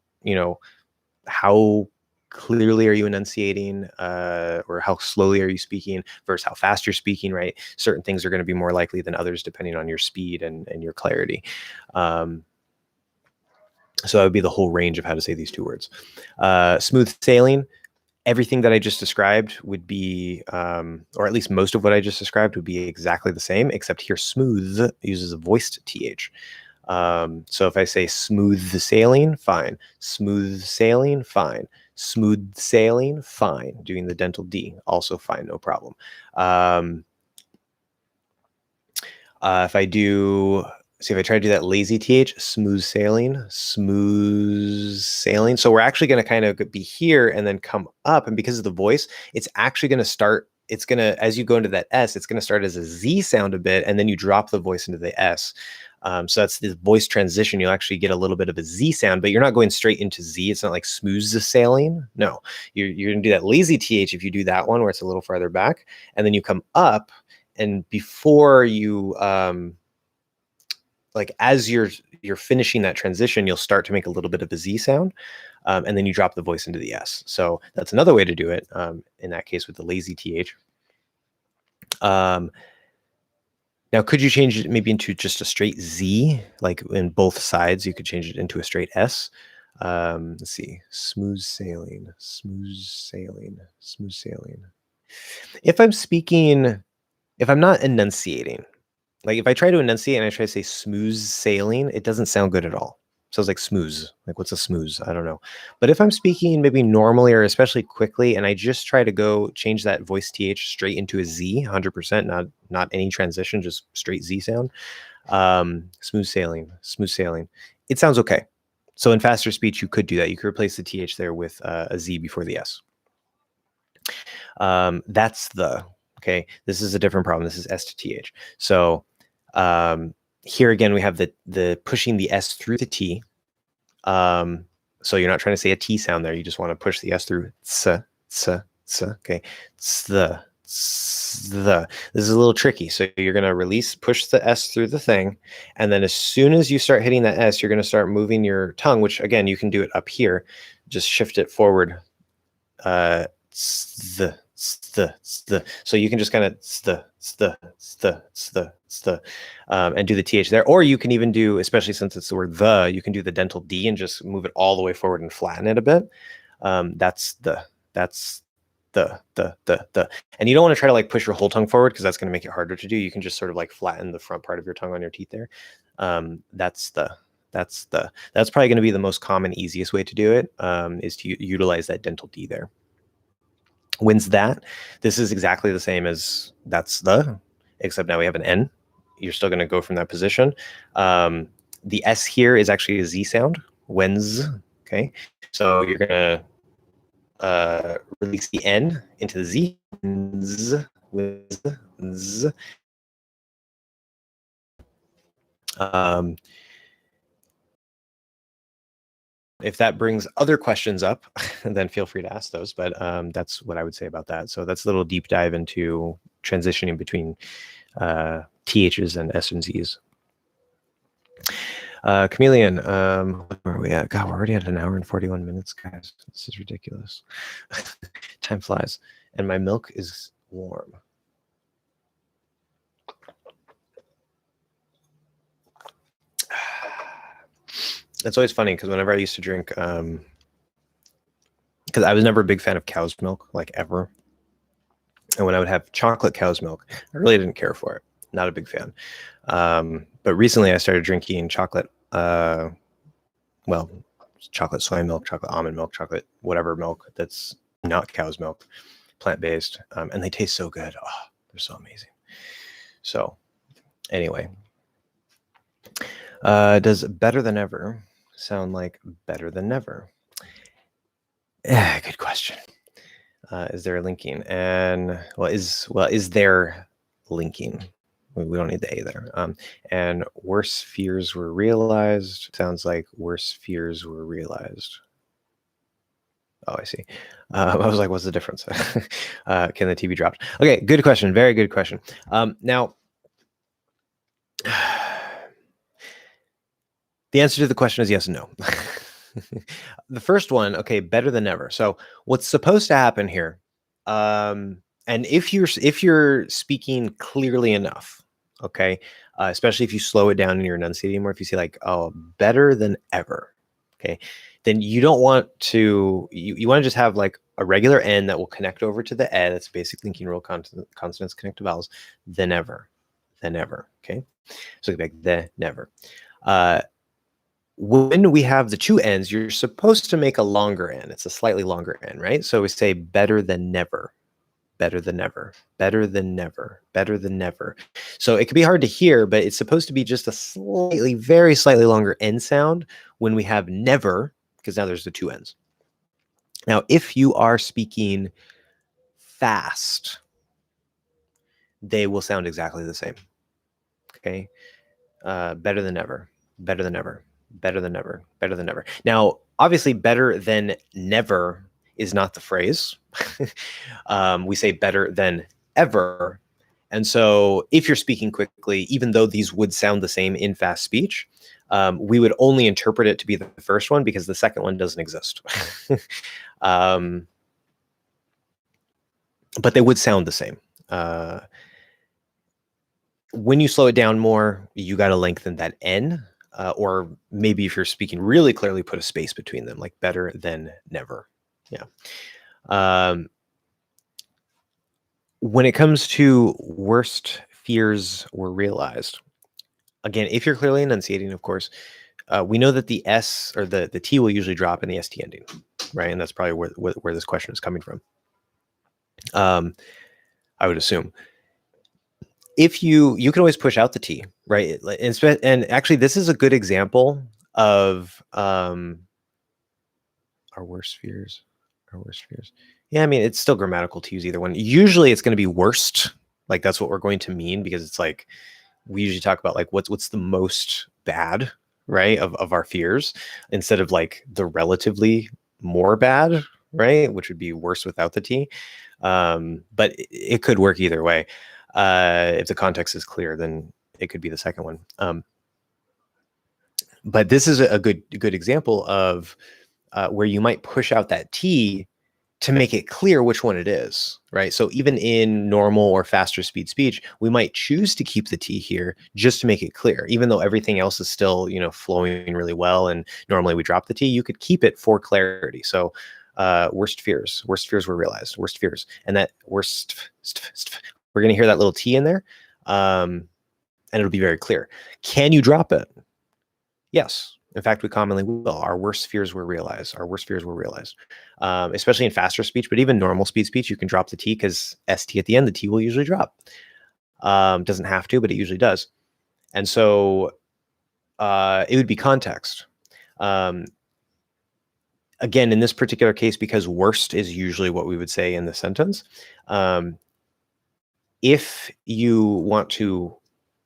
how clearly are you enunciating, or how slowly are you speaking versus how fast you're speaking, right? Certain things are going to be more likely than others depending on your speed and your clarity. So that would be the whole range of how to say these two words. Smooth sailing, everything that I just described would be, or at least most of what I just described would be exactly the same, except here smooth uses a voiced th. So if I say smooth sailing, fine. Smooth sailing, fine. Smooth sailing, fine. Doing the dental D, also fine, no problem. If I do, see if I try to do that lazy th, smooth sailing, smooth sailing. So we're actually going to kind of be here and then come up. And because of the voice, it's actually going to start, it's going to, as you go into that S, it's going to start as a Z sound a bit, and then you drop the voice into the S. So that's the voice transition. You'll actually get a little bit of a Z sound, but you're not going straight into Z. It's not like smooth sailing. No, you're going to do that lazy th if you do that one where it's a little farther back, and then you come up, and before you, like as you're finishing that transition, you'll start to make a little bit of a Z sound, and then you drop the voice into the S. So that's another way to do it, in that case with the lazy th. Now, could you change it maybe into just a straight Z, like in both sides? You could change it into a straight S. Let's see, smooth sailing, smooth sailing, smooth sailing. If I'm speaking, if I'm not enunciating, like if I try to enunciate and I try to say smooth sailing, it doesn't sound good at all. Sounds like smooth. Like what's a smooth? I don't know. But if I'm speaking maybe normally or especially quickly, and I just try to go change that voice th straight into a Z, 100%, not any transition, just straight Z sound. Smooth sailing, smooth sailing. It sounds okay. So in faster speech, you could do that. You could replace the th there with a z before the s. That's the, okay. This is a different problem. This is s to th. So here again, we have the pushing the s through the t. So you're not trying to say a t sound there. You just want to push the s through. Okay. The. This is a little tricky. So you're going to push the s through the thing, and then as soon as you start hitting that s, you're going to start moving your tongue, which again you can do it up here. Just shift it forward. So you can just kind of and do the th there, or you can even do, especially since it's the word the, you can do the dental d and just move it all the way forward and flatten it a bit. That's the. And you don't want to try to like push your whole tongue forward because that's going to make it harder to do. You can just sort of like flatten the front part of your tongue on your teeth there. That's probably going to be the most common, easiest way to do it, is to utilize that dental D there. When's that? This is exactly the same as that's the, except now we have an N. You're still going to go from that position. The S here is actually a Z sound. When's, okay? So you're going to release the N into the Z. If that brings other questions up, then feel free to ask those. But that's what I would say about that. So that's a little deep dive into transitioning between THs and S and Zs. Chameleon, where are we at? God, we're already at 1 hour and 41 minutes, guys. This is ridiculous. Time flies. And my milk is warm. It's always funny because whenever I used to drink, because I was never a big fan of cow's milk, like ever. And when I would have chocolate cow's milk, I really didn't care for it. Not a big fan. But recently I started drinking chocolate, chocolate soy milk, chocolate almond milk, chocolate whatever milk that's not cow's milk, plant-based. And they taste so good. Oh, they're so amazing. So anyway, does better than ever sound like better than never? Yeah, good question. Is there linking? And is there linking? We don't need the A there. And worse fears were realized. Sounds like worse fears were realized. Oh, I see. I was like, what's the difference? Can the TV dropped? Okay, good question. Very good question. Now, the answer to the question is yes and no. The first one, okay, better than ever. So what's supposed to happen here, and if you're speaking clearly enough, okay, especially if you slow it down and you're enunciating more, if you say like, oh, better than ever, okay, then you don't want to, you want to just have like a regular N that will connect over to the E. That's basic linking rule, consonants connect to vowels, than ever, okay? So like the never. When we have the two N's, you're supposed to make a longer N. It's a slightly longer N, right? So we say better than never, better than never, better than never, better than never. So it can be hard to hear, but it's supposed to be just a very slightly longer N sound when we have never, because now there's the two N's. Now, if you are speaking fast, they will sound exactly the same, okay? Better than ever, better than ever. Better than never, better than never. Now, obviously, better than never is not the phrase. We say better than ever. And so if you're speaking quickly, even though these would sound the same in fast speech, we would only interpret it to be the first one because the second one doesn't exist. But they would sound the same. When you slow it down more, you got to lengthen that N. Or maybe if you're speaking really clearly, put a space between them, like better than never. Yeah. When it comes to worst fears were realized, again, if you're clearly enunciating, of course, we know that the S or the T will usually drop in the ST ending, right? And that's probably where this question is coming from. I would assume. If you can always push out the T, right? And actually, this is a good example of our worst fears. Yeah, I mean, it's still grammatical to use either one. Usually it's going to be worst. Like that's what we're going to mean, because it's like we usually talk about like what's the most bad, right, of our fears, instead of like the relatively more bad, right, which would be worse without the T. But it could work either way. If the context is clear, then it could be the second one. But this is a good example of where you might push out that T to make it clear which one it is, right? So even in normal or faster speed speech, we might choose to keep the T here just to make it clear, even though everything else is still, flowing really well. And normally we drop the T, you could keep it for clarity. So worst fears were realized, worst fears. And that worst, we're going to hear that little T in there. And it'll be very clear. Can you drop it? Yes. In fact, we commonly will. Our worst fears were realized. Especially in faster speech, but even normal speech, you can drop the T because ST at the end, the T will usually drop. Doesn't have to, but it usually does. And so it would be context. Again, in this particular case, because worst is usually what we would say in the sentence, if you want to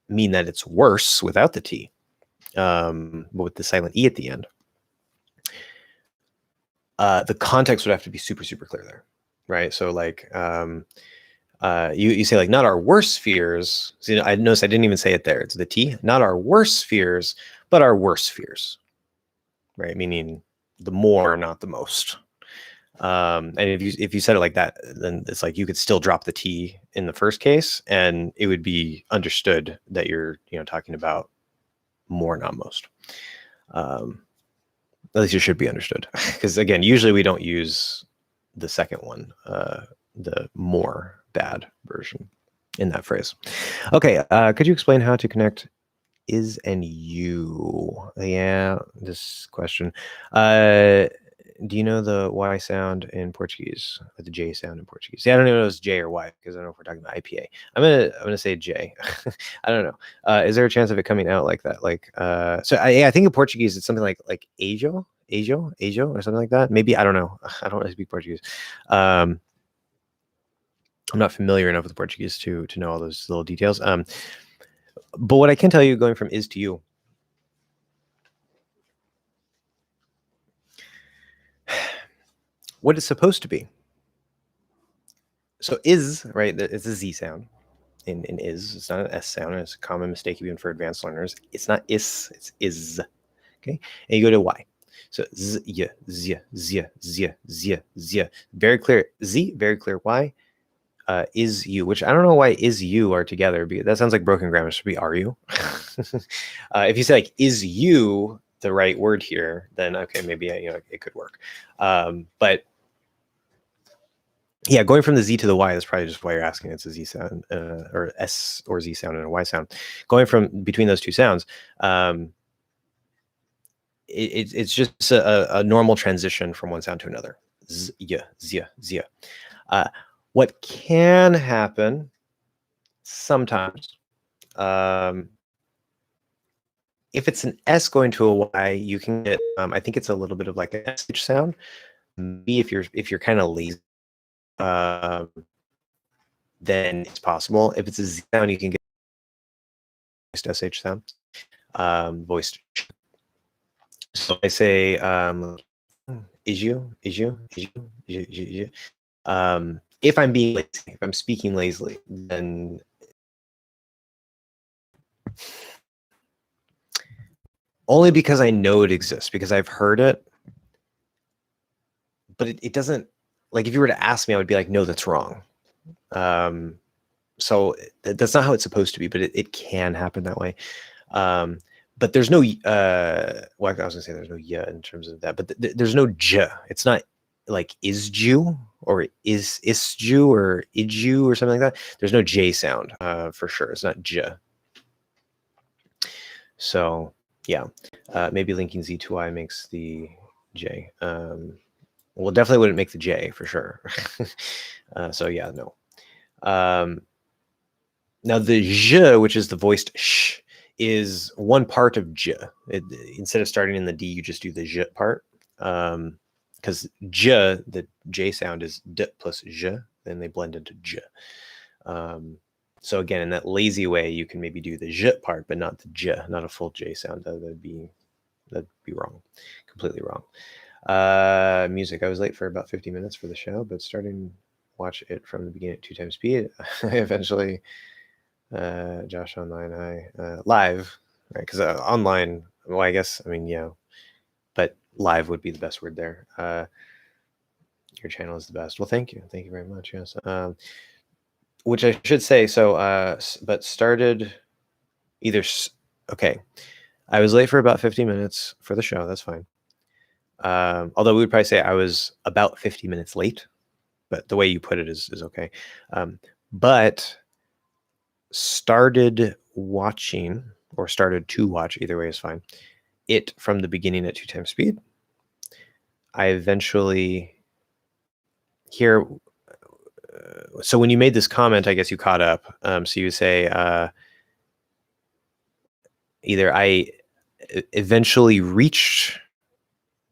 mean that it's worse without the T, but with the silent E at the end, the context would have to be super, super clear there, right? So like you say like, not our worst fears. See, I noticed I didn't even say it there. It's the T, not our worst fears, but our worst fears, right? Meaning the more, not the most. And if you said it like that, then it's like you could still drop the T in the first case, and it would be understood that you're talking about more, not most. At least it should be understood, because again, usually we don't use the second one, the more bad version in that phrase. Okay, could you explain how to connect is and you? Yeah, this question. Do you know the Y sound in Portuguese, or the J sound in Portuguese? Yeah, I don't even know if it's J or Y, because I don't know if we're talking about IPA. I'm gonna say J. I don't know. Is there a chance of it coming out like that? Like, so I think in Portuguese it's something like ajo, or something like that. Maybe, I don't know. I don't really speak Portuguese. I'm not familiar enough with Portuguese to know all those little details. But what I can tell you, going from is to you, what it's supposed to be. So is, right, it's a Z sound in is. It's not an S sound. It's a common mistake even for advanced learners. It's not is, it's is. Okay, and you go to Y. So z, y, z, z, z, z, z. Very clear Z, very clear Y. Is you, which I don't know why is you are together, because that sounds like broken grammar. It should be are you. If you say like is you the right word here, then okay, maybe it could work. But yeah, going from the Z to the Y, that's probably just why you're asking. It's a Z sound, or S or Z sound and a Y sound. Going from between those two sounds, it's just a normal transition from one sound to another. Z, y, z, z. What can happen sometimes, if it's an S going to a Y, you can get, I think it's a little bit of like an SH sound. Maybe if you're kind of lazy, then it's possible. If it's a Z sound, you can get voiced SH sound, voiced. So I say, is you. If I'm being lazy, if I'm speaking lazily, then only because I know it exists, because I've heard it, but it doesn't, like if you were to ask me, I would be like, no, that's wrong. So that's not how it's supposed to be, but it can happen that way. But there's no, well, I was gonna say there's no yeah in terms of that, but there's no j. It's not like is Jew or is Jew or iju or something like that. There's no j sound for sure. It's not j. So yeah, maybe linking Z to Y makes the J. Well, definitely wouldn't make the J for sure. So yeah, no. Now the zh, which is the voiced sh, is one part of j. Instead of starting in the d, you just do the j part. Because j, the j sound is d plus j, then they blend into j. So again, in that lazy way, you can maybe do the j part, but not the j, not a full j sound. That'd be wrong, completely wrong. Music. I was late for about 50 minutes for the show, but starting watch it from the beginning at 2 times speed. I eventually, Josh online, hi, live, right? Because online, well, I guess, I mean, yeah, but live would be the best word there. Your channel is the best. Well, thank you very much. Yes. Which I should say. So, but started either. Okay, I was late for about 50 minutes for the show. That's fine. Although we would probably say I was about 50 minutes late, but the way you put it is okay. But started watching, or started to watch, either way is fine, it from the beginning at 2 times speed. I eventually here. So when you made this comment, I guess you caught up. So you say either I eventually reached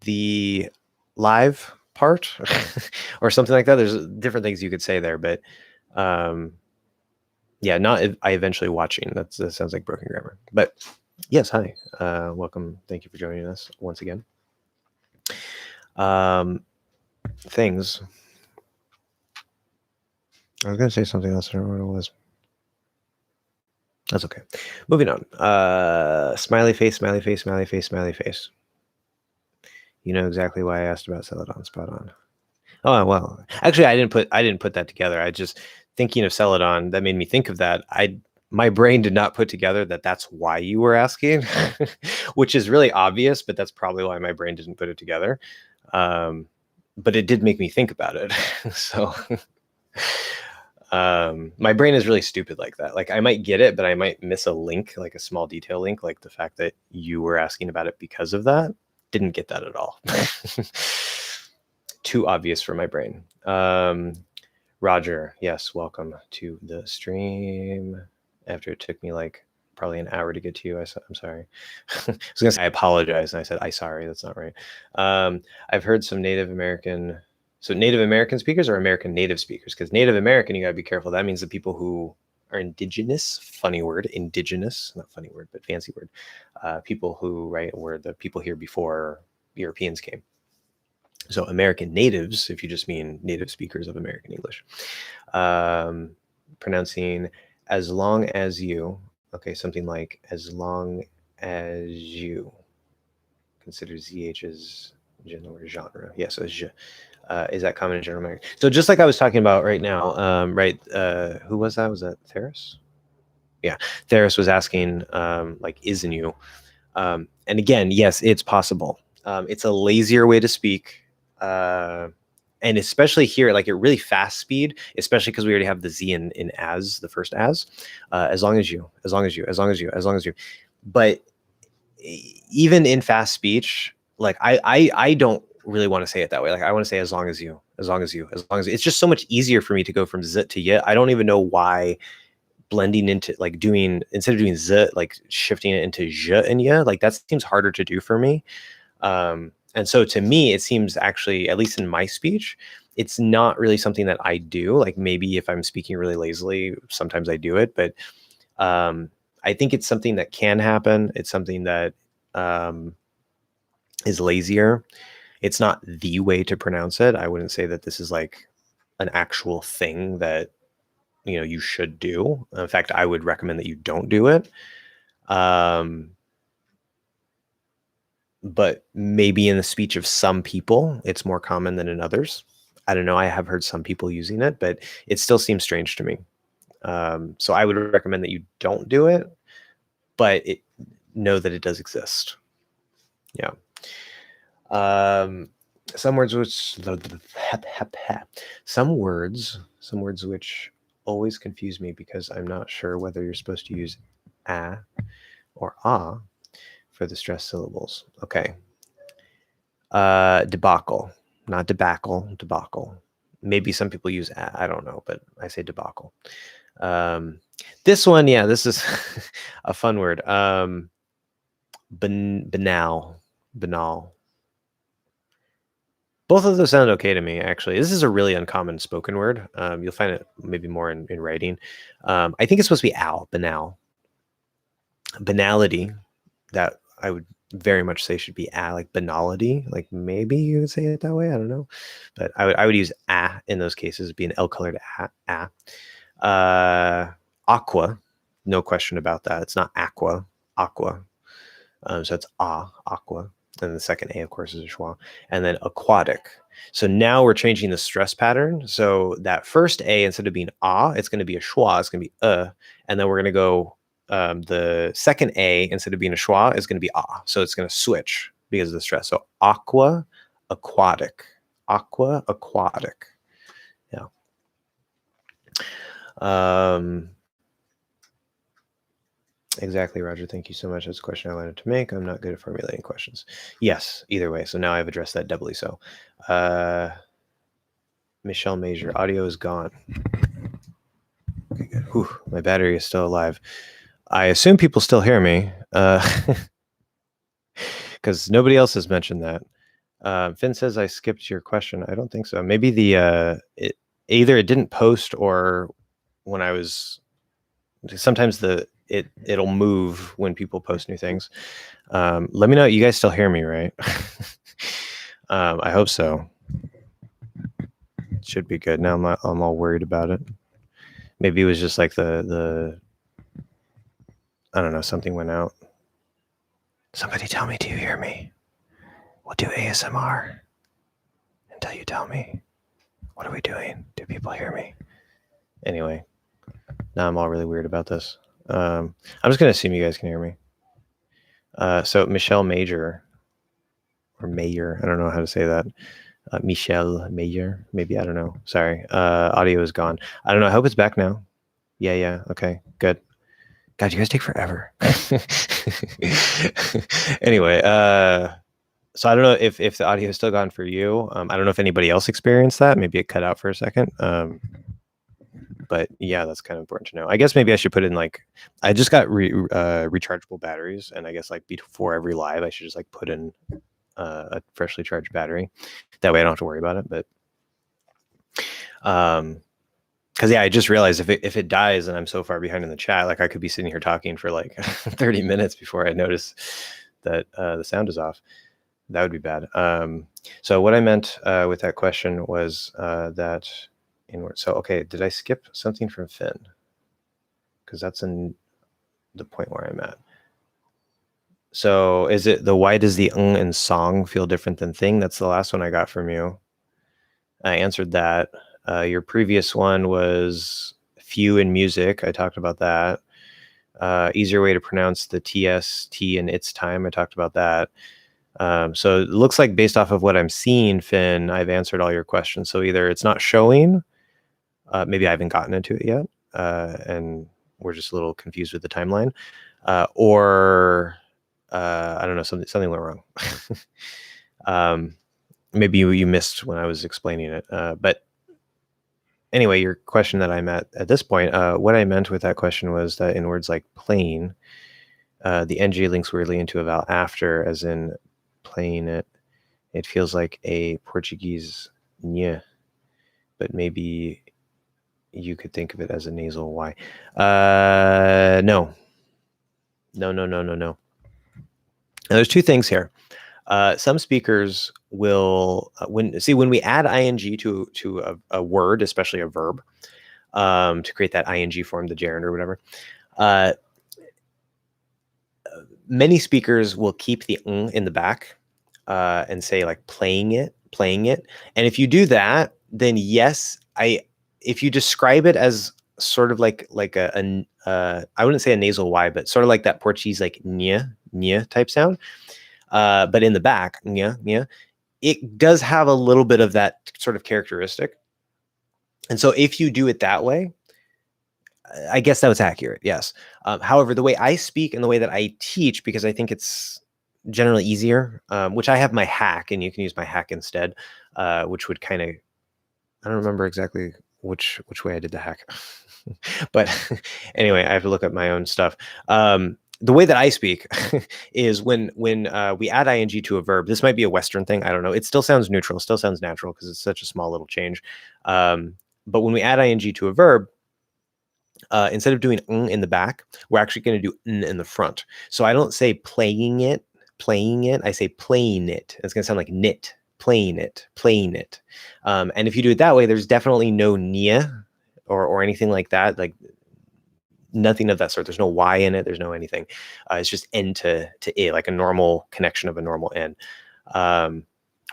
the live part or something like that. There's different things you could say there, but yeah, not I eventually watching. That sounds like broken grammar. But yes, hi, welcome. Thank you for joining us once again. Things. I was gonna say something else. I don't know what it was. That's okay. Moving on. Smiley face, smiley face, smiley face, smiley face. You know exactly why I asked about Celadon. Spot on. Oh well, actually, I didn't put that together. I just thinking of Celadon. That made me think of that. My brain did not put together that that's why you were asking, which is really obvious, but that's probably why my brain didn't put it together. But it did make me think about it. So my brain is really stupid like that. Like I might get it, but I might miss a link, like a small detail link, like the fact that you were asking about it because of that. Didn't get that at all. Too obvious for my brain. Roger, yes, welcome to the stream. After it took me like probably an hour to get to you, I'm sorry. I was gonna say I apologize, and I said I sorry. That's not right. I've heard some Native American. So Native American speakers or American Native speakers? Because Native American, you gotta be careful. That means the people who are indigenous. Funny word, indigenous, not funny word, but fancy word. People who were the people here before Europeans came. So American natives, if you just mean native speakers of American English. Pronouncing as long as you, okay, something like as long as you. Consider ZH as general or genre. Yes, as je. Is that common in general American? So just like I was talking about right now, right, who was that? Was that Theris? Yeah, Theris was asking, like, isn't you? And again, yes, it's possible. It's a lazier way to speak. And especially here, like at really fast speed, especially because we already have the Z in as, the first as long as you, as long as you, as long as you, as long as you. But even in fast speech, like I don't really want to say it that way. Like I want to say as long as you, as long as you, as long as it's just so much easier for me to go from Z to Y. I don't even know why blending into like doing, instead of doing Z, like shifting it into J and Y, like that seems harder to do for me. And so to me, it seems actually, at least in my speech, it's not really something that I do. Like maybe if I'm speaking really lazily, sometimes I do it, but I think it's something that can happen. It's something that is lazier. It's not the way to pronounce it. I wouldn't say that this is like an actual thing that, you know, you should do. In fact, I would recommend that you don't do it. But maybe in the speech of some people, it's more common than in others. I don't know. I have heard some people using it, but it still seems strange to me. So I would recommend that you don't do it, but know that it does exist. Yeah. Some words which which always confuse me because I'm not sure whether you're supposed to use a or ah for the stressed syllables. Okay. Debacle, not debacle, debacle. Maybe some people use I don't know, but I say debacle. This one, yeah, this is a fun word. Banal. Both of those sound okay to me, actually. This is a really uncommon spoken word. You'll find it maybe more in writing. I think it's supposed to be banal. Banality, that I would very much say should be like banality. Like maybe you would say it that way. I don't know. But I would use in those cases, be an L-colored aqua, no question about that. It's not aqua. So it's aqua. And the second A, of course, is a schwa. And then aquatic. So now we're changing the stress pattern. So that first A, instead of being it's going to be a schwa. It's going to be and then we're going to go, the second A, instead of being a schwa, is going to be So it's going to switch because of the stress. So aqua, aquatic. Aqua, aquatic. Yeah. Exactly, Roger. Thank you so much. That's a question I wanted to make. I'm not good at formulating questions. Yes, either way. So now I've addressed that doubly so. Michelle Major, audio is gone. Okay, good. Whew, my battery is still alive. I assume people still hear me, because nobody else has mentioned that. Finn says I skipped your question. I don't think so. Maybe either it didn't post, or when I was, sometimes it'll move when people post new things. Let me know. You guys still hear me, right? I hope so. It should be good. Now I'm all worried about it. Maybe it was just like the I don't know, something went out. Somebody tell me, do you hear me? We'll do ASMR until you tell me. What are we doing? Do people hear me? Anyway, now I'm all really weird about this. I'm just going to assume you guys can hear me. So Michelle Major, or Mayer, I don't know how to say that. Michelle Mayer, maybe, I don't know. Sorry. Audio is gone. I don't know. I hope it's back now. Yeah. Okay, good. God, you guys take forever. Anyway, so I don't know if the audio is still gone for you. I don't know if anybody else experienced that. Maybe it cut out for a second. But yeah, that's kind of important to know. I guess maybe I should put in, like, I just got rechargeable batteries, and I guess like before every live, I should just like put in a freshly charged battery. That way I don't have to worry about it. But because yeah, I just realized if it dies and I'm so far behind in the chat, like I could be sitting here talking for like 30 minutes before I notice that the sound is off. That would be bad. So what I meant with that question was that inward. So okay, did I skip something from Finn? Because that's in the point where I'm at. So is it why does the and song feel different than thing? That's the last one I got from you. I answered that. Your previous one was few in music. I talked about that. Easier way to pronounce the TST in its time. I talked about that. So it looks like based off of what I'm seeing, Finn, I've answered all your questions. So either it's not showing, maybe I haven't gotten into it yet, and we're just a little confused with the timeline, or I don't know, something went wrong. Maybe you missed when I was explaining it, but anyway, your question that I'm at this point, what I meant with that question was that in words like plain, the ng links weirdly into a vowel after, as in playing it. It feels like a Portuguese nye, but maybe you could think of it as a nasal y. No. Now, there's two things here. Some speakers will, when we add ing to a word, especially a verb, to create that ing form, the gerund or whatever, many speakers will keep the in the back and say like playing it. And if you do that, then yes, if you describe it as sort of like a I wouldn't say a nasal y, but sort of like that Portuguese like nya type sound. But in the back, nya, it does have a little bit of that sort of characteristic. And so if you do it that way, I guess that was accurate, yes. However, the way I speak and the way that I teach, because I think it's generally easier, which I have my hack, and you can use my hack instead, which would kind of, I don't remember exactly which way I did the hack. But anyway, I have to look up my own stuff. The way that I speak is when we add ing to a verb. This might be a Western thing. I don't know. It still sounds neutral. Still sounds natural because it's such a small little change. But when we add ing to a verb, instead of doing in the back, we're actually going to do in the front. So I don't say playing it. I say playing it. It's going to sound like knit. Playing it. And if you do it that way, there's definitely no nia or anything like that. Like nothing of that sort. There's no y in it. There's no anything. It's just n to I, like a normal connection of a normal n,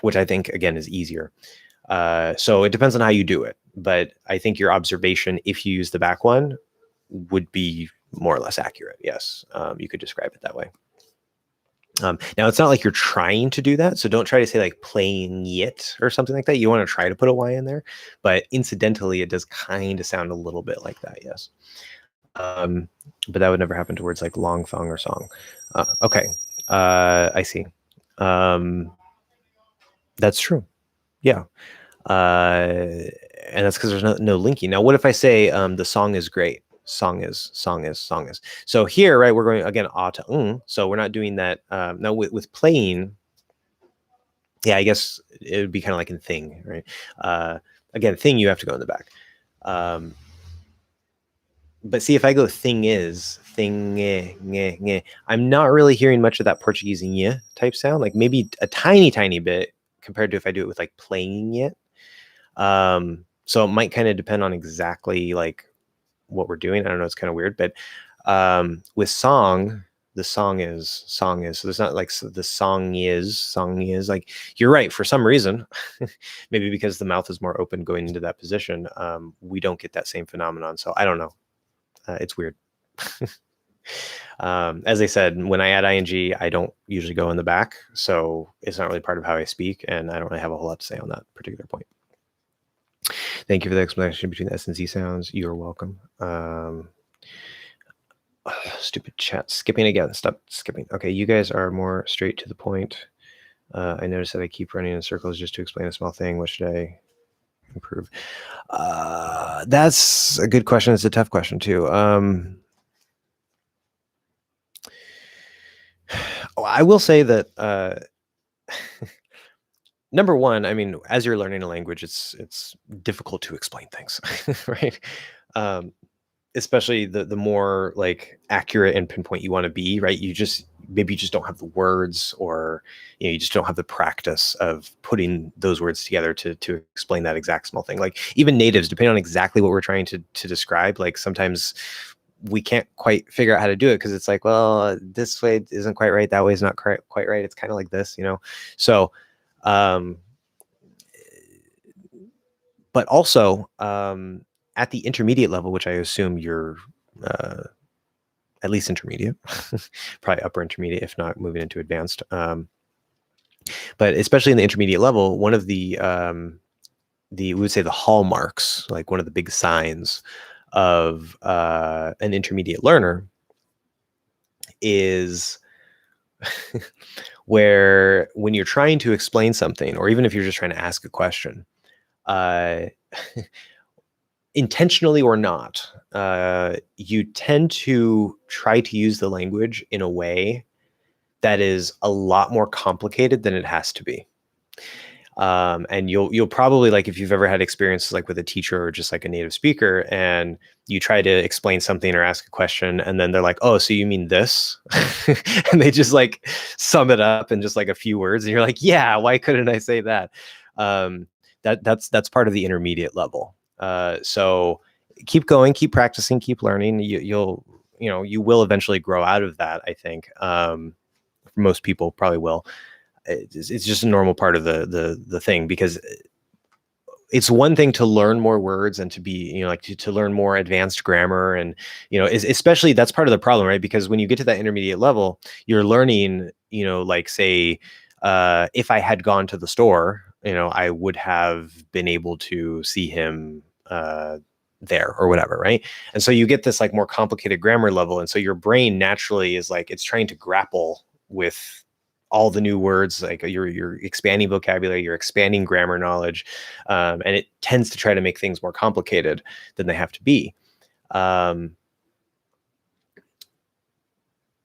which I think again is easier. So it depends on how you do it, but I think your observation, if you use the back one, would be more or less accurate. Yes, you could describe it that way. Now it's not like you're trying to do that, so don't try to say like playing it or something like that. You want to try to put a y in there, but incidentally, it does kind of sound a little bit like that. Yes. But that would never happen to words like long, thong, or song. Okay, I see. That's true. Yeah. And that's because there's no linking. Now, what if I say the song is great? Song is. So here, right, we're going again to so we're not doing that. Now with playing, yeah, I guess it would be kind of like in thing, right? Again, thing, you have to go in the back. But see, if I go thing is, I'm not really hearing much of that Portuguese ñ type sound, like maybe a tiny bit compared to if I do it with like playing it. So it might kind of depend on exactly like what we're doing. I don't know, it's kind of weird, but with song, the song is. So there's not like the song is like, you're right, for some reason, maybe because the mouth is more open going into that position, we don't get that same phenomenon. So I don't know. It's weird. As I said, when I add ing, I don't usually go in the back, so it's not really part of how I speak, and I don't really have a whole lot to say on that particular point. Thank you for the explanation between the S and Z sounds. You're welcome. Stupid chat. Skipping again. Stop skipping. Okay, you guys are more straight to the point. I noticed that I keep running in circles just to explain a small thing. What should I improve? That's a good question. It's a tough question too. I will say that number one, I mean, as you're learning a language, it's difficult to explain things, right? Especially the more like accurate and pinpoint you want to be, right? Maybe you just don't have the words, or you just don't have the practice of putting those words together to explain that exact small thing. Like even natives, depending on exactly what we're trying to describe, like sometimes we can't quite figure out how to do it because it's like, well, this way isn't quite right, that way is not quite right. It's kind of like this, So, but also at the intermediate level, which I assume you're at least intermediate, probably upper intermediate, if not moving into advanced. But especially in the intermediate level, one of we would say the hallmarks, like one of the big signs of an intermediate learner is where when you're trying to explain something, or even if you're just trying to ask a question, intentionally or not, you tend to try to use the language in a way that is a lot more complicated than it has to be. And you'll probably, like, if you've ever had experiences like with a teacher or just like a native speaker, and you try to explain something or ask a question, and then they're like, oh, so you mean this? And they just like sum it up in just like a few words, and you're like, yeah, why couldn't I say that? That's part of the intermediate level. So keep going, keep practicing, keep learning. You will eventually grow out of that, I think. Most people probably will. It's just a normal part of the thing, because it's one thing to learn more words and to be, like to learn more advanced grammar. And, especially that's part of the problem, right? Because when you get to that intermediate level, you're learning, like say, if I had gone to the store, I would have been able to see him there or whatever, right? And so you get this like more complicated grammar level. And so your brain naturally is like, it's trying to grapple with all the new words, like you're expanding vocabulary, you're expanding grammar knowledge, and it tends to try to make things more complicated than they have to be.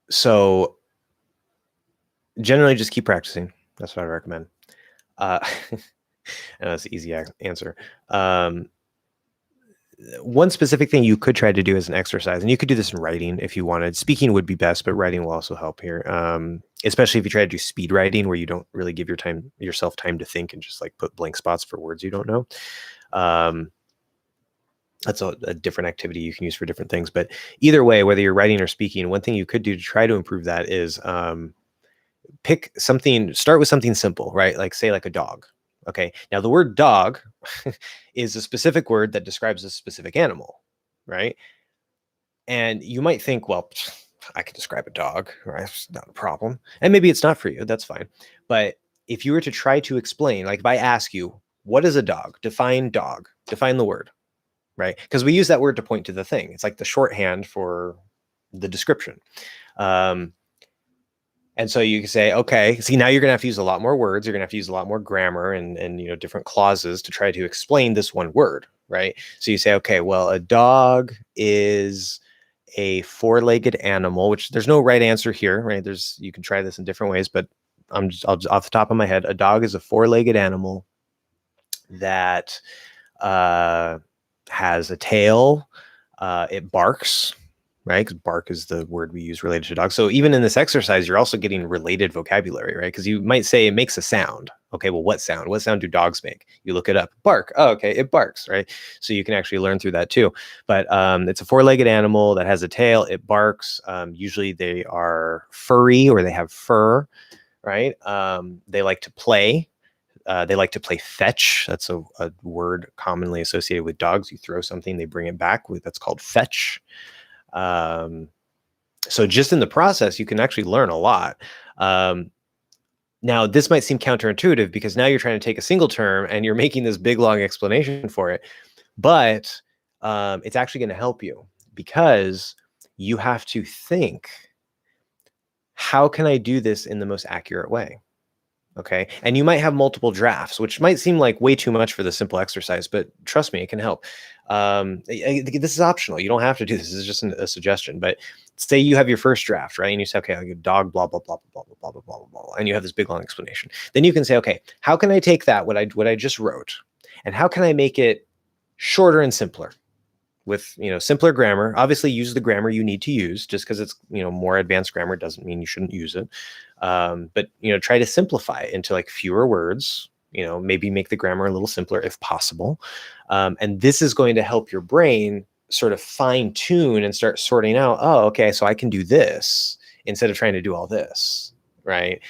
So generally just keep practicing. That's what I recommend. I know that's an easy answer. One specific thing you could try to do as an exercise, and you could do this in writing if you wanted. Speaking would be best, but writing will also help here. Especially if you try to do speed writing where you don't really give yourself time to think and just like put blank spots for words you don't know. That's a different activity you can use for different things. But either way, whether you're writing or speaking, one thing you could do to try to improve that is start with something simple, right? Like say like a dog. Okay. Now the word dog is a specific word that describes a specific animal, right? And you might think, well, I can describe a dog, right? It's not a problem. And maybe it's not for you. That's fine. But if you were to try to explain, like if I ask you, what is a dog? Define the word, right? Because we use that word to point to the thing. It's like the shorthand for the description. And so you can say, okay, see, now you're going to have to use a lot more words. You're going to have to use a lot more grammar and different clauses to try to explain this one word, right? So you say, okay, well, a dog is a four-legged animal, which there's no right answer here, right? You can try this in different ways, but I'll just off the top of my head, a dog is a four-legged animal that has a tail. It barks. Right? Because bark is the word we use related to dogs. So even in this exercise, you're also getting related vocabulary, right? Because you might say it makes a sound. Okay, well, what sound? What sound do dogs make? You look it up. Bark. Oh, okay, it barks, right? So you can actually learn through that too. But it's a four-legged animal that has a tail. It barks. Usually they are furry or they have fur, right? They like to play. They like to play fetch. That's a word commonly associated with dogs. You throw something, they bring it back. That's called fetch. So just in the process, you can actually learn a lot. Now, this might seem counterintuitive because now you're trying to take a single term and you're making this big, long explanation for it. But it's actually going to help you because you have to think, how can I do this in the most accurate way? Okay. And you might have multiple drafts, which might seem like way too much for the simple exercise, but trust me, it can help. This is optional. You don't have to do this. This is just a suggestion. But say you have your first draft, right? And you say, okay, I'll get dog, blah, blah, blah, blah, blah, blah, blah, blah, blah, blah. And you have this big long explanation. Then you can say, okay, how can I take that, what I just wrote, and how can I make it shorter and simpler? With simpler grammar. Obviously use the grammar you need to use. Just because it's more advanced grammar doesn't mean you shouldn't use it. But try to simplify it into like fewer words. Maybe make the grammar a little simpler if possible. And this is going to help your brain sort of fine tune and start sorting out, oh, okay, so I can do this instead of trying to do all this, right?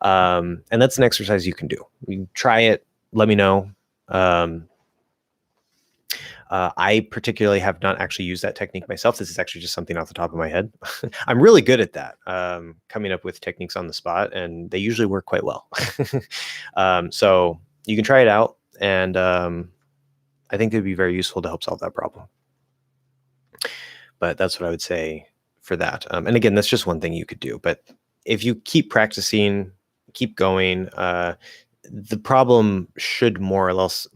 And that's an exercise you can do. You try it, let me know. I particularly have not actually used that technique myself. This is actually just something off the top of my head. I'm really good at that, coming up with techniques on the spot, and they usually work quite well. So you can try it out, and I think it would be very useful to help solve that problem. But that's what I would say for that. And again, that's just one thing you could do. But if you keep practicing, keep going, the problem should more or less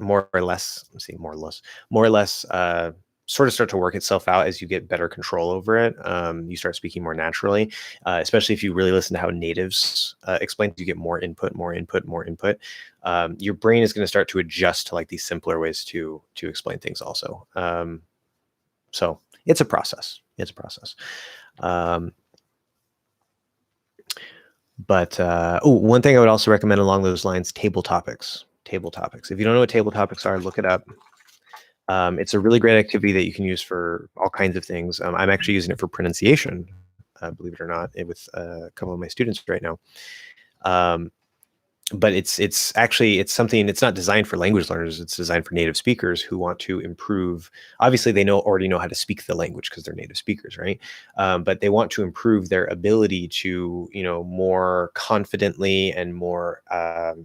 sort of start to work itself out as you get better control over it. You start speaking more naturally, especially if you really listen to how natives explain. You get more input. Your brain is going to start to adjust to like these simpler ways to explain things also. So it's a process. But one thing I would also recommend along those lines, table topics. If you don't know what table topics are, look it up. It's a really great activity that you can use for all kinds of things. I'm actually using it for pronunciation, believe it or not, with a couple of my students right now. But it's something, it's not designed for language learners. It's designed for native speakers who want to improve. Obviously they already know how to speak the language because they're native speakers, right? But they want to improve their ability to, more confidently and more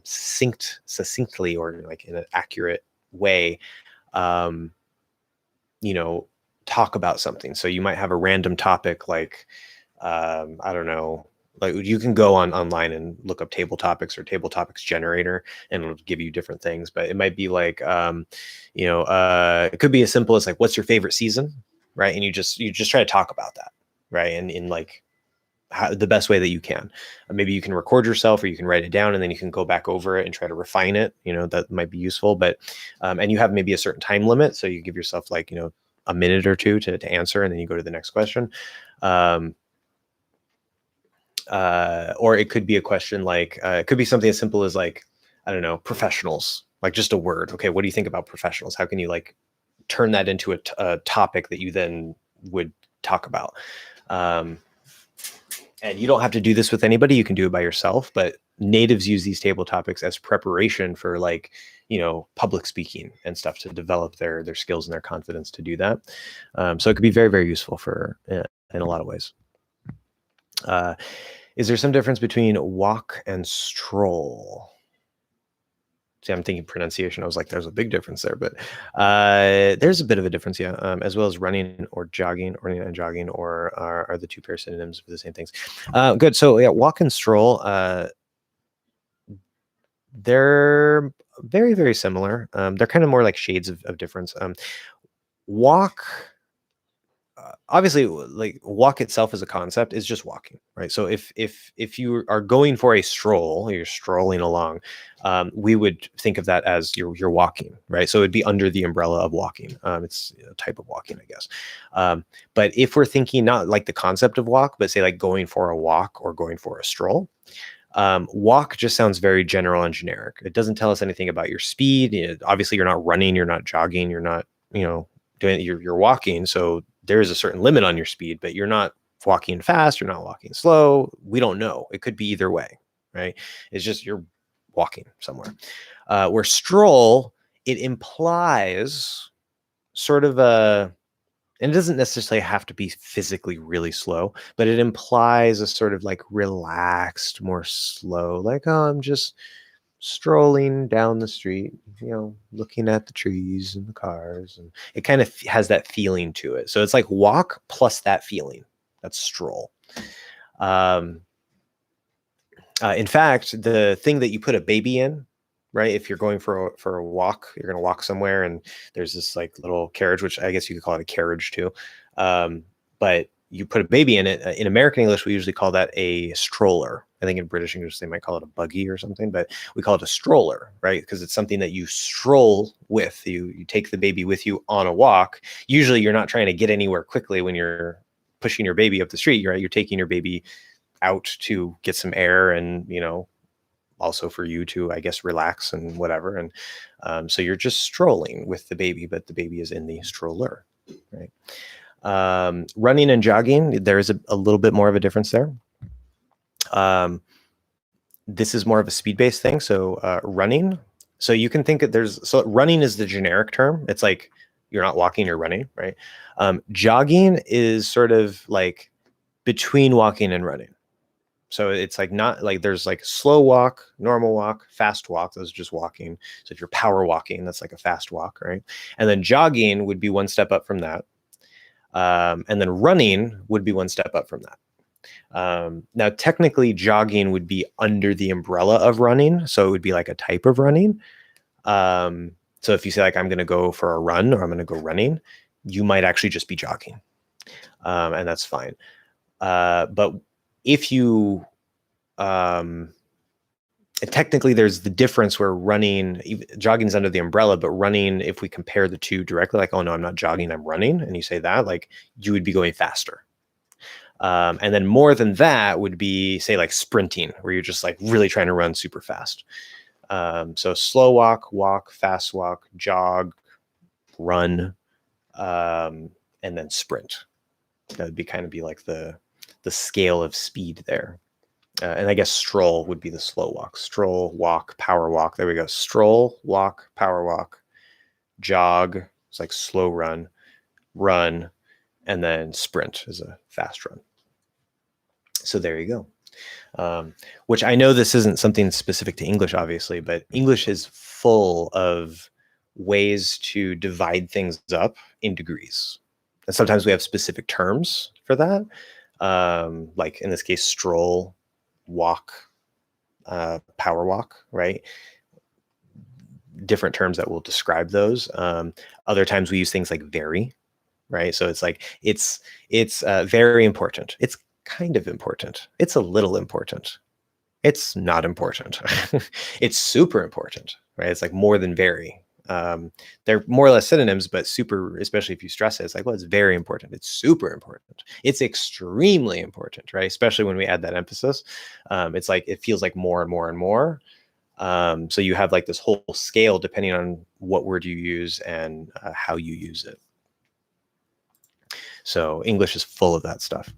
succinctly, or like in an accurate way, talk about something. So you might have a random topic like, I don't know, Like you can go online and look up table topics or table topics generator, and it'll give you different things. But it might be like, it could be as simple as like, what's your favorite season, right? And you just try to talk about that, right? And in like the best way that you can. Maybe you can record yourself, or you can write it down, and then you can go back over it and try to refine it. That might be useful. But and you have maybe a certain time limit, so you give yourself like a minute or two to answer, and then you go to the next question. Or it could be a question like, it could be something as simple as like, I don't know, professionals, like just a word. Okay, what do you think about professionals? How can you like turn that into a topic that you then would talk about? And you don't have to do this with anybody. You can do it by yourself, but natives use these table topics as preparation for like, public speaking and stuff, to develop their skills and their confidence to do that. So it could be very, very useful in a lot of ways. Is there some difference between walk and stroll? See, I'm thinking pronunciation. I was like, there's a big difference there, but there's a bit of a difference, yeah. As well as running or jogging, running and jogging, or are the two pair synonyms for the same things? Good. So yeah, walk and stroll. They're very, very similar. They're kind of more like shades of difference. Walk. Obviously, like walk itself as a concept is just walking, right? So if you are going for a stroll, you're strolling along, we would think of that as you're walking, right? So it'd be under the umbrella of walking. It's a type of walking, I guess. But if we're thinking not like the concept of walk, but say like going for a walk or going for a stroll, walk just sounds very general and generic. It doesn't tell us anything about your speed. Obviously, you're not running, you're not jogging, you're not you're walking. So there is a certain limit on your speed, but you're not walking fast, you're not walking slow. We don't know. It could be either way, right? It's just you're walking somewhere. Where stroll, it implies sort of and it doesn't necessarily have to be physically really slow, but it implies a sort of like relaxed, more slow, like, oh, I'm just strolling down the street, looking at the trees and the cars, and it kind of has that feeling to it. So it's like walk plus that feeling. That's stroll. In fact, the thing that you put a baby in, right? If you're going for a walk, you're going to walk somewhere, and there's this like little carriage, which I guess you could call it a carriage too. But you put a baby in it. In American English, we usually call that a stroller. I think in British English, they might call it a buggy or something, but we call it a stroller, right? Because it's something that you stroll with. You take the baby with you on a walk. Usually you're not trying to get anywhere quickly when you're pushing your baby up the street, right? You're taking your baby out to get some air and, also for you to, I guess, relax and whatever. And so you're just strolling with the baby, but the baby is in the stroller, right? Running and jogging, there is a little bit more of a difference there. This is more of a speed-based thing. So running, so you can think that so running is the generic term. It's like you're not walking, you're running, right? Jogging is sort of like between walking and running. So it's like not like there's like slow walk, normal walk, fast walk. Those are just walking. So if you're power walking, that's like a fast walk, right? And then jogging would be one step up from that. And then running would be one step up from that. Now, technically, jogging would be under the umbrella of running. So it would be like a type of running. So if you say like, I'm going to go for a run or I'm going to go running, you might actually just be jogging. And that's fine. But if you, technically there's the difference where jogging is under the umbrella, but running, if we compare the two directly, like, oh no, I'm not jogging, I'm running. And you say that, like you would be going faster. And then more than that would be say like sprinting, where you're just like really trying to run super fast. So slow walk, fast walk, jog, run, and then sprint. That would be like the scale of speed there. And I guess stroll would be the slow walk. Stroll, walk, power walk. There we go. Stroll, walk, power walk, jog. It's like slow run, and then sprint is a fast run. So there you go. Which I know this isn't something specific to English, obviously, but English is full of ways to divide things up in degrees. And sometimes we have specific terms for that. Like in this case, stroll walk, power walk, right? Different terms that will describe those. Other times we use things like very, right? So it's like it's very important. It's kind of important. It's a little important. It's not important. It's super important, right? It's like more than very. They're more or less synonyms, but super, especially if you stress it, it's like, well, it's very important. It's super important. It's extremely important, right? Especially when we add that emphasis. It's like, it feels like more and more and more. So you have like this whole scale depending on what word you use and how you use it. So English is full of that stuff.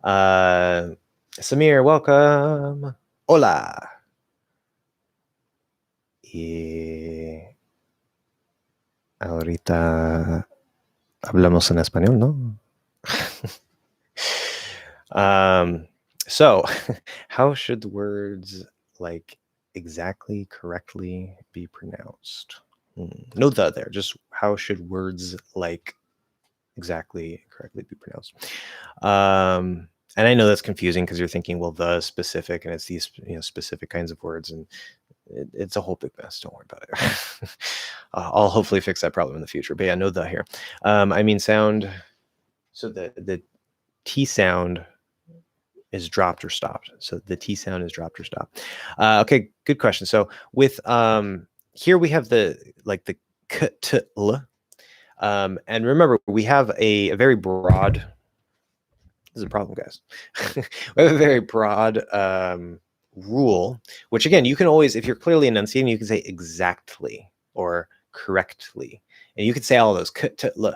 Samir, welcome. Hola. Y ahorita hablamos en español, ¿no? So how should the words like exactly correctly be pronounced? No the there, just how should words like exactly correctly be pronounced? And I know that's confusing because you're thinking, well, the specific, and it's these specific kinds of words, and it's a whole big mess. Don't worry about it. I'll hopefully fix that problem in the future. But yeah, no the here. I mean sound. So the T sound is dropped or stopped. So the T sound is dropped or stopped. Okay, good question. So with here we have the k, t, l. And remember, we have a very broad. This is a problem, guys. We have a very broad rule, which again, you can always, if you're clearly enunciating, you can say exactly or correctly. And you can say all those k, t, l.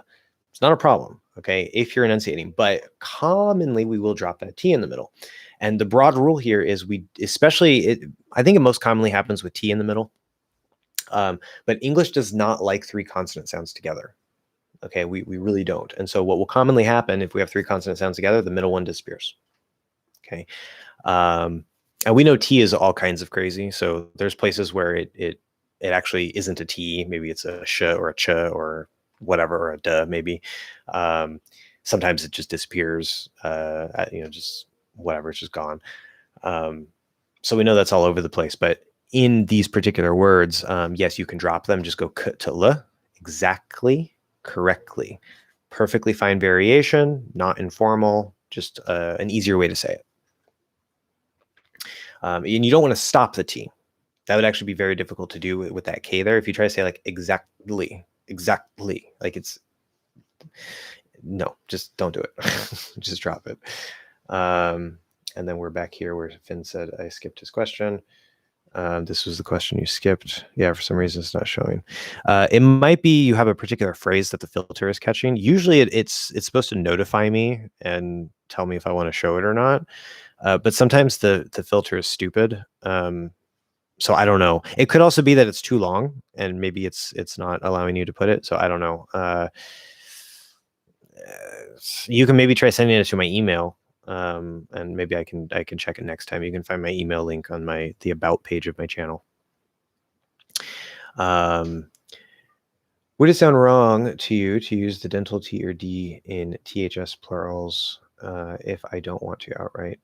It's not a problem, okay, if you're enunciating, but commonly we will drop that T in the middle. And the broad rule here is I think it most commonly happens with T in the middle. But English does not like three consonant sounds together. Okay, we really don't. And so what will commonly happen if we have three consonant sounds together, the middle one disappears. Okay. And we know T is all kinds of crazy. So there's places where it actually isn't a T. Maybe it's a sh or a ch or whatever, or a duh maybe. Sometimes it just disappears, just whatever, it's just gone. So we know that's all over the place. But in these particular words, yes, you can drop them. Just go k to l, exactly, correctly. Perfectly fine variation, not informal, just an easier way to say it. And you don't want to stop the T. That would actually be very difficult to do with that K there. If you try to say like exactly, like no, just don't do it. Just drop it. And then we're back here where Finn said I skipped his question. This was the question you skipped. Yeah, for some reason it's not showing. It might be you have a particular phrase that the filter is catching. Usually it's supposed to notify me and tell me if I want to show it or not. But sometimes the filter is stupid. So I don't know. It could also be that it's too long and maybe it's not allowing you to put it. So I don't know. You can maybe try sending it to my email. And maybe I can check it next time. You can find my email link on the about page of my channel. Would it sound wrong to you to use the dental T or D in THS plurals if I don't want to outright?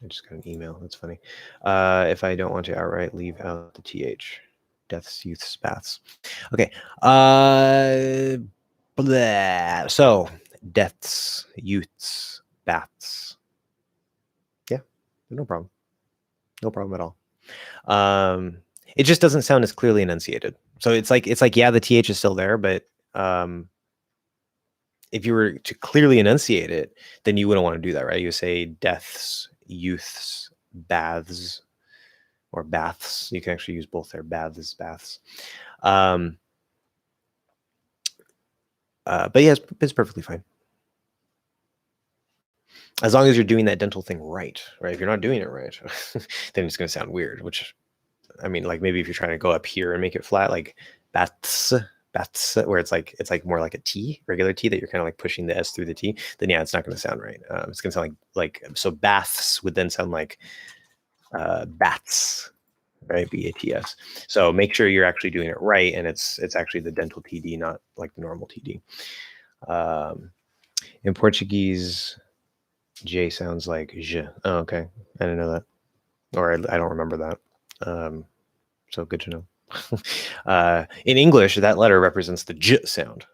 I just got an email. That's funny. If I don't want to outright leave out the TH. Deaths, youths, baths. Okay. Blah. So deaths, youths, baths. Yeah, no problem. No problem at all. It just doesn't sound as clearly enunciated. So it's like yeah, the TH is still there, but if you were to clearly enunciate it, then you wouldn't want to do that, right? You say deaths, youths, baths, or baths. You can actually use both there, baths, baths. But yeah, it's perfectly fine. As long as you're doing that dental thing right? If you're not doing it right, then it's going to sound weird, which, I mean, like maybe if you're trying to go up here and make it flat, like baths, where it's like more like a T, regular T, that you're kind of like pushing the S through the T, then yeah, it's not going to sound right. It's going to sound like so baths would then sound like bats, right? BATS. So make sure you're actually doing it right, and it's actually the dental TD, not like the normal TD. In Portuguese, J sounds like j. Oh, okay. I didn't know that. Or I don't remember that. So good to know. In English, that letter represents the j sound,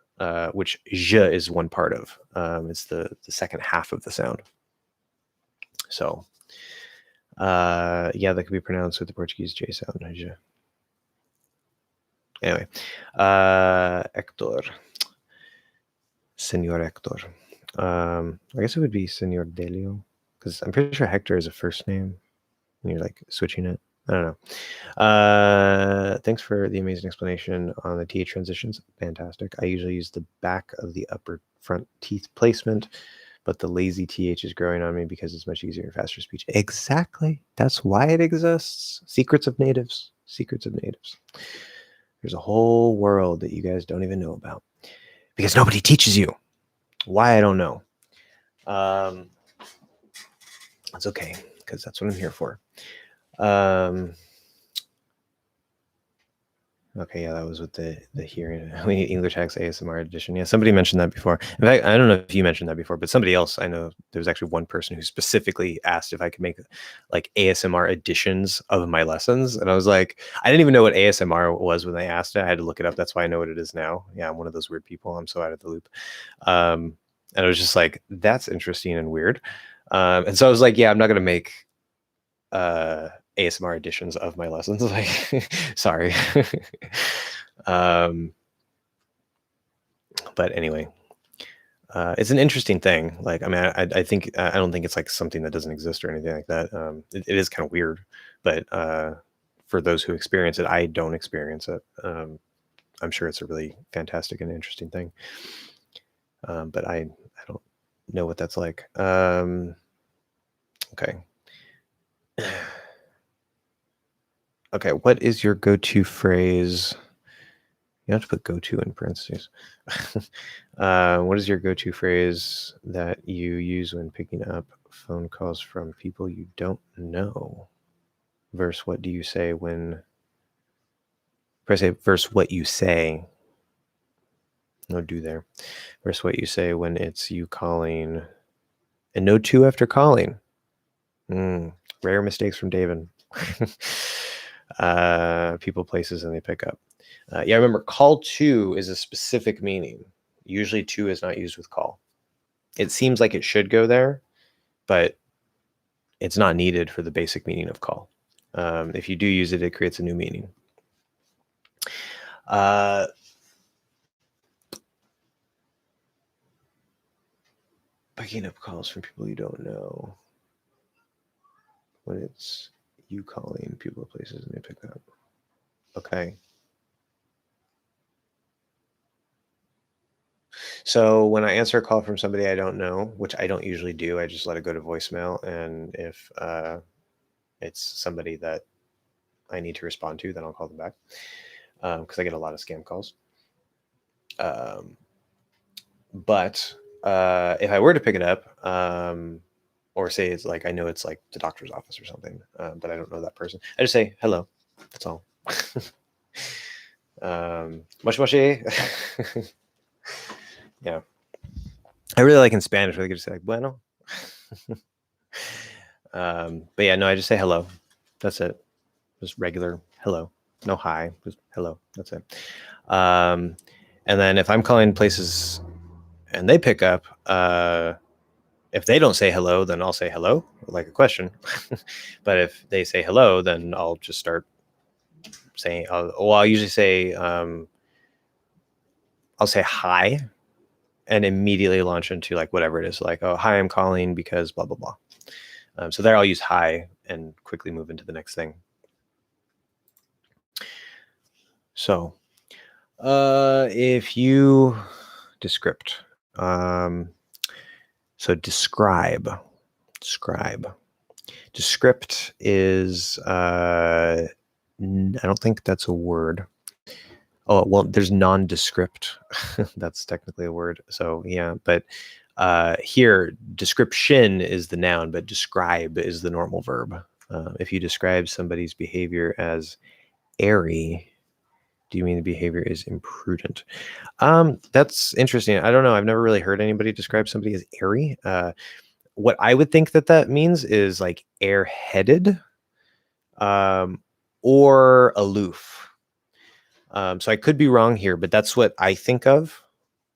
which j is one part of. It's the second half of the sound. So, yeah, that could be pronounced with the Portuguese j sound. J. Anyway, Hector. Senor Hector. I guess it would be Senor Delio, because I'm pretty sure Hector is a first name. And you're like switching it. I don't know. Thanks for the amazing explanation on the TH transitions. Fantastic. I usually use the back of the upper front teeth placement, but the lazy TH is growing on me because it's much easier and faster speech. Exactly. That's why it exists. Secrets of natives. Secrets of natives. There's a whole world that you guys don't even know about because nobody teaches you. Why, I don't know. That's okay, because that's what I'm here for. Okay, yeah, that was with the hearing. We need English Hacks ASMR edition. Yeah, somebody mentioned that before. In fact, I don't know if you mentioned that before, but somebody else, I know there was actually one person who specifically asked if I could make like ASMR editions of my lessons. And I was like, I didn't even know what ASMR was when they asked it. I had to look it up. That's why I know what it is now. Yeah, I'm one of those weird people. I'm so out of the loop. And I was just like, that's interesting and weird. And so I was like, yeah, I'm not going to make ASMR editions of my lessons. Like, sorry. But anyway, it's an interesting thing. Like, I mean, I think I don't think it's like something that doesn't exist or anything like that. It is kind of weird, but for those who experience it, I don't experience it. I'm sure it's a really fantastic and interesting thing. But I don't know what that's like. Okay. Okay, what is your go-to phrase? You have to put go-to in parentheses. What is your go-to phrase that you use when picking up phone calls from people you don't know? Verse what do you say when... Verse what you say. No do there. Verse what you say when it's you calling. And no to after calling. Rare mistakes from David. People, places, and they pick up. Yeah, remember, call to is a specific meaning. Usually to is not used with call. It seems like it should go there, but it's not needed for the basic meaning of call. If you do use it, it creates a new meaning. Picking up calls from people you don't know. When it's you calling people, places, and they pick up. Okay. So when I answer a call from somebody I don't know, which I don't usually do, I just let it go to voicemail. And if it's somebody that I need to respond to, then I'll call them back because I get a lot of scam calls. But if I were to pick it up, or say it's like, I know it's like the doctor's office or something, but I don't know that person, I just say hello. That's all. Moshi moshi. Yeah. I really like in Spanish where they just say like bueno. But yeah, no, I just say hello. That's it. Just regular hello. No hi, just hello. That's it. And then if I'm calling places and they pick up, if they don't say hello, then I'll say hello, like a question. But if they say hello, then I'll just start saying, I'll usually say, I'll say hi and immediately launch into like whatever it is, like, oh, hi, I'm calling because blah, blah, blah. So there I'll use hi and quickly move into the next thing. So if you descript, so describe. Descript is, I don't think that's a word. Oh, well, there's nondescript. That's technically a word. So yeah, but here description is the noun, but describe is the normal verb. If you describe somebody's behavior as airy, do you mean the behavior is imprudent? That's interesting. I don't know. I've never really heard anybody describe somebody as airy. what I would think that means is like airheaded, or aloof. So I could be wrong here, but that's what I think of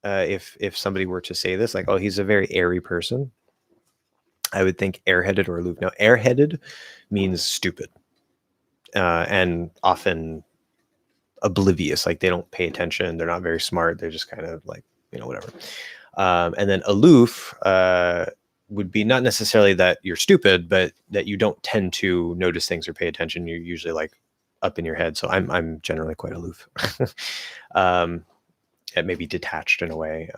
if somebody were to say this, like, oh, he's a very airy person. I would think airheaded or aloof. Now, airheaded means stupid, and often oblivious, like they don't pay attention, they're not very smart, they're just kind of like, whatever. And then aloof would be not necessarily that you're stupid, but that you don't tend to notice things or pay attention. You're usually like up in your head. So I'm generally quite aloof. It may be detached in a way.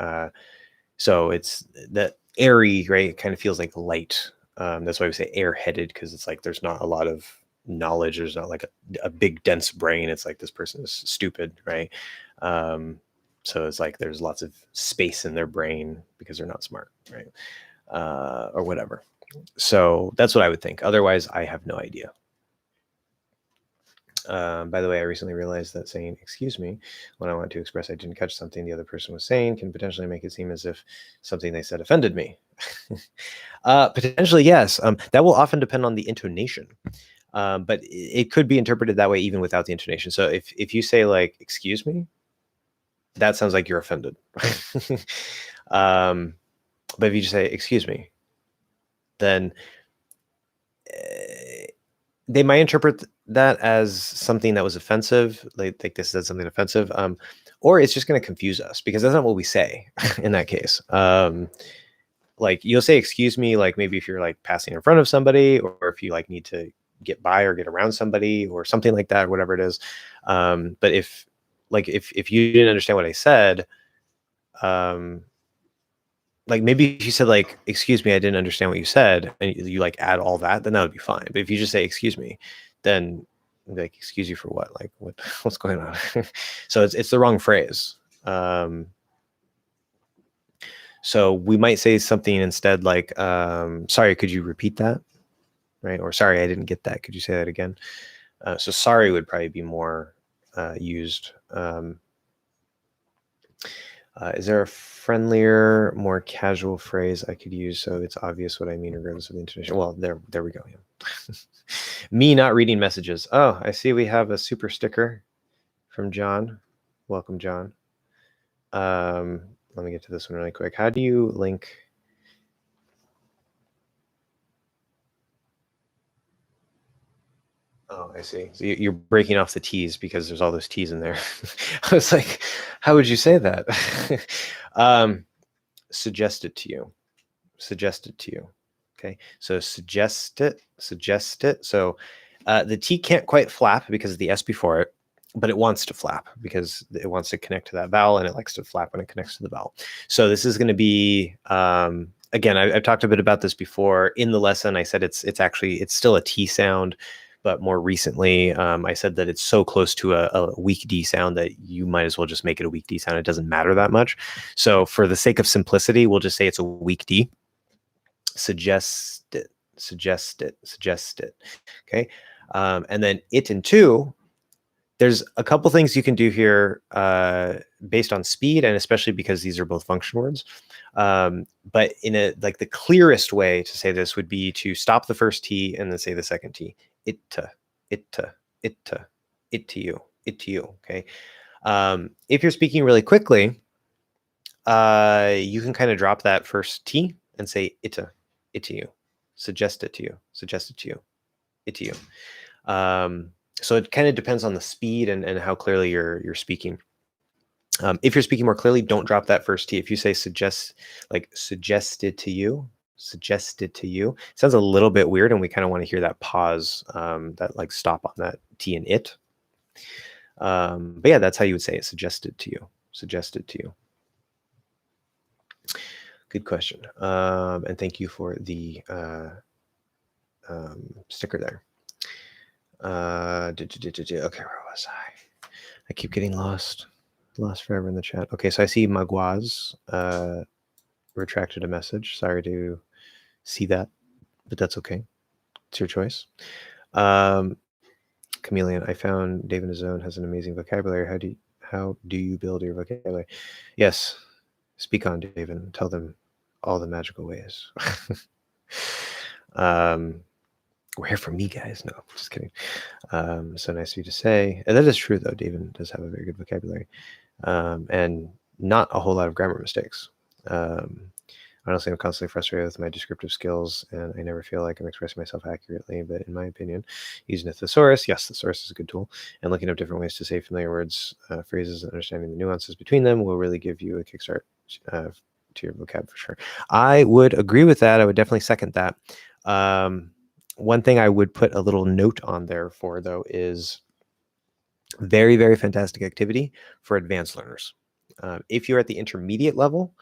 So it's that airy, right? It kind of feels like light. That's why we say airheaded, because it's like there's not a lot of knowledge. There's not like a big dense brain. It's like this person is stupid, right? So it's like there's lots of space in their brain because they're not smart, right? Or whatever. So that's what I would think. Otherwise, I have no idea. By the way, I recently realized that saying "excuse me" when I want to express I didn't catch something the other person was saying can potentially make it seem as if something they said offended me. Potentially, yes. That will often depend on the intonation. But it could be interpreted that way even without the intonation. So if you say like "excuse me," that sounds like you're offended. But if you just say "excuse me," then they might interpret that as something that was offensive, like this said something offensive, or it's just going to confuse us because that's not what we say in that case. Like you'll say "excuse me," like maybe if you're like passing in front of somebody, or if you like need to get by or get around somebody or something like that, or whatever it is. But if you didn't understand what I said, like maybe if you said like "excuse me, I didn't understand what you said," and you like add all that, then that would be fine. But if you just say "excuse me," then like "excuse you for what?" Like what's going on? So it's the wrong phrase. So we might say something instead like "sorry, could you repeat that?" Right? Or "sorry, I didn't get that. Could you say that again?" So "sorry" would probably be more used. Is there a friendlier, more casual phrase I could use so it's obvious what I mean regardless of the intonation? Well, there we go. Yeah. Me not reading messages. Oh, I see we have a super sticker from John. Welcome, John. Let me get to this one really quick. How do you link? Oh, I see. So you're breaking off the T's because there's all those T's in there. I was like, how would you say that? Suggest it to you. Suggest it to you. Okay, so suggest it. So the T can't quite flap because of the S before it, but it wants to flap because it wants to connect to that vowel, and it likes to flap when it connects to the vowel. So this is going to be, again, I've talked a bit about this before in the lesson. I said it's still a T sound, but more recently I said that it's so close to a weak D sound that you might as well just make it a weak D sound. It doesn't matter that much. So for the sake of simplicity, we'll just say it's a weak D. Suggest it. Okay. And then it and to, there's a couple things you can do here based on speed, and especially because these are both function words. But in the clearest way to say this would be to stop the first T and then say the second T. It to you. Okay. If you're speaking really quickly, you can kind of drop that first T and say it to you. Suggest it to you. It to you. So it kind of depends on the speed and how clearly you're speaking. If you're speaking more clearly, don't drop that first T. If you say suggest it to you, it sounds a little bit weird, and we kind of want to hear that pause, that like stop on that T in it. But yeah, that's how you would say it. Suggest it to you. Good question. And thank you for the sticker there. Okay, where was I keep getting lost forever in the chat. Okay, so I see Magwaz retracted a message. Sorry to see that, but that's okay. It's your choice. Chameleon, I found Dave in his own has an amazing vocabulary. How do you build your vocabulary? Yes, speak on, Dave, and tell them all the magical ways. We're here for me, guys. No, just kidding. So nice of you to say. And that is true, though. David does have a very good vocabulary, and not a whole lot of grammar mistakes. Honestly, I'm constantly frustrated with my descriptive skills, and I never feel like I'm expressing myself accurately. But in my opinion, using a thesaurus, yes, thesaurus is a good tool, and looking up different ways to say familiar words, phrases, and understanding the nuances between them will really give you a kickstart to your vocab for sure. I would agree with that. I would definitely second that. One thing I would put a little note on there for, though, is very, very fantastic activity for advanced learners. If you're at the intermediate level,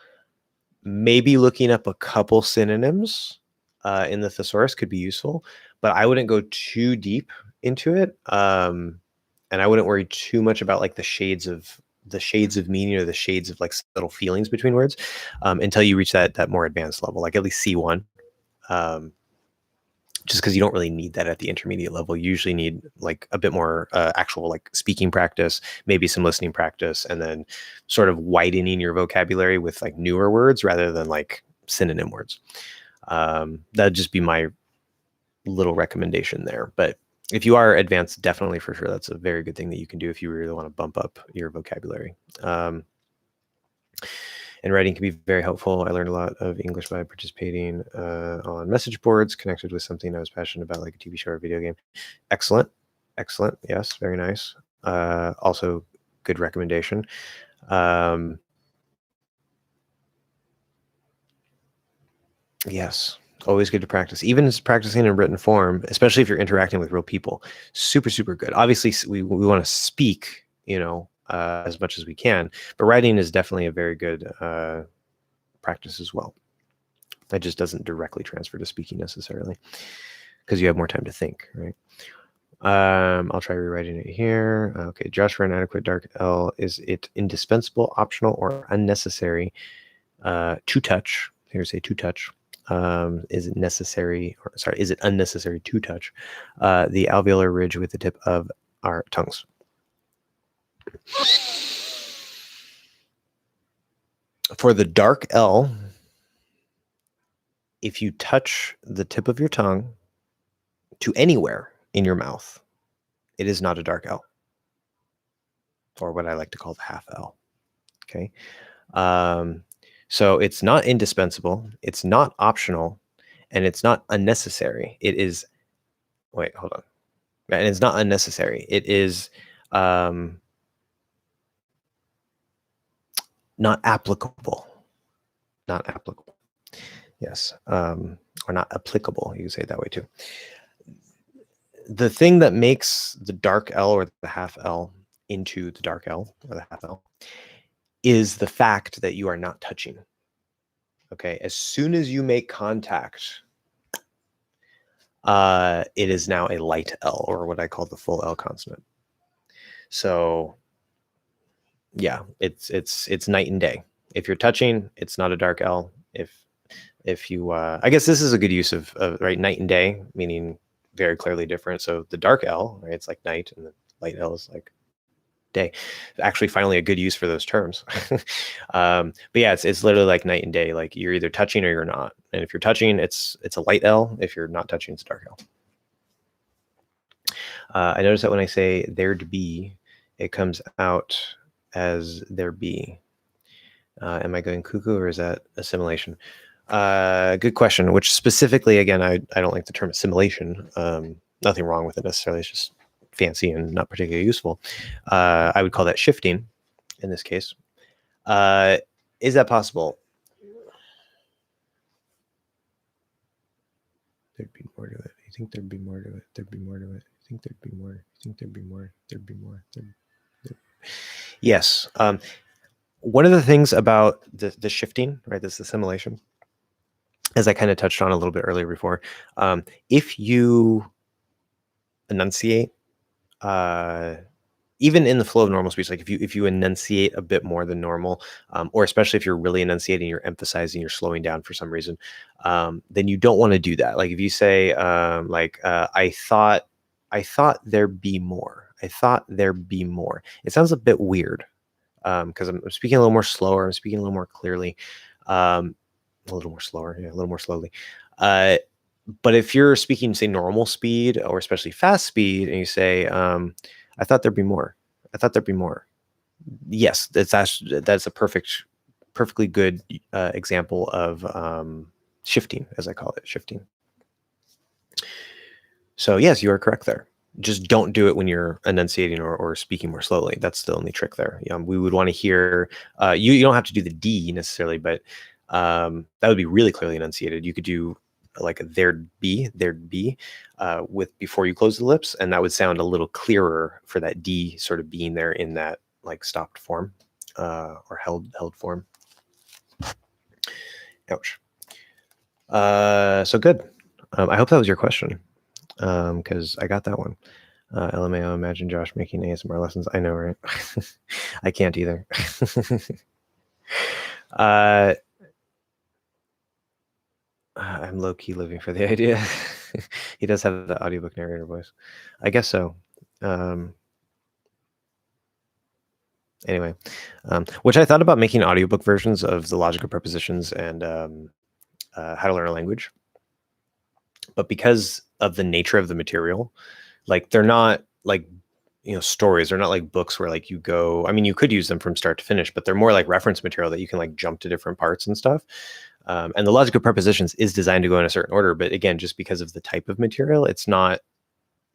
maybe looking up a couple synonyms in the thesaurus could be useful, but I wouldn't go too deep into it. And I wouldn't worry too much about like the shades of meaning or the shades of like subtle feelings between words until you reach that more advanced level, like at least C1. Just because you don't really need that at the intermediate level. You usually need like a bit more actual like speaking practice, maybe some listening practice, and then sort of widening your vocabulary with like newer words rather than like synonym words. That'd just be my little recommendation there. But if you are advanced, definitely for sure, that's a very good thing that you can do if you really want to bump up your vocabulary. And writing can be very helpful. I learned a lot of English by participating on message boards connected with something I was passionate about, like a TV show or video game. Excellent. Excellent. Yes, very nice. Also, good recommendation. Yes, always good to practice. Even as practicing in written form, especially if you're interacting with real people, super, super good. Obviously, we want to speak, as much as we can, but writing is definitely a very good practice as well. That just doesn't directly transfer to speaking necessarily because you have more time to think, right? I'll try rewriting it here. Okay, Josh, for an adequate dark L, is it indispensable, optional, or unnecessary to touch? Here's a to touch. Is it necessary, or sorry, is it unnecessary to touch the alveolar ridge with the tip of our tongues? For the dark L, if you touch the tip of your tongue to anywhere in your mouth, it is not a dark L, or what I like to call the half L. Okay. So it's not indispensable, it's not optional, and it's not unnecessary. It is, wait, hold on. And it's not unnecessary. It is not applicable. Not applicable. Yes. Or not applicable. You can say it that way too. The thing that makes the dark L or the half L into the dark L or the half L is the fact that you are not touching. Okay. As soon as you make contact, it is now a light L, or what I call the full L consonant. So yeah, it's night and day. If you're touching, it's not a dark L. If you, I guess this is a good use of right, night and day, meaning very clearly different. So the dark L, right, it's like night, and the light L is like day. Actually, finally a good use for those terms. But yeah, it's literally like night and day. Like you're either touching or you're not. And if you're touching, it's a light L. If you're not touching, it's a dark L. I notice that when I say there'd be, it comes out as there be. Am I going cuckoo, or is that assimilation? Good question. Which specifically, again, I don't like the term assimilation. Nothing wrong with it necessarily. It's just fancy and not particularly useful. I would call that shifting in this case. Is that possible? There'd be more to it. You think there'd be more to it? There'd be more to it. You think there'd be more? You think there'd be more? There'd be more. Yes. One of the things about the shifting, right, this assimilation, as I kind of touched on a little bit earlier before, if you enunciate, even in the flow of normal speech, like if you enunciate a bit more than normal, or especially if you're really enunciating, you're emphasizing, you're slowing down for some reason, then you don't want to do that. Like if you say, I thought there'd be more. I thought there'd be more. It sounds a bit weird because I'm speaking a little more slower. I'm speaking a little more clearly, a little more slower, yeah, a little more slowly. But if you're speaking, say, normal speed or especially fast speed, and you say, "I thought there'd be more. I thought there'd be more." Yes, that's a perfectly good example of shifting, as I call it, shifting. So yes, you are correct there. Just don't do it when you're enunciating or speaking more slowly. That's the only trick there. We would want to hear. You don't have to do the D necessarily, but that would be really clearly enunciated. You could do like a there'd be with before you close the lips, and that would sound a little clearer for that D sort of being there in that like stopped form or held form. Ouch. So good. I hope that was your question, because I got that one. LMAO, imagine Josh making ASMR lessons. I know, right? I can't either. I'm low-key living for the idea. He does have the audiobook narrator voice. I guess so. Anyway, which I thought about making audiobook versions of the logic of prepositions and how to learn a language. But because of the nature of the material, like they're not like, stories. They're not like books where like you go, I mean, you could use them from start to finish, but they're more like reference material that you can like jump to different parts and stuff. And the logic of prepositions is designed to go in a certain order. But again, just because of the type of material, it's not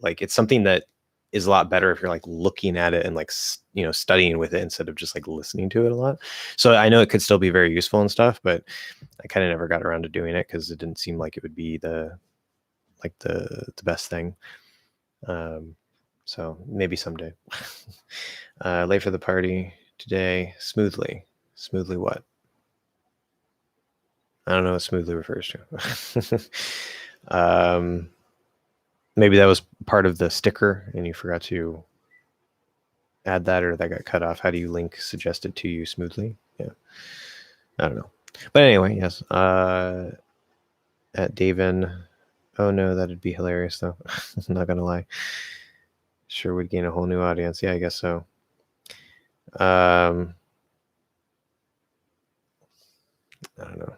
like, it's something that is a lot better if you're like looking at it and like, studying with it instead of just like listening to it a lot. So I know it could still be very useful and stuff, but I kind of never got around to doing it because it didn't seem like it would be the best thing. So maybe someday. Late for the party today. Smoothly what? I don't know what smoothly refers to. Maybe that was part of the sticker and you forgot to add that, or that got cut off. How do you link suggested to you smoothly? Yeah, I don't know. But anyway, yes. At Davin. Oh no, that'd be hilarious though. I'm not gonna lie. Sure would gain a whole new audience. Yeah, I guess so. I don't know.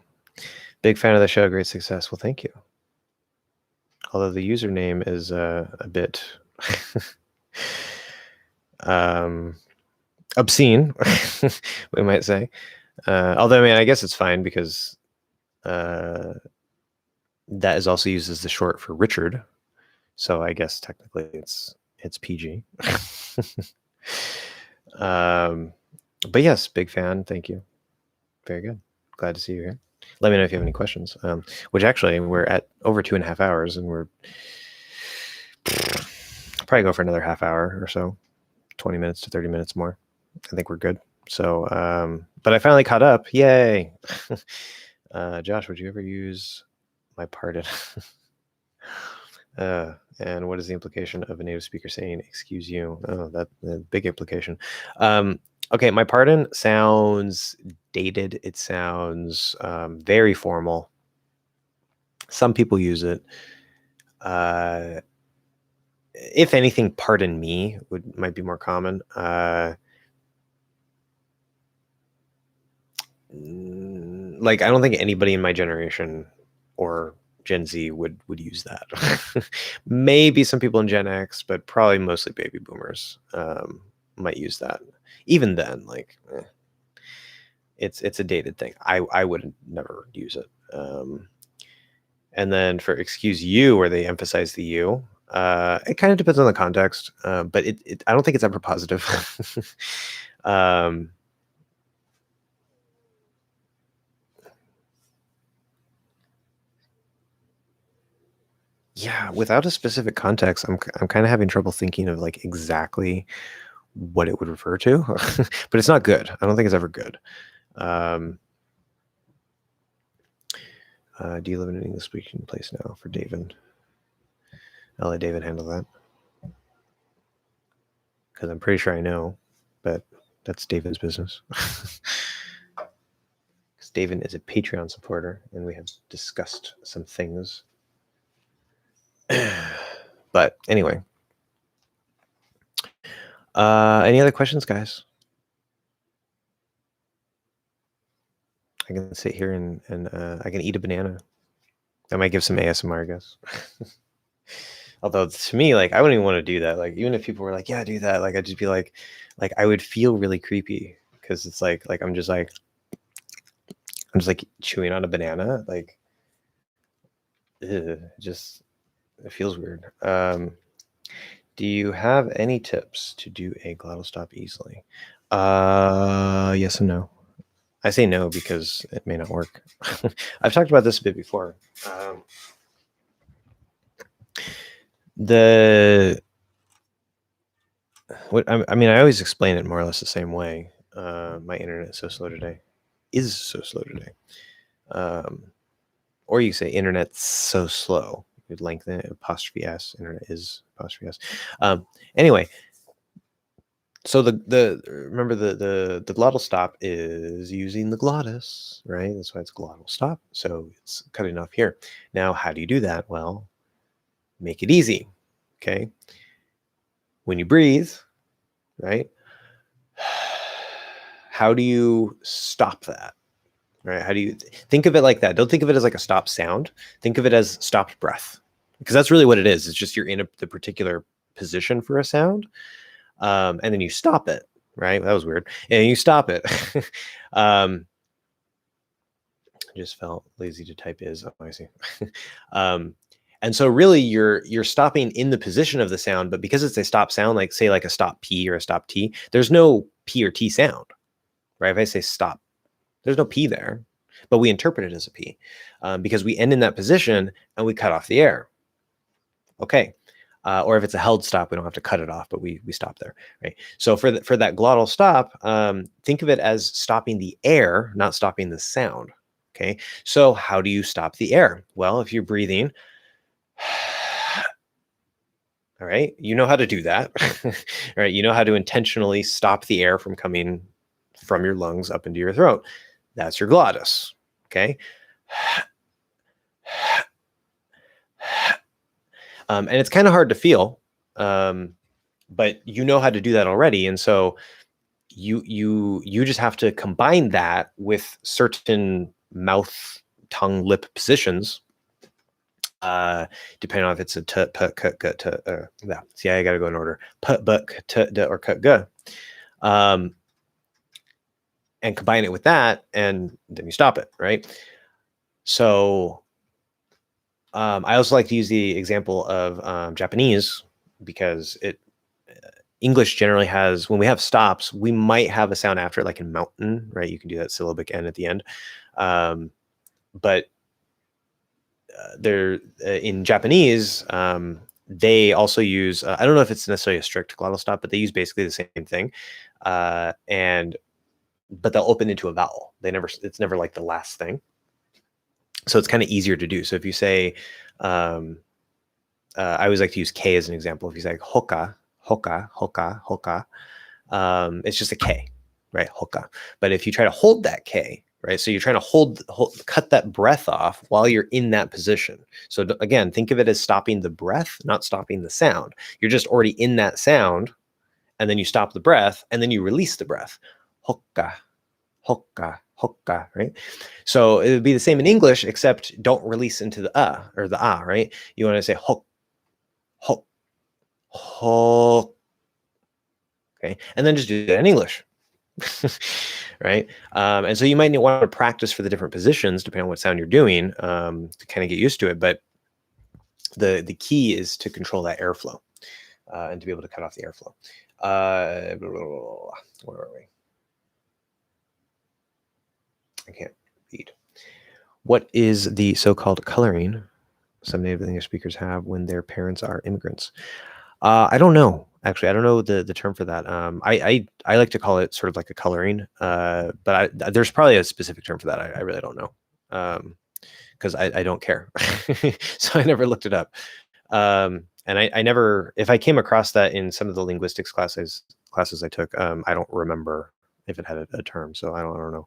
Big fan of the show. Great success. Well, thank you. Although the username is a bit obscene, we might say. Although, I mean, I guess it's fine because that is also used as the short for Richard. So I guess technically it's PG. But yes, big fan. Thank you. Very good. Glad to see you here. Let me know if you have any questions. Which actually, we're at over 2.5 hours, and we're probably go for another half hour or so, 20 minutes to 30 minutes more. I think we're good. So, but I finally caught up. Yay! Josh, would you ever use my pardon? And what is the implication of a native speaker saying "excuse you"? Oh, that's a big implication. Okay, my pardon sounds dated. It sounds very formal. Some people use it. If anything, pardon me might be more common. Like, I don't think anybody in my generation or Gen Z would use that. Maybe some people in Gen X, but probably mostly baby boomers might use that. Even then, like, it's a dated thing. I would never use it. And then for excuse you, where they emphasize the you, it kind of depends on the context, but I don't think it's ever positive. Yeah, without a specific context, I'm kind of having trouble thinking of like exactly what it would refer to, but it's not good. I don't think it's ever good. Do you live in an English-speaking place now? For David, I'll let David handle that because I'm pretty sure I know, but that's David's business. Because David is a Patreon supporter, and we have discussed some things. But anyway, any other questions, guys? I can sit here and I can eat a banana. That might give some ASMR, I guess. Although to me, like, I wouldn't even want to do that. Like, even if people were like, "Yeah, do that," like, I'd just be like, I would feel really creepy because it's like I'm just like chewing on a banana. Like, just it feels weird. Do you have any tips to do a glottal stop easily? Yes and no. I say no because it may not work. I've talked about this a bit before. I mean, I always explain it more or less the same way. My internet is so slow today. Or you say internet's so slow. You'd lengthen it, apostrophe s. Internet is apostrophe s. Anyway, so remember the glottal stop is using the glottis, right? That's why it's glottal stop. So it's cutting off here. Now, how do you do that? Well, make it easy. Okay. When you breathe, right? How do you stop that? Right? How do you think of it like that? Don't think of it as like a stop sound. Think of it as stopped breath, because that's really what it is. It's just you're in the particular position for a sound, and then you stop it. Right? That was weird. And you stop it. I just felt lazy to type is. Oh, I see. And so really you're stopping in the position of the sound, but because it's a stop sound, like say like a stop P or a stop T, there's no P or T sound, right? If I say stop, there's no P there, but we interpret it as a P because we end in that position and we cut off the air. Okay. Or if it's a held stop, we don't have to cut it off, but we stop there, right? So for that glottal stop, think of it as stopping the air, not stopping the sound. Okay. So how do you stop the air? Well, if you're breathing, all right, you know how to do that. All right, you know how to intentionally stop the air from coming from your lungs up into your throat. That's your glottis. Okay. And it's kind of hard to feel, but you know how to do that already. And so you just have to combine that with certain mouth, tongue, lip positions, depending on if it's a t, p, k, g, t, yeah. See, I got to go in order. P, b, k, t, d, or k, g. And combine it with that, and then you stop it, right? So I also like to use the example of Japanese, because English generally has, when we have stops, we might have a sound after it, like in mountain, right? You can do that syllabic N at the end. But in Japanese, they also use, I don't know if it's necessarily a strict glottal stop, but they use basically the same thing. But they'll open into a vowel. It's never like the last thing. So it's kind of easier to do. So if you say, I always like to use K as an example. If you say hoka, hoka, hoka, hoka, it's just a K, right? Hoka. But if you try to hold that K, right? So you're trying to cut that breath off while you're in that position. So again, think of it as stopping the breath, not stopping the sound. You're just already in that sound, and then you stop the breath, and then you release the breath. Hoka, hoka, hoka, right? So it would be the same in English, except don't release into the or the right? You want to say hok, hok, hok, okay? And then just do that in English, right? And so you might want to practice for the different positions, depending on what sound you're doing, to kind of get used to it. But the key is to control that airflow and to be able to cut off the airflow. Where are we? I can't read. What is the so-called coloring some native English speakers have when their parents are immigrants? I don't know. Actually, I don't know the term for that. I like to call it sort of like a coloring, but there's probably a specific term for that. I really don't know, because I don't care. So I never looked it up. And I never, if I came across that in some of the linguistics classes I took, I don't remember if it had a term. So I don't know.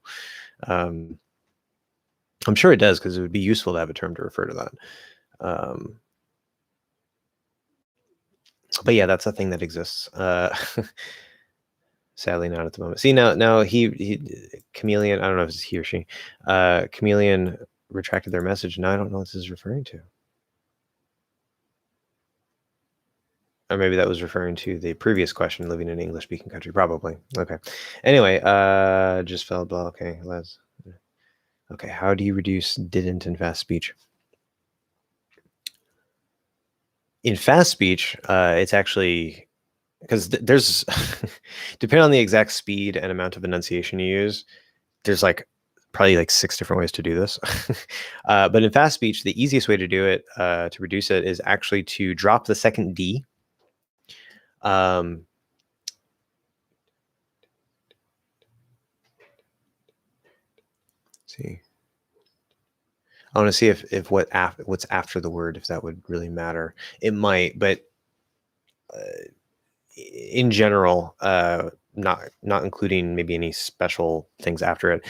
I'm sure it does, because it would be useful to have a term to refer to that. But yeah, that's a thing that exists. Sadly, not at the moment. See, now he Chameleon. I don't know if it's he or she. Chameleon retracted their message. Now I don't know what this is referring to. Or maybe that was referring to the previous question, living in an English-speaking country. Probably. Okay. Anyway, just felt blah. Okay, let's. Okay, how do you reduce didn't in fast speech? In fast speech, it's actually because there's depending on the exact speed and amount of enunciation you use, there's like probably like 6 different ways to do this. But in fast speech, the easiest way to do it, to reduce it, is actually to drop the second D. See, I want to see if what's after the word, if that would really matter. It might, but in general, not including maybe any special things after it,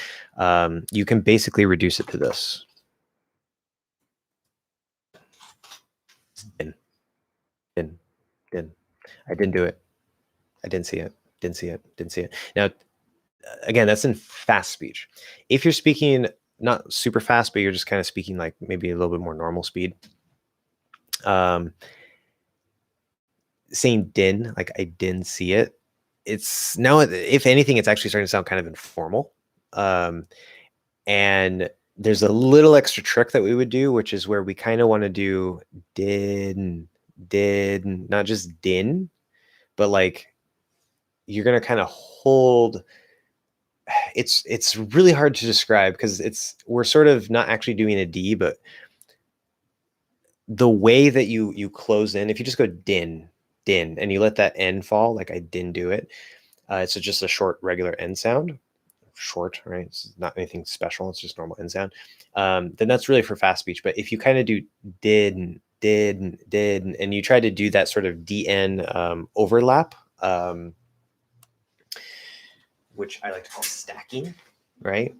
you can basically reduce it to this. Din. I didn't do it. I didn't see it. Didn't see it. Now, again, that's in fast speech. If you're speaking not super fast, but you're just kind of speaking like maybe a little bit more normal speed, saying din, like I didn't see it, it's now, if anything, it's actually starting to sound kind of informal. And there's a little extra trick that we would do, which is where we kind of want to do did, not just din, but like you're going to kind of hold. It's really hard to describe because we're sort of not actually doing a D, but the way that you close in, if you just go din, and you let that N fall, like I didn't do it, it's just a short regular N sound. Short, right? It's not anything special. It's just normal N sound. Then that's really for fast speech. But if you kind of do did, and you try to do that sort of DN overlap, which I like to call stacking, right?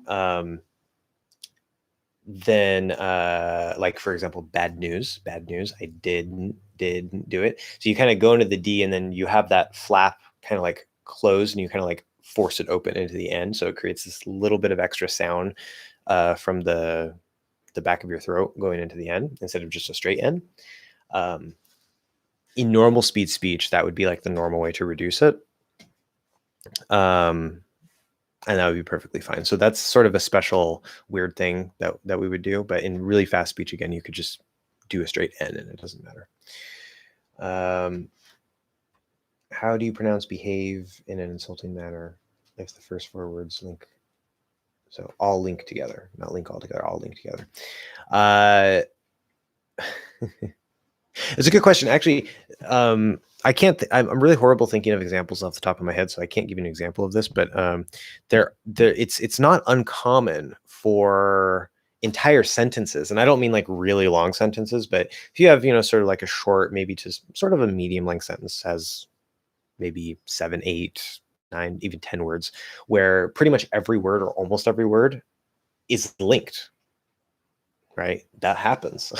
Then, like for example, bad news. I didn't do it. So you kind of go into the D, and then you have that flap kind of like closed, and you kind of like force it open into the end. So it creates this little bit of extra sound from the back of your throat going into the end instead of just a straight N. In normal speed speech, that would be like the normal way to reduce it. And that would be perfectly fine. So that's sort of a special weird thing that we would do. But in really fast speech, again, you could just do a straight N and it doesn't matter. How do you pronounce behave in an insulting manner if the first 4 words link? So all link together, not link all together, all link together. It's a good question. Actually, I can't. I'm really horrible thinking of examples off the top of my head, so I can't give you an example of this. But it's not uncommon for entire sentences, and I don't mean like really long sentences, but if you have sort of like a short, maybe just sort of a medium length sentence has maybe 7, 8, 9, even 10 words, where pretty much every word or almost every word is linked. Right? That happens.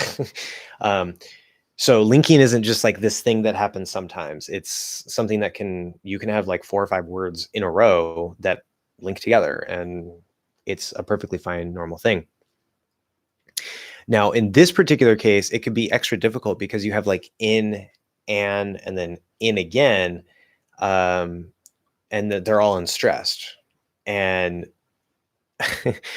So linking isn't just like this thing that happens sometimes. It's something that you can have like 4 or 5 words in a row that link together, and it's a perfectly fine normal thing. Now, in this particular case, it could be extra difficult because you have like in, and then in again, and they're all unstressed. And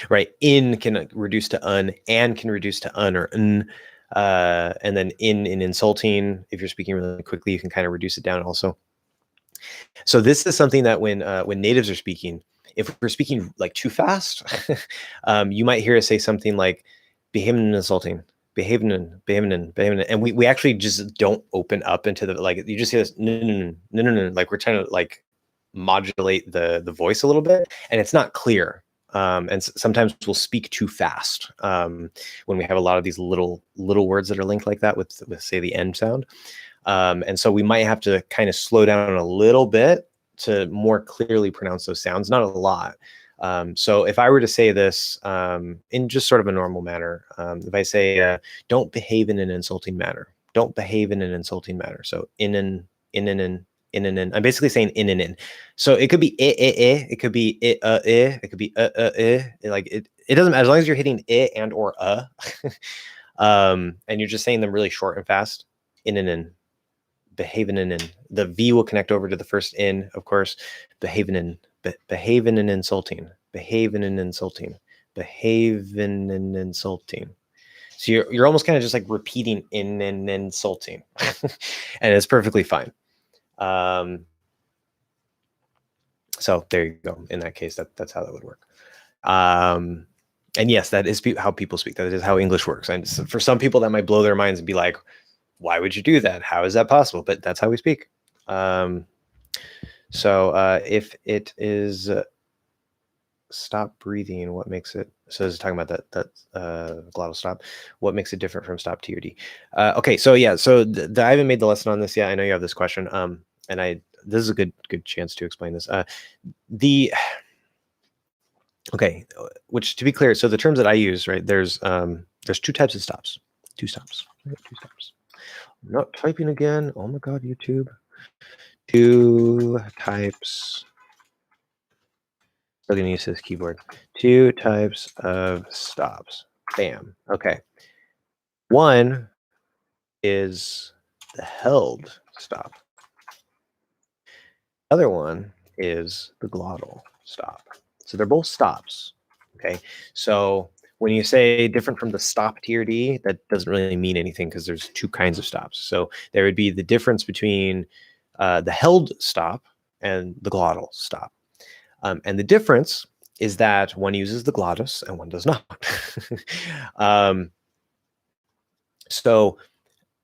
right, in can reduce to un, and can reduce to un or n. And then in insulting, if you're speaking really quickly, you can kind of reduce it down also. So this is something that when natives are speaking, if we're speaking like too fast, you might hear us say something like behaving and insulting, behaving, and we actually just don't open up into the, like, you just hear this no, like we're trying to like modulate the voice a little bit, and it's not clear. And sometimes we'll speak too fast when we have a lot of these little words that are linked like that with say the end sound. And so we might have to kind of slow down a little bit to more clearly pronounce those sounds, not a lot. So if I were to say this in just sort of a normal manner, if I say, don't behave in an insulting manner, don't behave in an insulting manner. So in and I'm basically saying in. So it could be it could be it could be like it doesn't matter as long as you're hitting it and or and you're just saying them really short and fast. In and in, behaving and in. The V will connect over to the first in, of course. Behaving and behaving and insulting, behaving and insulting, behaving and insulting. So you're almost kind of just like repeating in and insulting, and it's perfectly fine. So there you go. In that case, that's how that would work. And yes, that is how people speak. That is how English works. And so for some people, that might blow their minds and be like, "Why would you do that? How is that possible?" But that's how we speak. So if it is stop breathing, what makes it? So this is talking about that glottal stop. What makes it different from stop T or D? Okay, so yeah, so I haven't made the lesson on this yet. I know you have this question, and this is a good chance to explain this. Okay, which to be clear, so the terms that I use, right? There's two types of stops. Two stops. Two stops. I'm not typing again. Oh my God, YouTube. Two types. Still gonna use this keyboard. Two types of stops. Bam. Okay. One is the held stop. The other one is the glottal stop. So they're both stops. Okay. So when you say different from the stop T or D, that doesn't really mean anything because there's two kinds of stops. So there would be the difference between the held stop and the glottal stop. And the difference is that one uses the glottis and one does not. So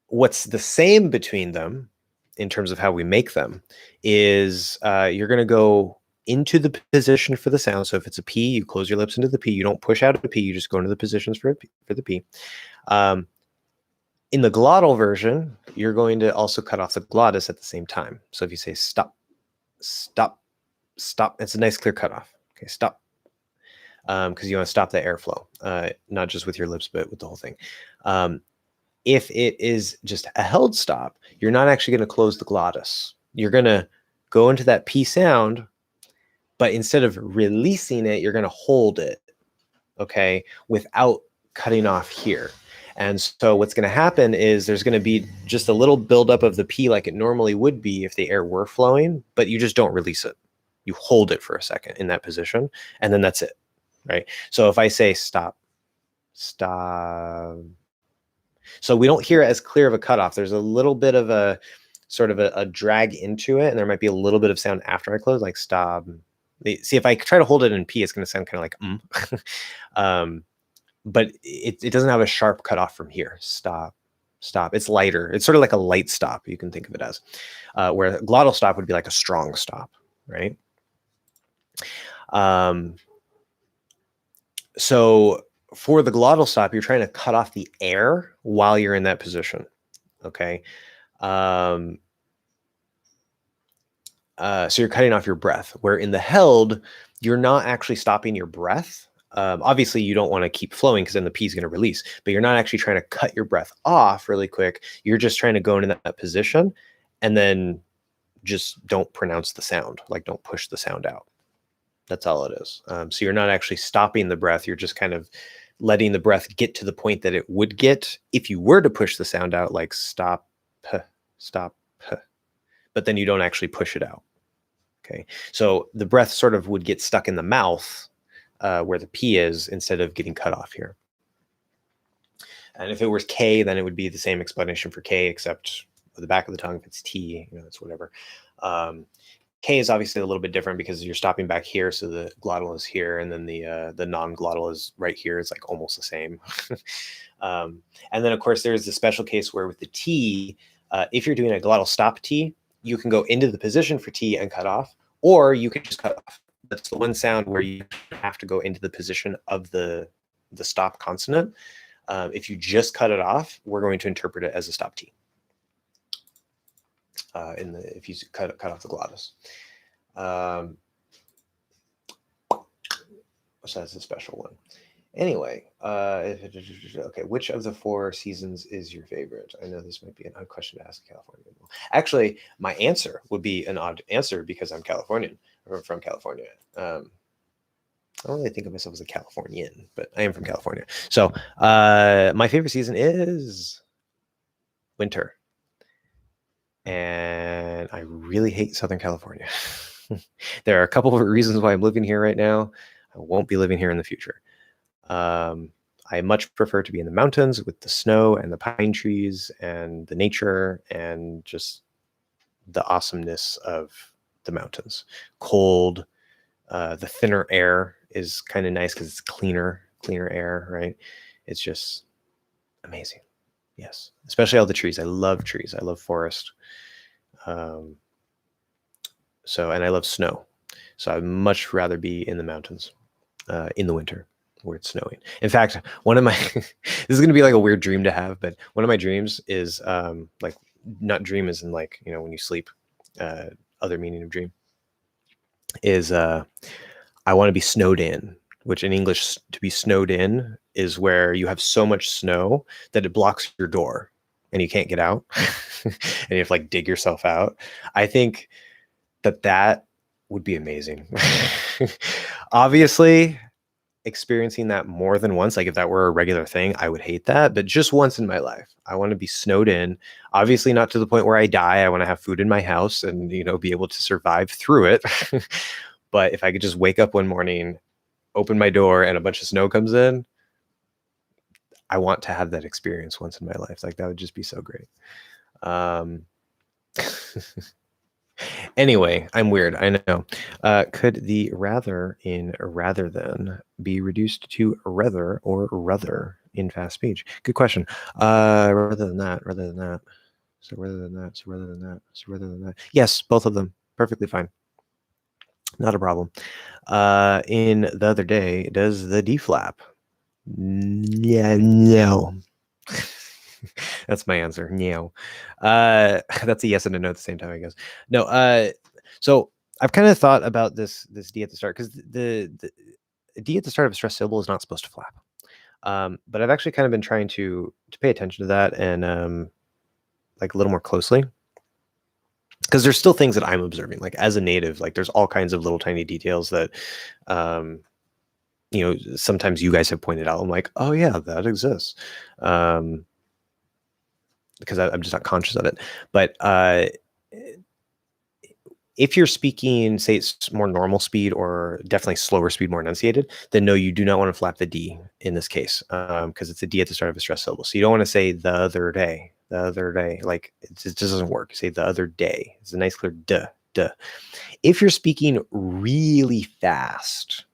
what's the same between them in terms of how we make them is you're going to go into the position for the sound. So if it's a P, you close your lips into the P. You don't push out a P. You just go into the positions for the P. In the glottal version, you're going to also cut off the glottis at the same time. So if you say stop, stop, stop, it's a nice clear cutoff. Okay, stop. Because you want to stop the airflow, not just with your lips, but with the whole thing. If it is just a held stop, you're not actually going to close the glottis. You're going to go into that P sound, but instead of releasing it, you're going to hold it, okay, without cutting off here. And so what's going to happen is there's going to be just a little buildup of the P like it normally would be if the air were flowing, but you just don't release it. You hold it for a second in that position, and then that's it, right? So if I say stop, stop, so we don't hear it as clear of a cutoff. There's a little bit of a sort of a drag into it, and there might be a little bit of sound after I close, like stop. See, if I try to hold it in P, it's going to sound kind of like but it doesn't have a sharp cutoff from here. Stop, stop. It's lighter. It's sort of like a light stop. You can think of it as, where a glottal stop would be like a strong stop, right? So for the glottal stop, you're trying to cut off the air while you're in that position. Okay. So you're cutting off your breath, where in the held, you're not actually stopping your breath. Obviously, you don't want to keep flowing because then the P is going to release, but you're not actually trying to cut your breath off really quick. You're just trying to go into that position and then just don't pronounce the sound, like don't push the sound out. That's all it is. So you're not actually stopping the breath. You're just kind of letting the breath get to the point that it would get if you were to push the sound out, like stop, stop, but then you don't actually push it out. Okay. So the breath sort of would get stuck in the mouth where the P is instead of getting cut off here. And if it was K, then it would be the same explanation for K, except with the back of the tongue. If it's T, you know, it's whatever. K is obviously a little bit different because you're stopping back here, so the glottal is here, and then the non-glottal is right here. It's like almost the same. And then, of course, there's the special case where with the T, if you're doing a glottal stop T, you can go into the position for T and cut off, or you can just cut off. That's the one sound where you have to go into the position of the stop consonant. If you just cut it off, we're going to interpret it as a stop T. If you cut off the glottis. So that's a special one. Anyway, okay, which of the 4 seasons is your favorite? I know this might be an odd question to ask California. Actually, my answer would be an odd answer because I'm Californian, or from California. I don't really think of myself as a Californian, but I am from California. So my favorite season is winter. And I really hate Southern California. There are a couple of reasons why I'm living here right now. I won't be living here in the future. I much prefer to be in the mountains with the snow and the pine trees and the nature and just the awesomeness of the mountains. Cold, the thinner air is kind of nice because it's cleaner air, right? It's just amazing. Yes, especially all the trees. I love trees. I love forest. So, and I love snow. So I'd much rather be in the mountains in the winter where it's snowing. In fact, one of my, this is going to be like a weird dream to have, but one of my dreams is like, not dream as in like, you know, when you sleep, other meaning of dream is I want to be snowed in, which in English, to be snowed in is where you have so much snow that it blocks your door and you can't get out and you have to like dig yourself out. I think that would be amazing. Obviously, experiencing that more than once, like if that were a regular thing, I would hate that, but just once in my life, I want to be snowed in. Obviously not to the point where I die. I want to have food in my house and, you know, be able to survive through it. But if I could just wake up one morning, open my door and a bunch of snow comes in, I want to have that experience once in my life. Like that would just be so great. Anyway, I'm weird. I know. Could the rather in rather than be reduced to rather or rather in fast speech? Good question. Rather than that, rather than that. So rather than that, so rather than that, so rather than that. Yes, both of them. Perfectly fine. Not a problem. In the other day, does the D flap? Yeah, no. That's my answer. No. That's a yes and a no at the same time, I guess. No. So I've kind of thought about this D at the start because the D at the start of a stressed syllable is not supposed to flap. But I've actually kind of been trying to pay attention to that and like a little more closely. Because there's still things that I'm observing, like as a native, like there's all kinds of little tiny details that you know, sometimes you guys have pointed out. I'm like, oh yeah, that exists. Because I'm just not conscious of it. But if you're speaking, say it's more normal speed or definitely slower speed, more enunciated, then no, you do not want to flap the D in this case because it's a D at the start of a stressed syllable. So you don't want to say the other day, like it just doesn't work. You say the other day. It's a nice clear duh, duh. If you're speaking really fast,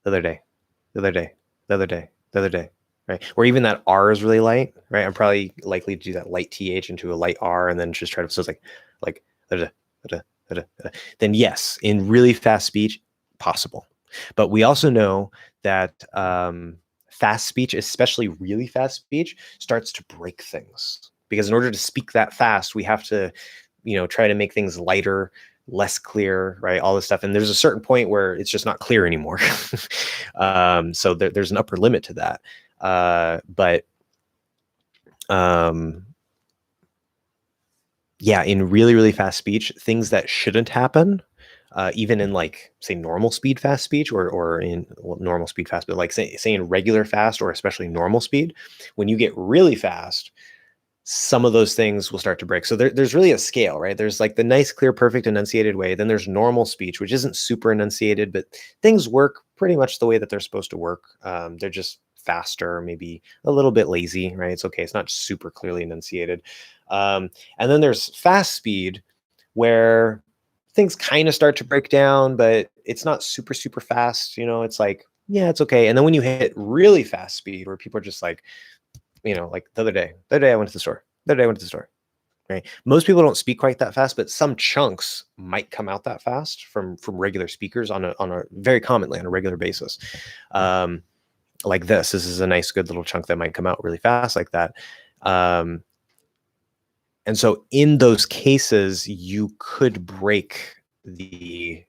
the other day, the other day, the other day, the other day, right? Or even that R is really light, right? I'm probably likely to do that light TH into a light R and then just try to, so it's like, then yes, in really fast speech, possible. But we also know that fast speech, especially really fast speech, starts to break things. Because in order to speak that fast, we have to, you know, try to make things lighter, less clear, right? All this stuff. And there's a certain point where it's just not clear anymore. So there's an upper limit to that. But yeah, in really, really fast speech, things that shouldn't happen, even in like, say, normal speed fast speech or in normal speed fast, but like say in regular fast or especially normal speed, when you get really fast, some of those things will start to break. So there's really a scale, right? There's like the nice, clear, perfect enunciated way. Then there's normal speech, which isn't super enunciated, but things work pretty much the way that they're supposed to work. They're just faster, maybe a little bit lazy, right? It's okay. It's not super clearly enunciated. And then there's fast speed where things kind of start to break down, but it's not super, super fast. You know, it's like, yeah, it's okay. And then when you hit really fast speed where people are just like, you know, like the other day I went to the store. Right. Most people don't speak quite that fast, but some chunks might come out that fast from regular speakers on a very commonly on a regular basis. Like this is a nice, good little chunk that might come out really fast like that. And so in those cases, you could break the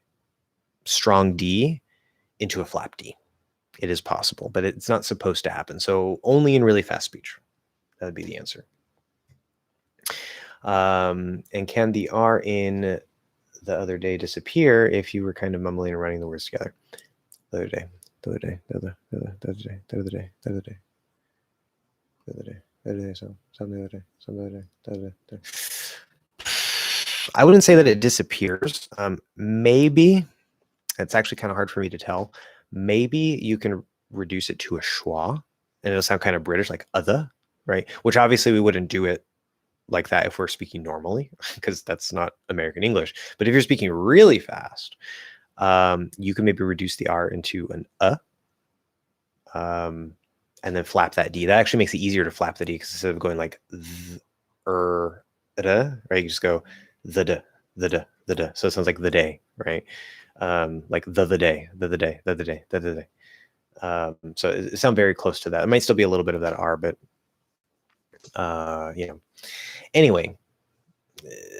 strong D into a flap D. It is possible, but it's not supposed to happen. So only in really fast speech. That would be the answer. And can the R in the other day disappear if you were kind of mumbling and running the words together? The other day. the other day, the other day, the other day, the other day, the other day, the other day, some the other day, some the other day, the other day. I wouldn't say that it disappears. Maybe it's actually kind of hard for me to tell. Maybe you can reduce it to a schwa, and it'll sound kind of British, like other, right? Which obviously we wouldn't do it like that if we're speaking normally, because that's not American English. But if you're speaking really fast, you can maybe reduce the R into an and then flap that D. That actually makes it easier to flap the D, because instead of going like right, you just go the d. So it sounds like the day, right? Like the day, the day, the day, the day. So it sounds very close to that. It might still be a little bit of that R, but anyway,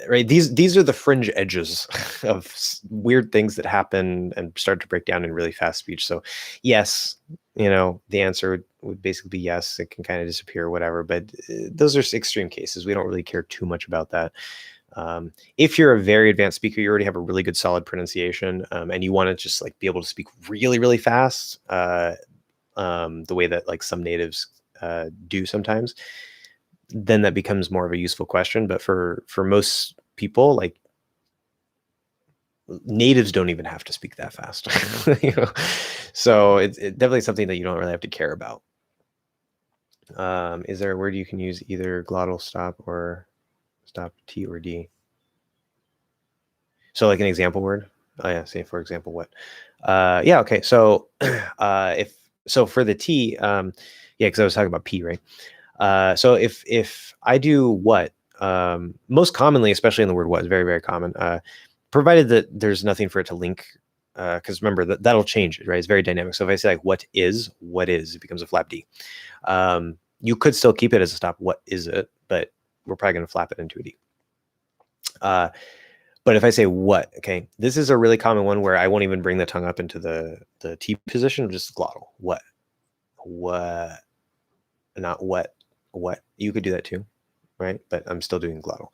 right, these are the fringe edges of weird things that happen and start to break down in really fast speech. So yes, the answer would basically be yes. It can kind of disappear or whatever, but those are extreme cases. We don't really care too much about that. If you're a very advanced speaker, you already have a really good solid pronunciation, and you want to just like be able to speak really, really fast, the way that like some natives do sometimes, then that becomes more of a useful question. But for most people, like natives don't even have to speak that fast. So it's definitely something that you don't really have to care about. Is there a word you can use either glottal stop or stop T or D? So like an example word? Oh yeah, say for example what? Yeah, okay. So for the T, yeah, because I was talking about P, right? So if I do what, most commonly, especially in the word what, is very, very common, provided that there's nothing for it to link, because remember that'll change it, right? It's very dynamic. So if I say like what is, it becomes a flap D. You could still keep it as a stop, what is it? But we're probably going to flap it into a D. But if I say what, okay, this is a really common one where I won't even bring the tongue up into the T position, just glottal. What, not what. You could do that too, right? But I'm still doing glottal.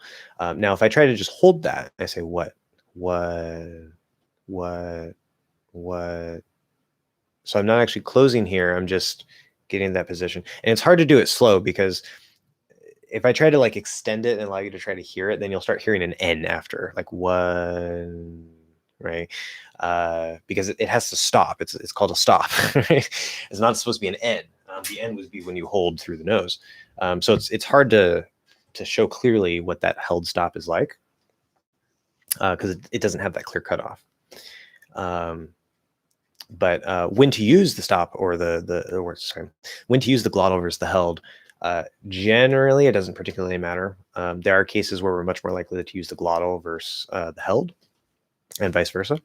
Now, if I try to just hold that, I say what. So I'm not actually closing here. I'm just getting that position. And it's hard to do it slow, because if I try to like extend it and allow you to try to hear it, then you'll start hearing an N after, like one, right? Because it has to stop. It's called a stop. Right? It's not supposed to be an N. The N would be when you hold through the nose. So it's hard to show clearly what that held stop is like, because it doesn't have that clear cutoff. But when to use the stop or when to use the glottal versus the held, generally it doesn't particularly matter. There are cases where we're much more likely to use the glottal versus the held, and vice versa.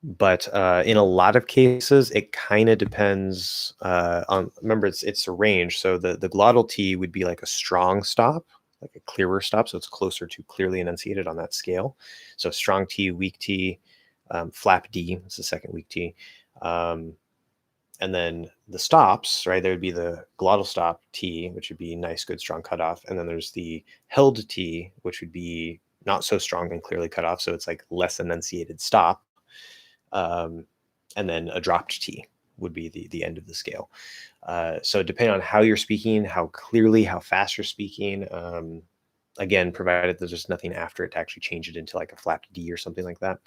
But in a lot of cases, it kind of depends on. Remember, it's a range. So the glottal T would be like a strong stop, like a clearer stop. So it's closer to clearly enunciated on that scale. So strong T, weak T. Flap D is the second weak T. And then the stops, right, there would be the glottal stop T, which would be nice, good, strong cutoff. And then there's the held T, which would be not so strong and clearly cut off. So it's like less enunciated stop. And then a dropped T would be the end of the scale. So depending on how you're speaking, how clearly, how fast you're speaking, again, provided there's just nothing after it to actually change it into like a flapped D or something like that.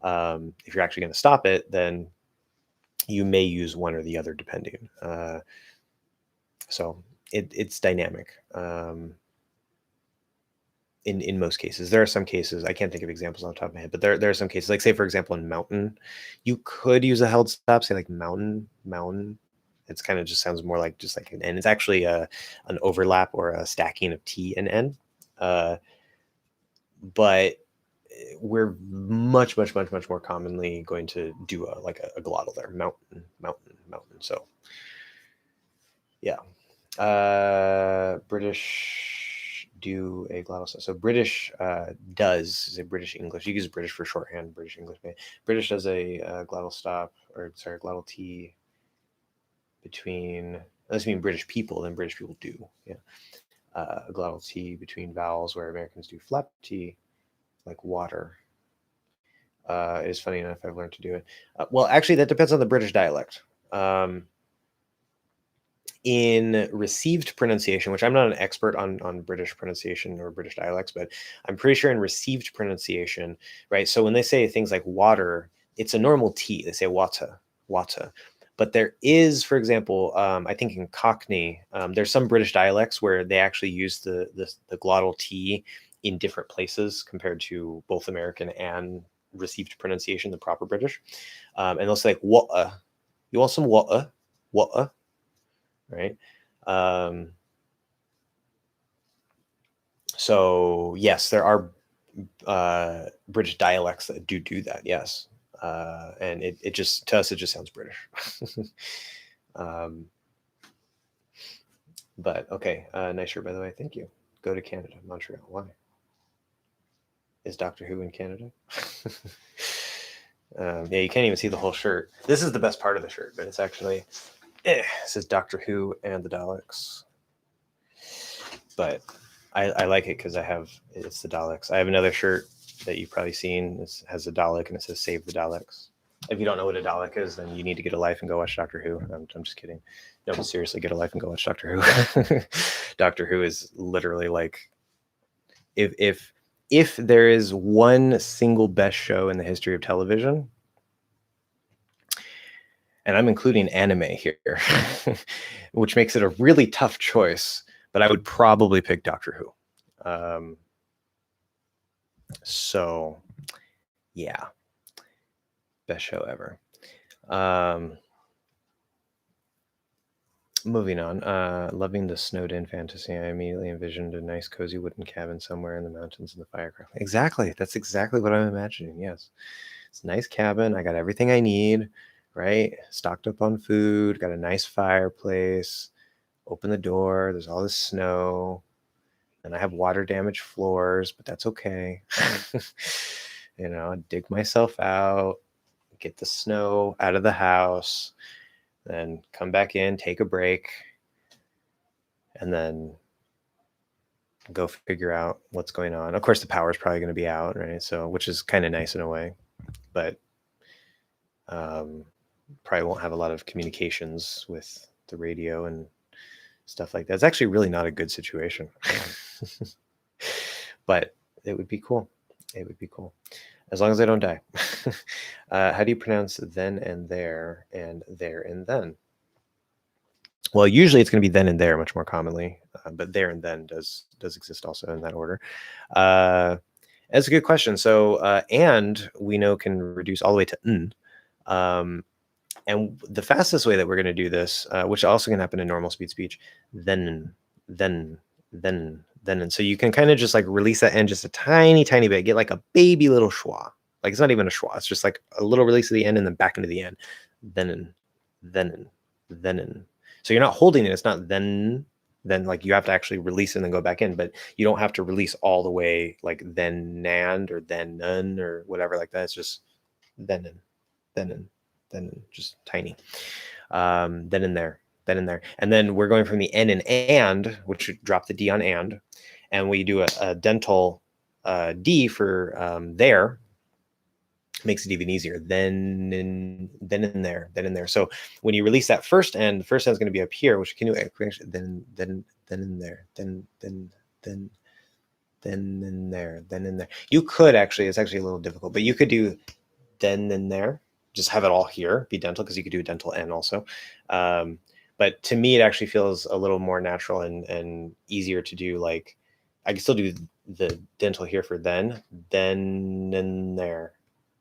If you're actually going to stop it, then you may use one or the other depending. So it's dynamic. In most cases, there are some cases, I can't think of examples on the top of my head, but there are some cases, like say for example in mountain, you could use a held stop, say like mountain. It's kind of just sounds more like just like an N. It's actually an overlap or a stacking of T and N. But we're much more commonly going to do a glottal there, mountain. So yeah, British do a glottal. So British does is a British English. You use British for shorthand, British English. British does a glottal stop, or sorry, glottal T between. Unless you mean British people, then British people do. Yeah, a glottal T between vowels, where Americans do flap T, like water. It is funny enough, I've learned to do it. Well, actually, that depends on the British dialect. In received pronunciation, which I'm not an expert on British pronunciation or British dialects, but I'm pretty sure in received pronunciation, right? So when they say things like water, it's a normal T. They say water, water. But there is, for example, I think in Cockney, there's some British dialects where they actually use the glottal T in different places compared to both American and received pronunciation, the proper British. And they'll say like water. You want some water? Water, right? So yes, there are British dialects that do that. Yes, and it just, to us, it just sounds British. But okay, nice shirt, by the way. Thank you. Go to Canada, Montreal. Why? Is Doctor Who in Canada? Yeah, you can't even see the whole shirt. This is the best part of the shirt, but it's actually it says Doctor Who and the Daleks. But I like it because it's the Daleks. I have another shirt that you've probably seen. It has a Dalek and it says "Save the Daleks." If you don't know what a Dalek is, then you need to get a life and go watch Doctor Who. I'm just kidding. No, but seriously, get a life and go watch Doctor Who. Doctor Who is literally like, if there is one single best show in the history of television, and I'm including anime here, which makes it a really tough choice, but I would probably pick Doctor Who. So yeah, best show ever. Moving on, loving the snowed in fantasy. I immediately envisioned a nice cozy wooden cabin somewhere in the mountains in the firecracker. Exactly. That's exactly what I'm imagining. Yes. It's a nice cabin. I got everything I need, right? Stocked up on food, got a nice fireplace, open the door, there's all this snow, and I have water damaged floors, but that's okay. You know, dig myself out, get the snow out of the house, then come back in, take a break, and then go figure out what's going on. Of course, the power is probably going to be out, right? So, which is kind of nice in a way, but probably won't have a lot of communications with the radio and stuff like that. It's actually really not a good situation, but it would be cool. It would be cool. As long as I don't die. How do you pronounce then and there and then? Well, usually it's going to be then and there much more commonly, but there and then does exist also in that order. That's a good question. So and we know can reduce all the way to n. And the fastest way that we're going to do this, which also can happen in normal speed speech, then. And so you can kind of just like release that end just a tiny bit, get like a baby little schwa. Like it's not even a schwa, it's just like a little release of the end and then back into the end. Then. So you're not holding it. It's not then like you have to actually release it and then go back in, but you don't have to release all the way like then and or then none or whatever like that. It's just then just tiny. Then and there. And then we're going from the N in and, which would drop the D on and we do a dental D for there. Makes it even easier. Then in there. So when you release that first end, the first end is going to be up here, which can you then in there. You could actually, it's actually a little difficult, but you could do then in there. Just have it all here, be dental, because you could do a dental N also. But to me, it actually feels a little more natural and easier to do. Like I can still do the dental here for then in there.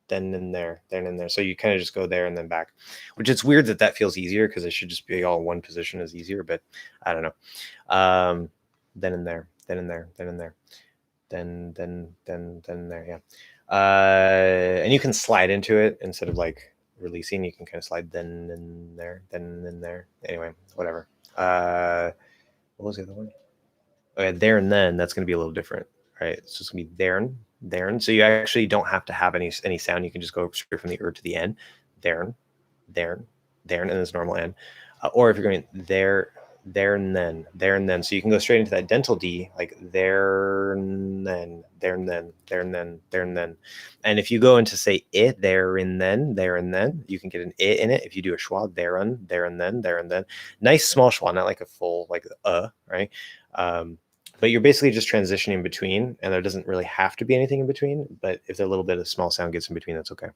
Then in there. So you kind of just go there and then back, which it's weird that feels easier because it should just be all one position is easier, but I don't know. Then in there. Then there. Yeah. And you can slide into it instead of like releasing. You can kind of slide then in there. Anyway, whatever. What was the other one? Oh yeah, there and then. That's going to be a little different, right? It's just going to be there and. So you actually don't have to have any sound. You can just go straight from the to the N. There, and it's normal N. Or if you're going there there and then, there and then. So you can go straight into that dental D, like there and then, there and then, there and then, there and then. And if you go into say it, there and then, you can get an it in it. If you do a schwa, there and then, there and then. Nice small schwa, not like a full, like right? But you're basically just transitioning between, and there doesn't really have to be anything in between. But if a little bit of small sound gets in between, that's okay.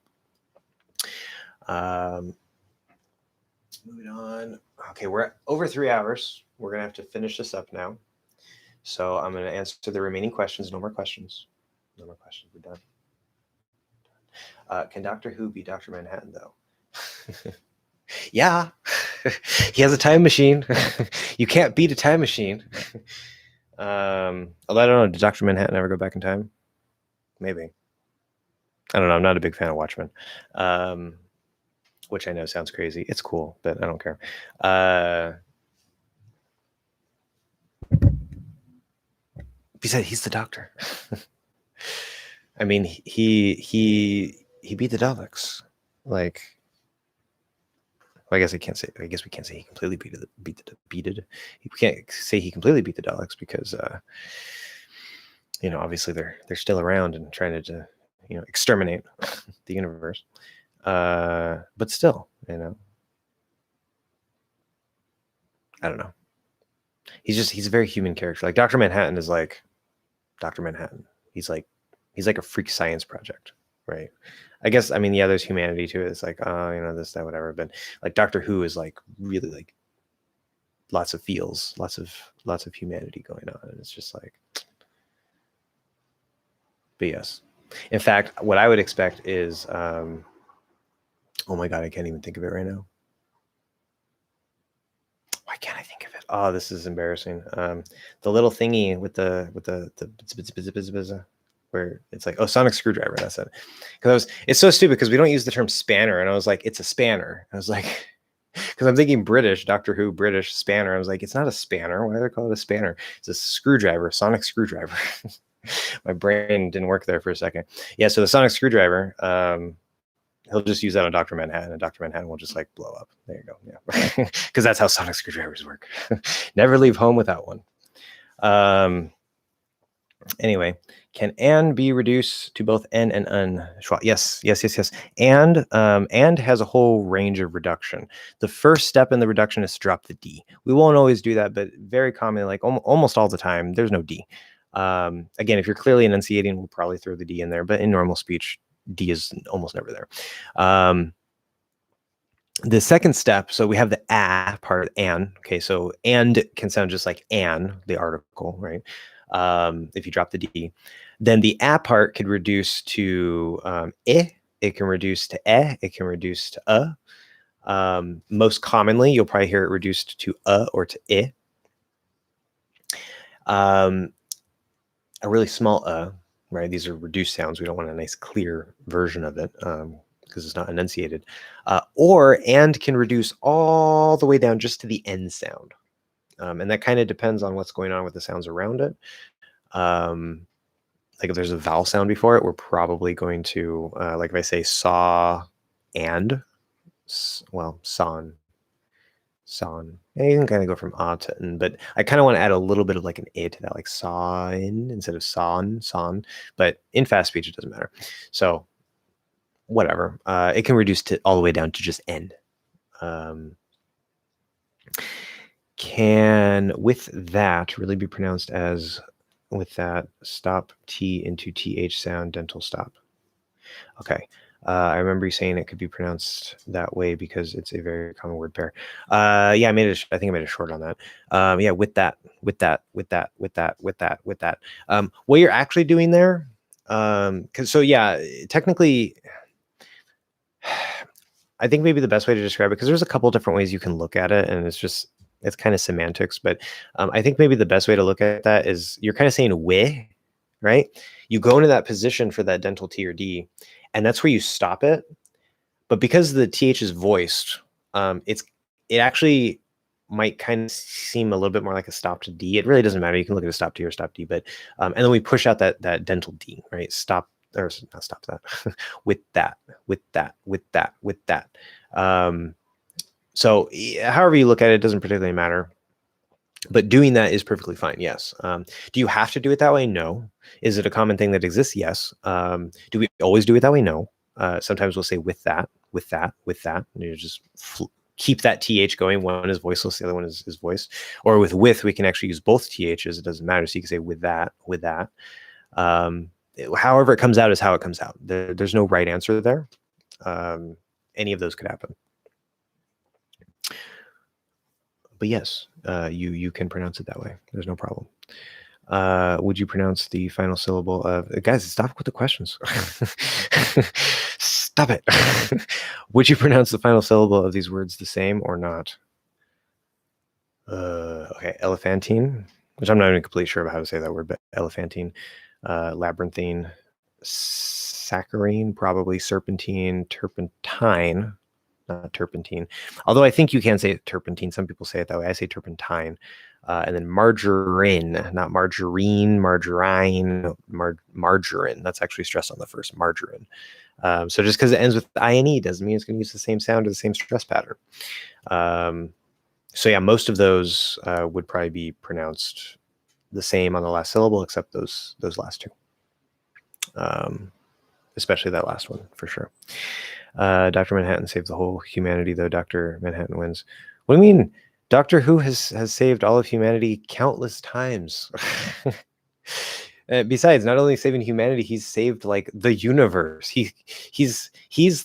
Moving on. Okay, we're at over 3 hours. We're going to have to finish this up now. So I'm going to answer the remaining questions. No more questions. No more questions. We're done. Can Doctor Who be Dr. Manhattan, though? Yeah. He has a time machine. You can't beat a time machine. Although I don't know, did Dr. Manhattan ever go back in time? Maybe. I don't know. I'm not a big fan of Watchmen. Which I know sounds crazy. It's cool, but I don't care. Besides, he's the Doctor. I mean, he beat the Daleks. Like, well, I guess I can't say. I guess we can't say he completely beat it. We can't say he completely beat the Daleks because, obviously they're still around and trying to exterminate the universe. But still, I don't know. He's a very human character. Like Dr. Manhattan is like Dr. Manhattan. He's like a freak science project, right? I guess, I mean, yeah, there's humanity to it. It's like, this, that, whatever. But like Doctor Who is like really like lots of feels, lots of humanity going on. And it's just like, but yes. In fact, what I would expect is, oh my God, I can't even think of it right now. Why can't I think of it? Oh, this is embarrassing. The little thingy with the where it's like, oh, sonic screwdriver. That's it. Because it's so stupid because we don't use the term spanner, and I was like, it's a spanner. I was like, because I'm thinking British, Doctor Who, British spanner. I was like, it's not a spanner. Why do they call it a spanner? It's a screwdriver, sonic screwdriver. My brain didn't work there for a second. Yeah, so the sonic screwdriver. He'll just use that on Dr. Manhattan, and Dr. Manhattan will just like blow up. There you go. Yeah, because that's how sonic screwdrivers work. Never leave home without one. Anyway, can and be reduced to both n and un? Yes. And has a whole range of reduction. The first step in the reduction is to drop the D. We won't always do that, but very commonly, like almost all the time, there's no D. Again, if you're clearly enunciating, we'll probably throw the D in there, but in normal speech, D is almost never there. The second step, so we have the a part, an. Okay, so and can sound just like an, the article, right? If you drop the D. Then the a part could reduce to I. It can reduce to e. It can reduce to most commonly, you'll probably hear it reduced to or to I. A really small right? These are reduced sounds. We don't want a nice clear version of it because it's not enunciated. Or and can reduce all the way down just to the N sound. And that kind of depends on what's going on with the sounds around it. Like if there's a vowel sound before it, we're probably going to, like if I say saw and, well, son. And you can kind of go from to n, but I kind of want to add a little bit of like an a to that, like saw in instead of son. But in fast speech, it doesn't matter. So whatever. It can reduce to all the way down to just n. Can with that really be pronounced as with that stop T into TH sound dental stop? Okay. I remember you saying it could be pronounced that way because it's a very common word pair. Yeah, I think I made a short on that. Yeah, with that. What you're actually doing there, so yeah, technically, I think maybe the best way to describe it, because there's a couple different ways you can look at it, and it's kind of semantics, but I think maybe the best way to look at that is you're kind of saying we, right? You go into that position for that dental T or D, and that's where you stop it. But because the TH is voiced, it actually might kind of seem a little bit more like a stop to D. It really doesn't matter. You can look at a stop T or stop D, but and then we push out that dental D, right? Stop, or not stop that, with that. So however you look at it, it doesn't particularly matter. But doing that is perfectly fine. Yes. Do you have to do it that way? No. Is it a common thing that exists? Yes. Do we always do it that way? No. Sometimes we'll say with that, with that, with that. And you just keep that th going. One is voiceless, the other one is voiced. Or with, we can actually use both ths. It doesn't matter. So you can say with that, with that. However it comes out is how it comes out. There's no right answer there. Any of those could happen. But yes, you can pronounce it that way. There's no problem. Would you pronounce the final syllable of... Guys, stop with the questions. Stop it. Would you pronounce the final syllable of these words the same or not? Okay, elephantine, which I'm not even completely sure about how to say that word, but elephantine, labyrinthine, saccharine, probably serpentine, turpentine, not turpentine. Although I think you can say turpentine. Some people say it that way. I say turpentine. And then margarine, not margarine, margarine, margarine. That's actually stressed on the first, margarine. So just because it ends with ine doesn't mean it's going to use the same sound or the same stress pattern. So yeah, most of those would probably be pronounced the same on the last syllable, except those last two. Especially that last one, for sure. Dr. Manhattan saved the whole humanity, though Dr. Manhattan wins. What do you mean? Doctor Who has saved all of humanity countless times. Besides, not only saving humanity, he's saved like the universe. He's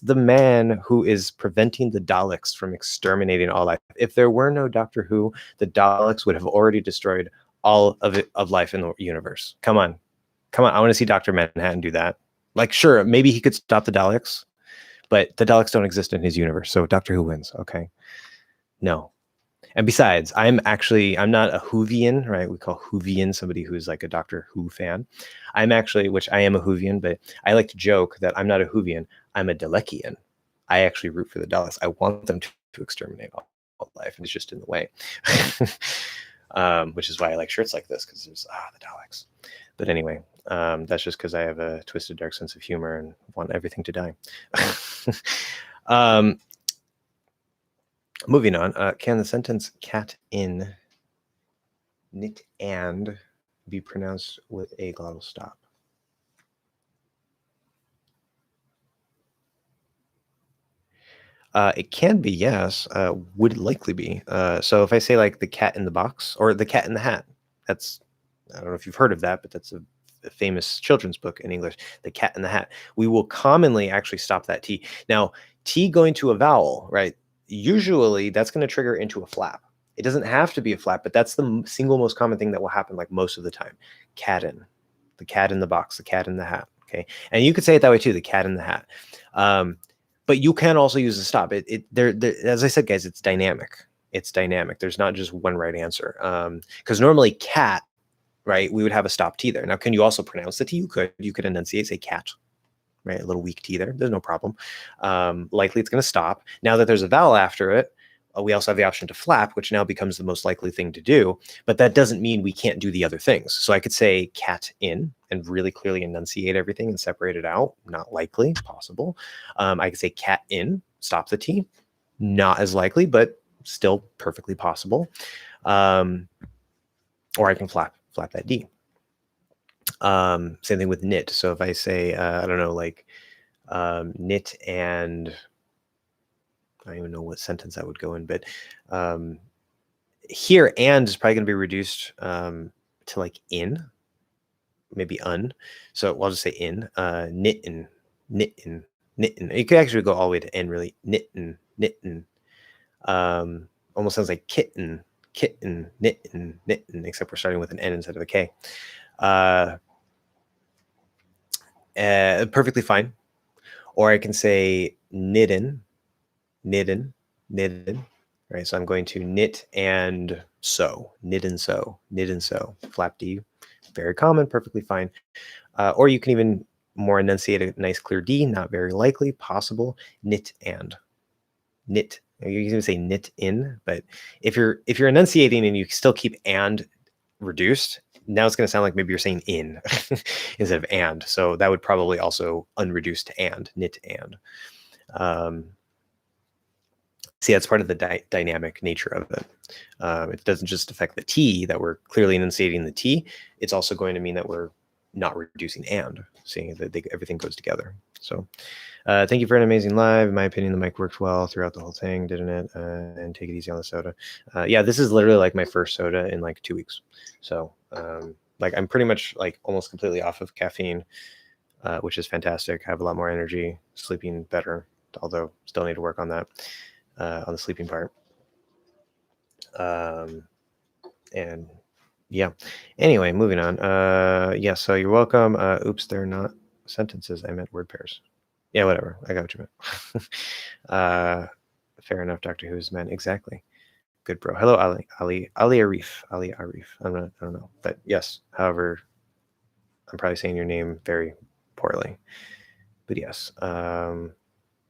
the man who is preventing the Daleks from exterminating all life. If there were no Doctor Who, the Daleks would have already destroyed all of life in the universe. Come on. I want to see Dr. Manhattan do that. Like, sure, maybe he could stop the Daleks, but the Daleks don't exist in his universe, so Doctor Who wins. Okay, no. And besides, I'm not a Whovian, right? We call Whovian somebody who's like a Doctor Who fan. I'm actually, which I am a Whovian, but I like to joke that I'm not a Whovian. I'm a Dalekian. I actually root for the Daleks. I want them to exterminate all life, and it's just in the way. Which is why I like shirts like this, because there's the Daleks. But anyway, that's just because I have a twisted, dark sense of humor and want everything to die. Moving on, can the sentence cat in, knit and be pronounced with a glottal stop? It can be, yes. Would likely be. So if I say like the cat in the box or the cat in the hat, that's, I don't know if you've heard of that, but that's a famous children's book in English, The Cat in the Hat. We will commonly actually stop that T. Now, T going to a vowel, right? Usually that's going to trigger into a flap. It doesn't have to be a flap, but that's the single most common thing that will happen like most of the time. Cat in, the cat in the box, the cat in the hat. Okay. And you could say it that way too, the cat in the hat. But you can also use a stop. As I said, guys, it's dynamic. It's dynamic. There's not just one right answer. Because normally cat, right, we would have a stop T there. Now, can you also pronounce the T? You could enunciate, say cat, right? A little weak T there. There's no problem. Likely it's going to stop. Now that there's a vowel after it, we also have the option to flap, which now becomes the most likely thing to do. But that doesn't mean we can't do the other things. So I could say cat in and really clearly enunciate everything and separate it out. Not likely, possible. I could say cat in, stop the T. Not as likely, but still perfectly possible. Or I can flap that D. Same thing with knit. So if I say, I don't know, like knit and... I don't even know what sentence that would go in, but here and is probably going to be reduced to like in, maybe un. So I'll just say in, knittin, knittin, knittin. You could actually go all the way to n, really. Knittin, knittin. Almost sounds like kitten, kitten, knittin, knittin, except we're starting with an n instead of a k. Perfectly fine. Or I can say knittin, knittin, knittin, right? So I'm going to knit and sew, knit and sew, knit and sew, flap D, very common, perfectly fine. Or you can even more enunciate a nice clear D, not very likely, possible, knit and, knit. You can say knit in, but if you're enunciating and you still keep and reduced, now it's going to sound like maybe you're saying in instead of and. So that would probably also unreduce to and, knit and. See, that's part of the dynamic nature of it. It doesn't just affect the T, that we're clearly enunciating the T. It's also going to mean that we're not reducing and, seeing that everything goes together. So thank you for an amazing live. In my opinion, the mic worked well throughout the whole thing, didn't it? And take it easy on the soda. Yeah, this is literally like my first soda in like 2 weeks. So like I'm pretty much like almost completely off of caffeine, which is fantastic. I have a lot more energy, sleeping better, although still need to work on that, on the sleeping part. And yeah, anyway, moving on. Yeah, so you're welcome. Oops, they're not sentences. I meant word pairs. Yeah, whatever. I got what you meant. Fair enough. Doctor Who's meant exactly. Good, bro. Hello, Ali Arif. Ali Arif. I don't know, but yes. However, I'm probably saying your name very poorly. But yes.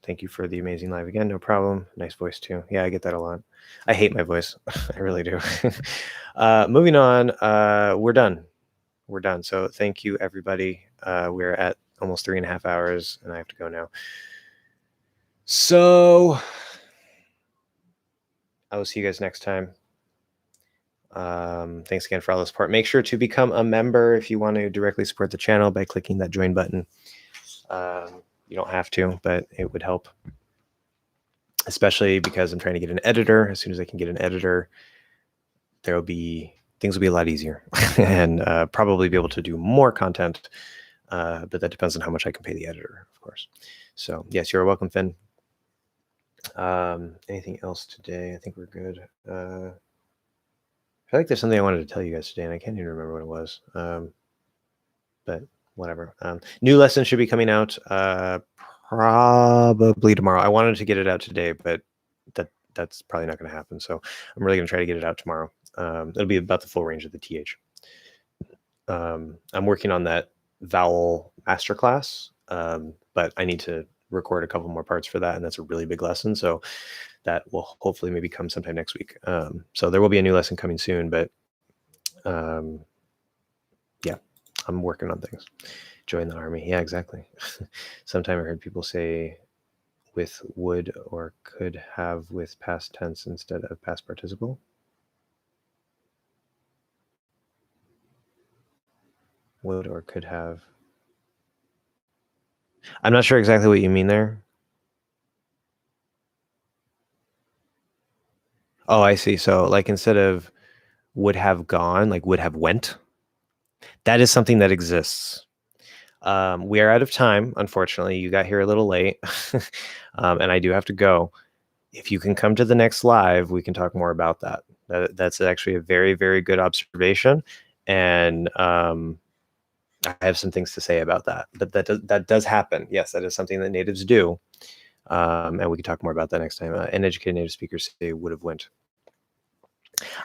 Thank you for the amazing live again. No problem. Nice voice too. Yeah, I get that a lot. I hate my voice. I really do. Moving on. We're done. We're done. So thank you, everybody. We're at almost 3.5 hours, and I have to go now. So I will see you guys next time. Thanks again for all the support. Make sure to become a member if you want to directly support the channel by clicking that join button. You don't have to, but it would help, especially because I'm trying to get an editor. As soon as I can get an editor, things will be a lot easier and probably be able to do more content. But that depends on how much I can pay the editor, of course. So yes, you're welcome, Finn. Anything else today? I think we're good. I feel like there's something I wanted to tell you guys today, and I can't even remember what it was. But whatever. New lesson should be coming out probably tomorrow. I wanted to get it out today, but that's probably not going to happen. So I'm really going to try to get it out tomorrow. It'll be about the full range of the TH. I'm working on that vowel masterclass, but I need to record a couple more parts for that, and that's a really big lesson. So that will hopefully maybe come sometime next week. So there will be a new lesson coming soon, but yeah, I'm working on things. Join the army. Yeah, exactly. Sometime I heard people say with would or could have with past tense instead of past participle. Would or could have. I'm not sure exactly what you mean there. Oh, I see. So like instead of would have gone, like would have went. That is something that exists. We are out of time, unfortunately. You got here a little late, and I do have to go. If you can come to the next live, we can talk more about that. That's actually a very, very good observation, and I have some things to say about that. But that does happen. Yes, that is something that natives do, and we can talk more about that next time. Uneducated native speakers say would have went.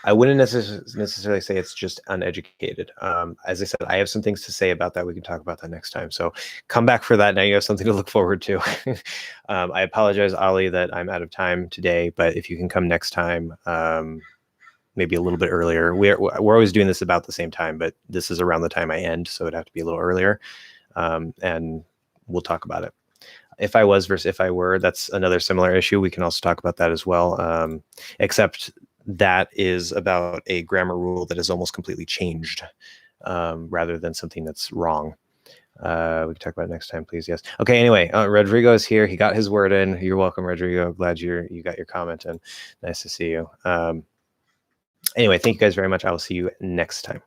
I wouldn't necessarily say it's just uneducated. As I said, I have some things to say about that. We can talk about that next time. So come back for that. Now you have something to look forward to. I apologize, Ali, that I'm out of time today, but if you can come next time, maybe a little bit earlier. We're always doing this about the same time, but this is around the time I end, so it'd have to be a little earlier, and we'll talk about it. If I was versus if I were, that's another similar issue. We can also talk about that as well, except that is about a grammar rule that is almost completely changed, rather than something that's wrong. We can talk about it next time, please. Yes. Okay. Anyway, Rodrigo is here. He got his word in. You're welcome, Rodrigo. Glad you got your comment in. Nice to see you. Anyway, thank you guys very much. I will see you next time.